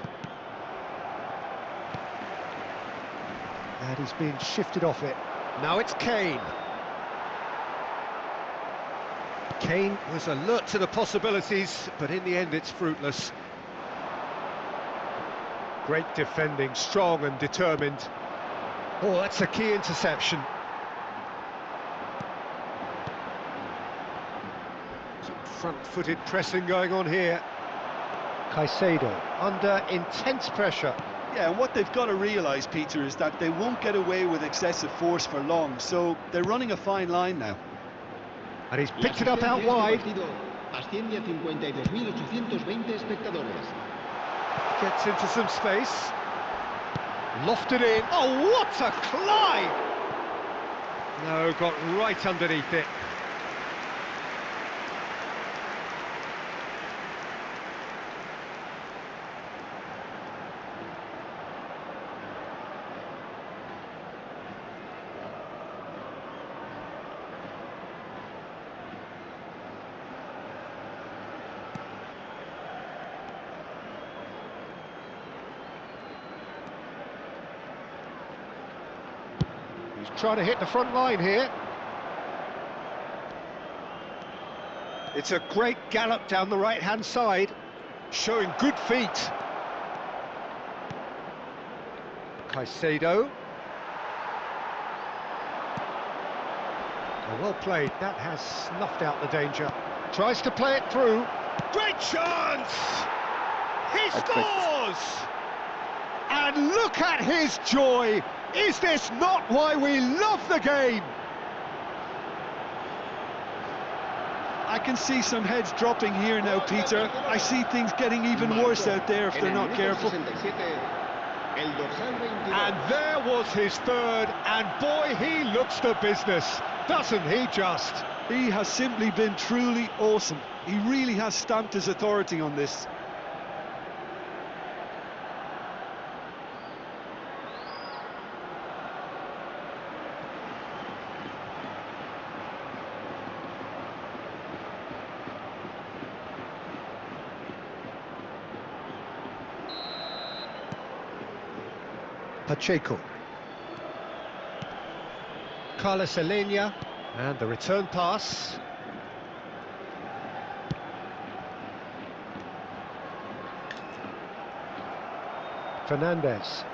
B: And he's being shifted off it. Now it's Kane. Kane was alert to the possibilities, but in the end it's fruitless. Great defending, strong and determined. Oh, that's a key interception. Some front-footed pressing going on here. Caicedo under intense pressure.
C: Yeah, and what they've got to realise, Peter, is that they won't get away with excessive force for long, so they're running a fine line now.
B: And he's picked it up out wide.
D: Asciende a 52.820 espectadores.
B: Gets into some space. Lofted in. Oh, what a climb! No, got right underneath it. trying to hit the front line here. It's a great gallop down the right-hand side, showing good feet. Caicedo. Oh, well played, that has snuffed out the danger. Tries to play it through. Great chance! He scores! And look at his joy! Is this not why we love the game?
C: I can see some heads dropping here now, Peter. I see things getting even worse out there if they're not careful.
B: And there was his third, and boy, he looks the business, doesn't he just?
C: He has simply been truly awesome. He really has stamped his authority on this.
B: Pacheco. Carlos Alenia, and the return pass. Fernandez.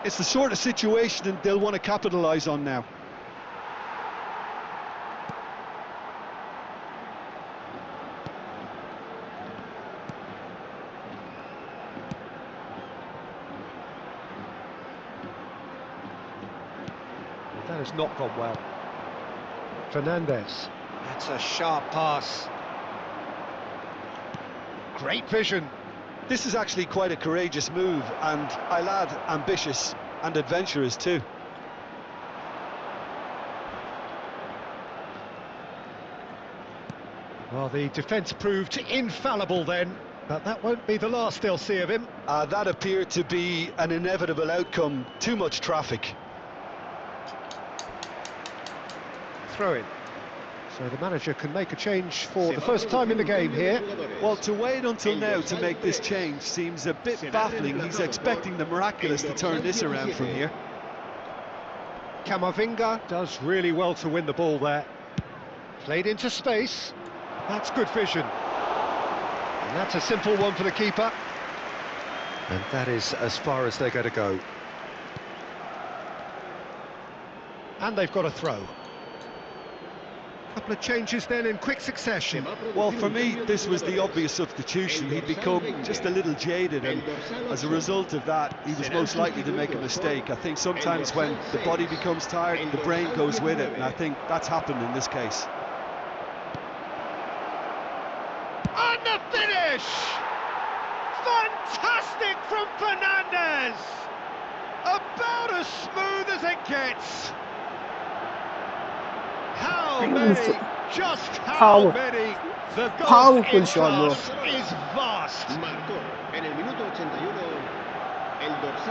C: It's the sort of situation that they'll want to capitalise on now.
B: That has not gone well. Fernandez. That's a sharp pass. Great vision.
C: This is actually quite a courageous move, and I'll add ambitious and adventurous too.
B: Well, the defence proved infallible then, but that won't be the last they'll see of him.
C: That appeared to be an inevitable outcome. Too much traffic.
B: Throw in. So the manager can make a change for the first time in the game here.
C: Well, to wait until now to make this change seems a bit baffling. He's expecting the miraculous to turn this around from here.
B: Camavinga does really well to win the ball there. Played into space. That's good vision. And that's a simple one for the keeper. And that is as far as they're going to go. And they've got a throw. Couple of changes then in quick succession.
C: Well, for me, this was the obvious substitution. He'd become just a little jaded, and as a result of that, he was most likely to make a mistake. I think sometimes when the body becomes tired, the brain goes with it, and I think that's happened in this case.
B: And the finish! Fantastic from Fernandez! About as smooth as it gets. How many? Just how many? The
A: Powerful shot, bro.
B: is vast.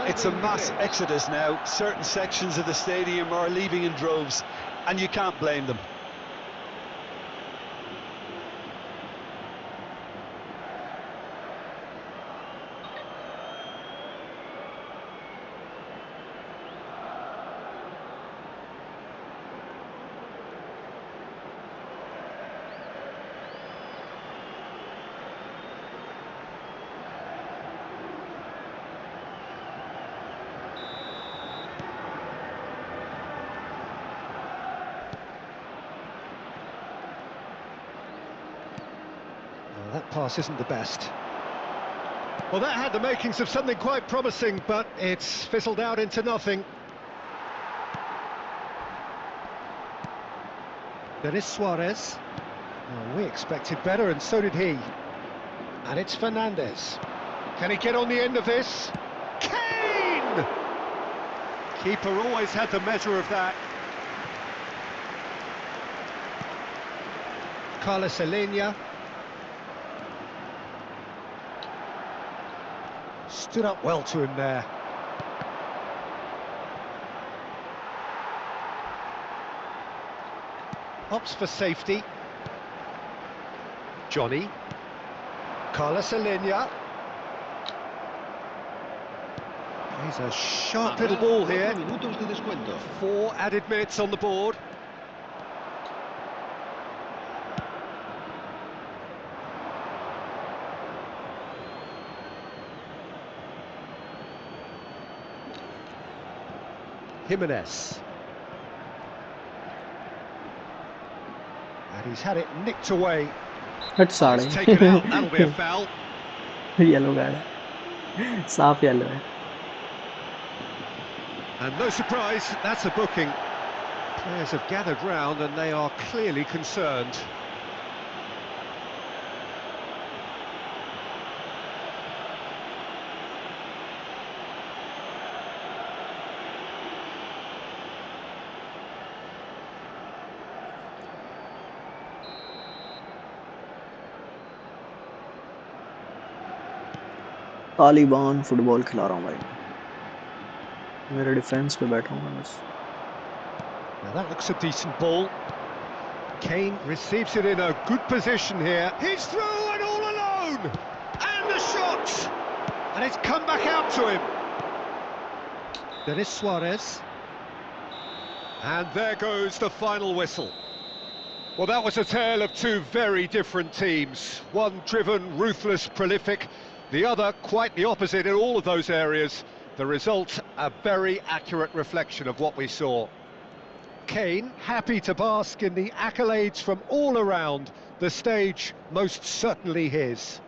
C: It's a mass exodus now. Certain sections of the stadium are leaving in droves, and you can't blame them.
B: Well, that pass isn't the best. Well, that had the makings of something quite promising, but it's fizzled out into nothing. Denis Suarez. Well, we expected better, and so did he. And it's Fernandez. Can he get on the end of this? Kane! Keeper always had the measure of that. Carlos Alenia. Stood up well to him there. Opts for safety. Johnny. Carlos Alenia. He's a sharp little ball here.
D: 4 minutos de descuento.
B: 4 added minutes on the board. Jimenez. And he's had it nicked away.
A: That's
B: Oh,
A: sorry.
B: it's taken out. That'll be a foul.
A: Yellow card है. साफ yellow है.
B: And no surprise, that's a booking. Players have gathered round and they are clearly concerned.
A: Taliban football खिला रहा हूँ भाई. मेरे defence पे बैठा हूँ मैं बस.
B: Now that looks a decent ball. Kane receives it in a good position here. He's through and all alone! And the shot! And it's come back out to him. There is Suarez. And there goes the final whistle. Well, that was a tale of two very different teams. One driven, ruthless, prolific. The other quite the opposite in all of those areas. The result, a very accurate reflection of what we saw. Kane happy to bask in the accolades from all around. The stage most certainly his.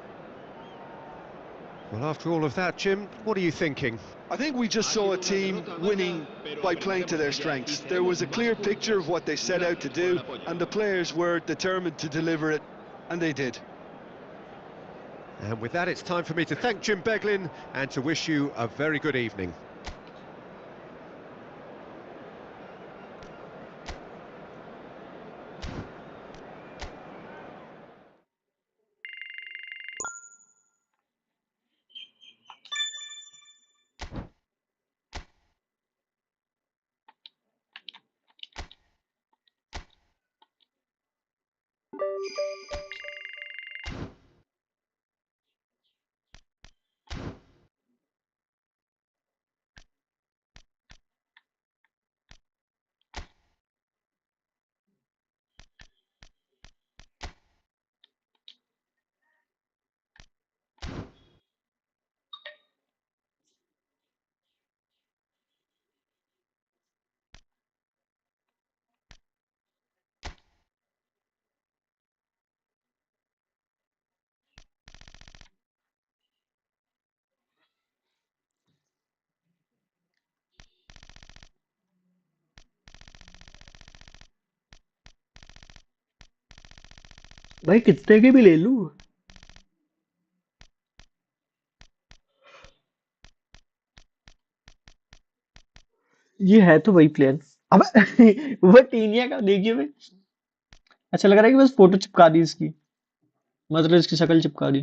B: Well, after all of that, Jim, what are you thinking?
C: I think we just saw a team winning by playing to their strengths. There was a clear picture of what they set out to do, and the players were determined to deliver it, and they did.
B: And with that, it's time for me to thank Jim Beglin and to wish you a very good evening.
A: भाई कितने के भी ले लूं. ये है तो वही प्लेयर. अब वो टीनिया का देखिए भाई. अच्छा लग रहा है कि बस फोटो चिपका दी इसकी. मतलब इसकी शक्ल चिपका दी.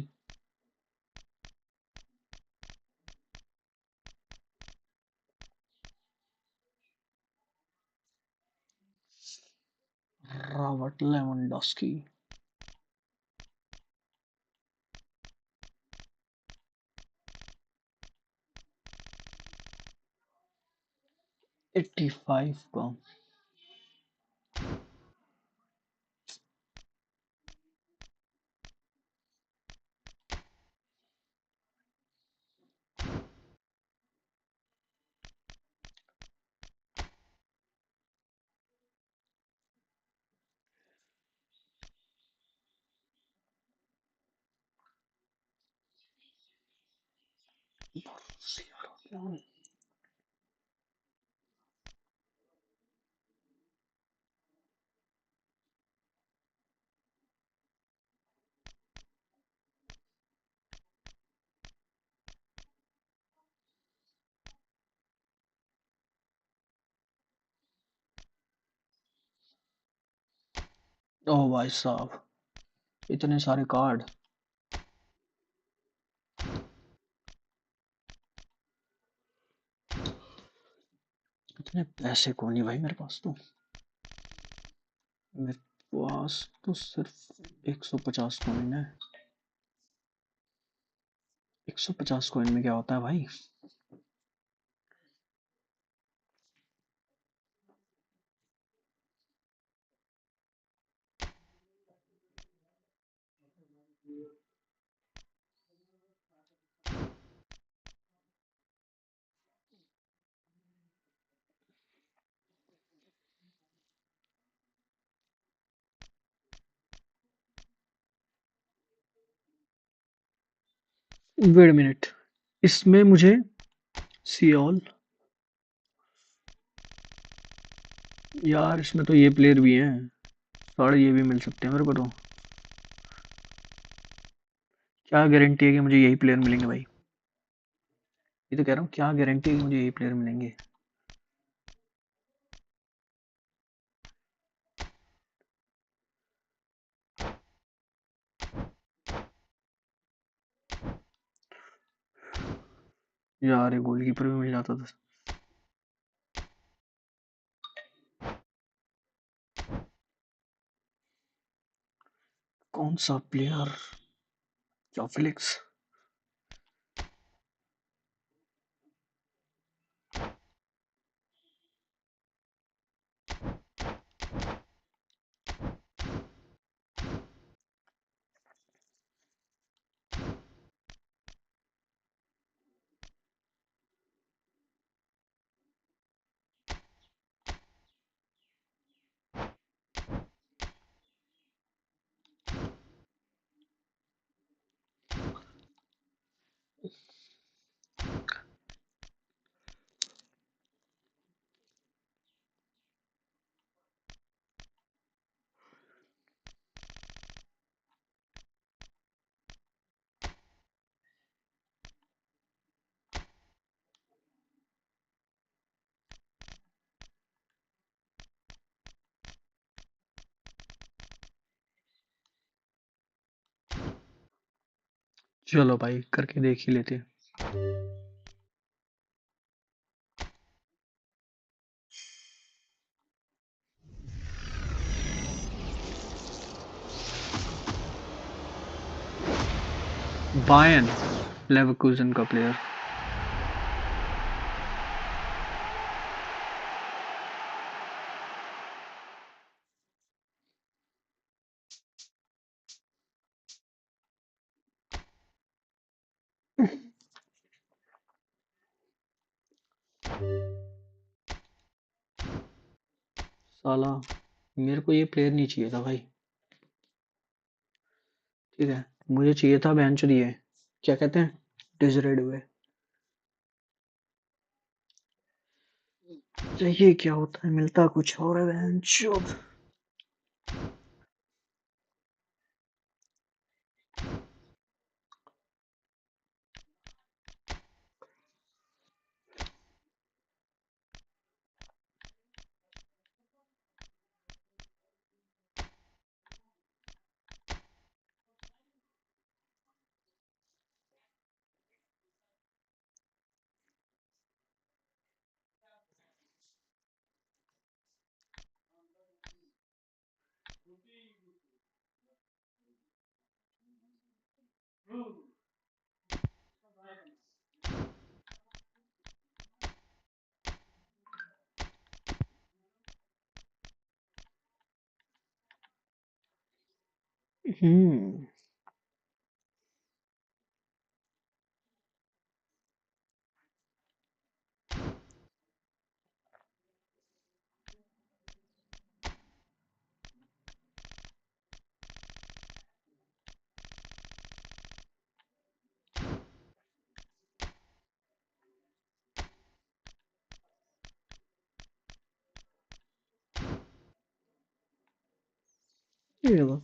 A: Robert Lewandowski. 85 का. ओ भाई साहब इतने सारे कार्ड. इतने पैसे कौन नहीं भाई मेरे पास तो. मेरे पास तो सिर्फ 150 कॉइन है. 150 कॉइन में क्या होता है भाई. वेट मिनट, इसमें मुझे सी ऑल, यार इसमें तो ये प्लेयर भी हैं, सारे ये भी मिल सकते हैं मेरे को तो। क्या गारंटी है कि मुझे यही प्लेयर मिलेंगे भाई? ये तो कह रहा हूँ, क्या गारंटी है कि मुझे यही प्लेयर मिलेंगे? यार ये गोलकीपर भी मिल जाता था। कौन सा प्लेयर? क्या फिलिक्स? चलो भाई करके देख ही लेते हैं। बायन लेवरकुसन का प्लेयर। साला मेरे को ये प्लेयर नहीं चाहिए था भाई। ठीक है, मुझे चाहिए था बेंच दिए, क्या कहते हैं, डिजरेड हुए। ये क्या होता है, मिलता कुछ और है बेंच। हम्म। ये लो।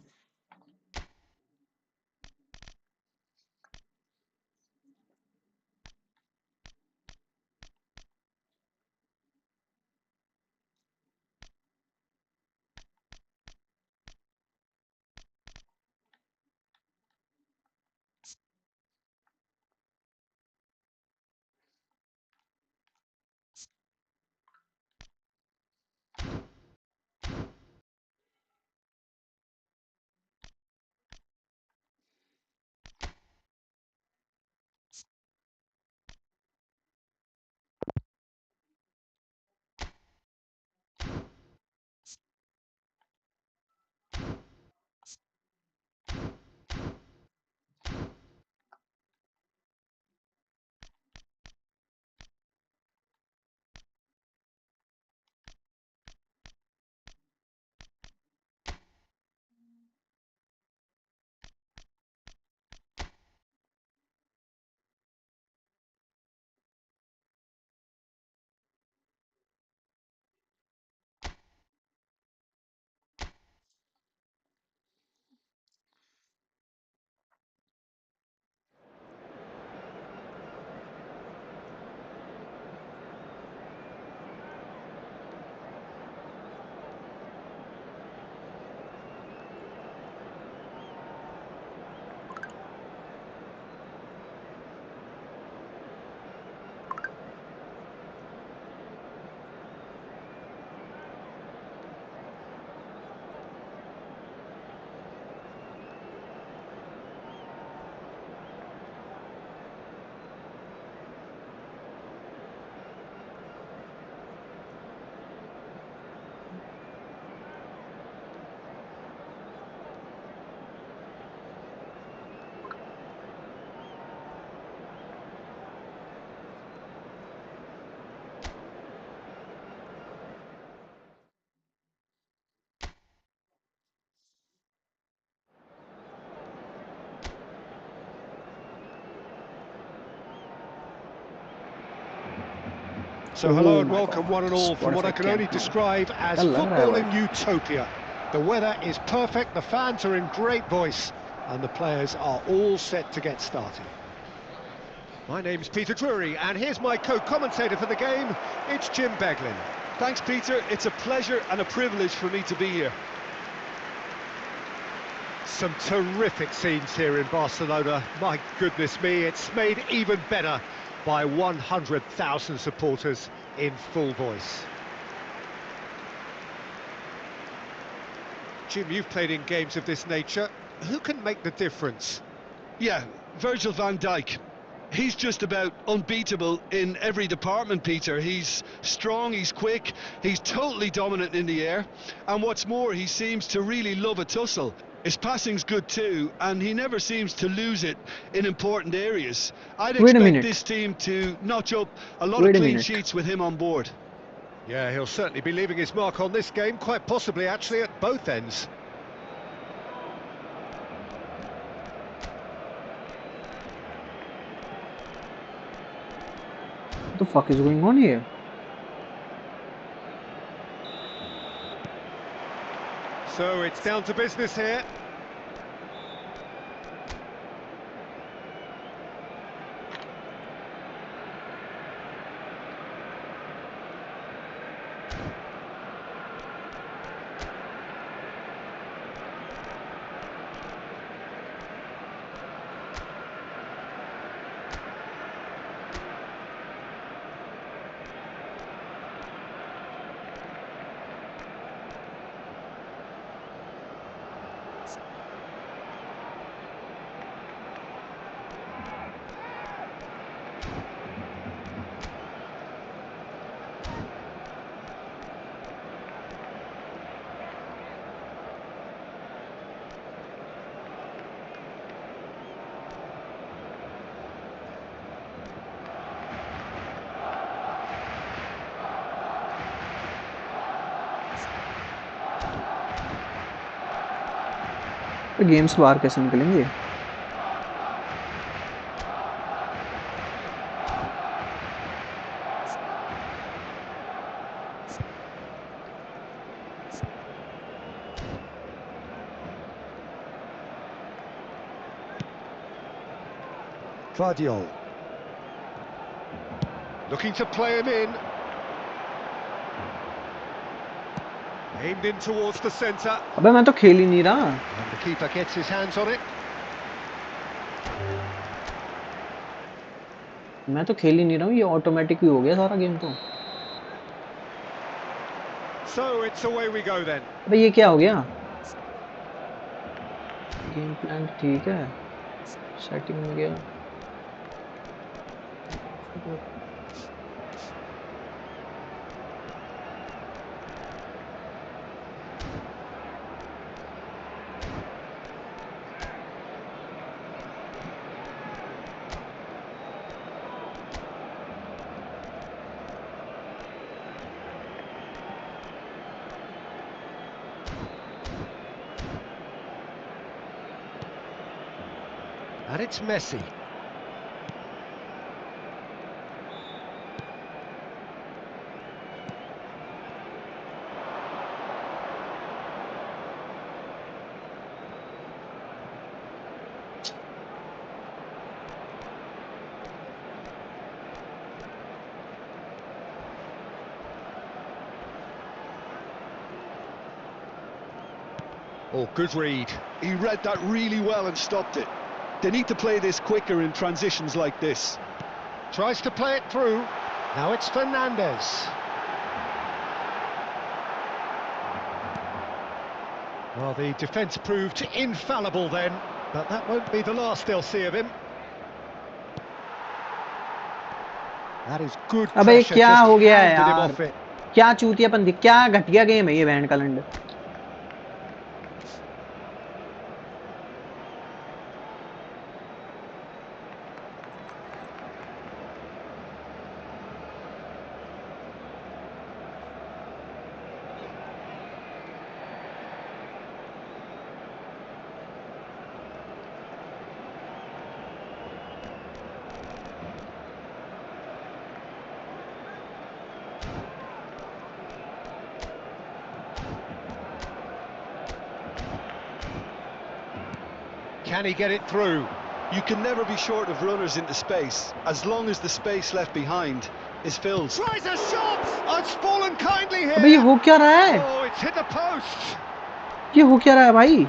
B: So hello
A: Oh
B: and
A: my
B: welcome one
A: God,
B: and all from what I
A: Spotify
B: can
A: camp
B: only
A: में
B: describe as
A: क्या लग रहा है
B: footballing
A: भाई?
B: utopia. The weather is perfect, the fans are in great voice, and the players are all set to get started. My name's Peter Drury, and here's my co-commentator for the game, it's Jim Beglin.
C: Thanks, Peter. It's a pleasure and a privilege for me to be here.
B: Some terrific scenes here in Barcelona. My goodness me, it's made even better by 100,000 supporters in full voice. Jim, you've played in games of this nature. Who can make the difference?
C: Yeah, Virgil van Dijk. He's just about unbeatable in every department, Peter. He's strong, he's quick, he's totally dominant in the air. And what's more, he seems to really love a tussle. His passing's good too, and he never seems to lose it in important areas. I'd
A: Wait a
C: expect
A: minute.
C: this team to notch up a lot
A: Wait
C: of
A: a
C: clean
A: minute.
C: sheets with him on board.
B: Yeah, he'll certainly be leaving his mark on this game, quite possibly actually at both ends.
A: What the fuck is going on here?
B: So it's down to business here.
A: तो games बाहर कैसे निकलेंगे?
B: Guardiola. Looking to play him in. Aimed in towards the centre.
A: अबे मैं तो खेल ही नहीं रहा.
B: And the keeper gets his hands on it.
A: मैं तो खेल ही नहीं रहा हूँ. ये ऑटोमेटिक ही हो गया सारा गेम तो.
B: So it's away we go then.
A: अबे ये क्या हो गया? गेम प्लान ठीक है. सेटिंग में गया.
B: And it's Messi. Oh, good read.
C: He read that really well and stopped it. They need to play this quicker in transitions like this.
B: Tries to play it through. Now it's Fernandez. Well, the defence proved infallible then, but that won't be the last they'll see of him. That is good
A: अबे
B: pressure,
A: क्या
B: just
A: हो गया है
B: handed him
A: यार?
B: off it.
A: क्या चूतियापन दिख, क्या घटिया गेम है ये band calendar.
B: Can he get it through?
C: You can never be short of runners into space, as long as the space left behind is filled.
B: Tries a shot! Oh, it's fallen kindly here.
A: अबे ये हो क्या रहा है?
B: Oh, it's hit the post.
A: ये हो क्या रहा है भाई?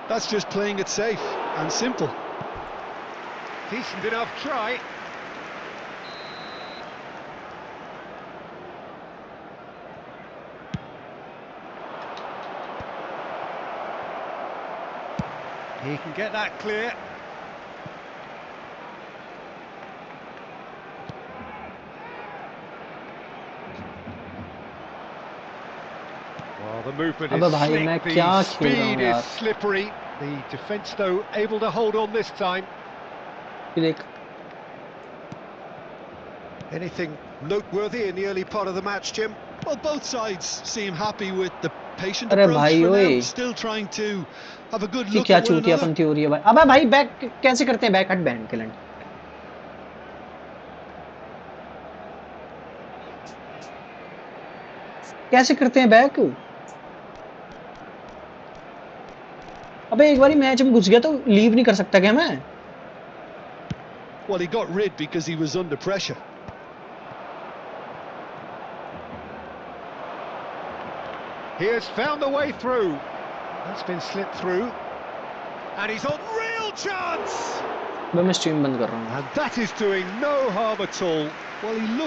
C: That's just playing it safe and simple.
B: Decent enough try. He can get that clear. Well, the movement
A: अबे
B: is
A: भाई
B: slick,
A: मैं
B: the
A: क्या खेल रहा हूँ
B: speed is
A: यार?
B: slippery. The defence, though, able to hold on this time.
A: ये देख
B: Anything noteworthy in the early part of the match, Jim?
C: Well, both sides seem happy with the patient
A: अरे
C: approach
A: भाई
C: for
A: ओए
C: now, still trying to have a good
A: ये
C: look
A: क्या
C: at one
A: चूतिया
C: another.
A: पंती हो रही है भाई? अबे भाई बैक कैसे करते हैं? बैक हट बैंड के लंड कैसे करते हैं बैक? अबे एक बारी मैच में घुस गया तो लीव नहीं कर सकता क्या मैं?
C: Well, he got rid because he was under pressure.
B: He has found a way through. That's been slipped through. And he's on real chance!
A: मैं स्ट्रीम बंद कर रहा हूँ.
B: And that is doing no harm at all.
C: Well, he looked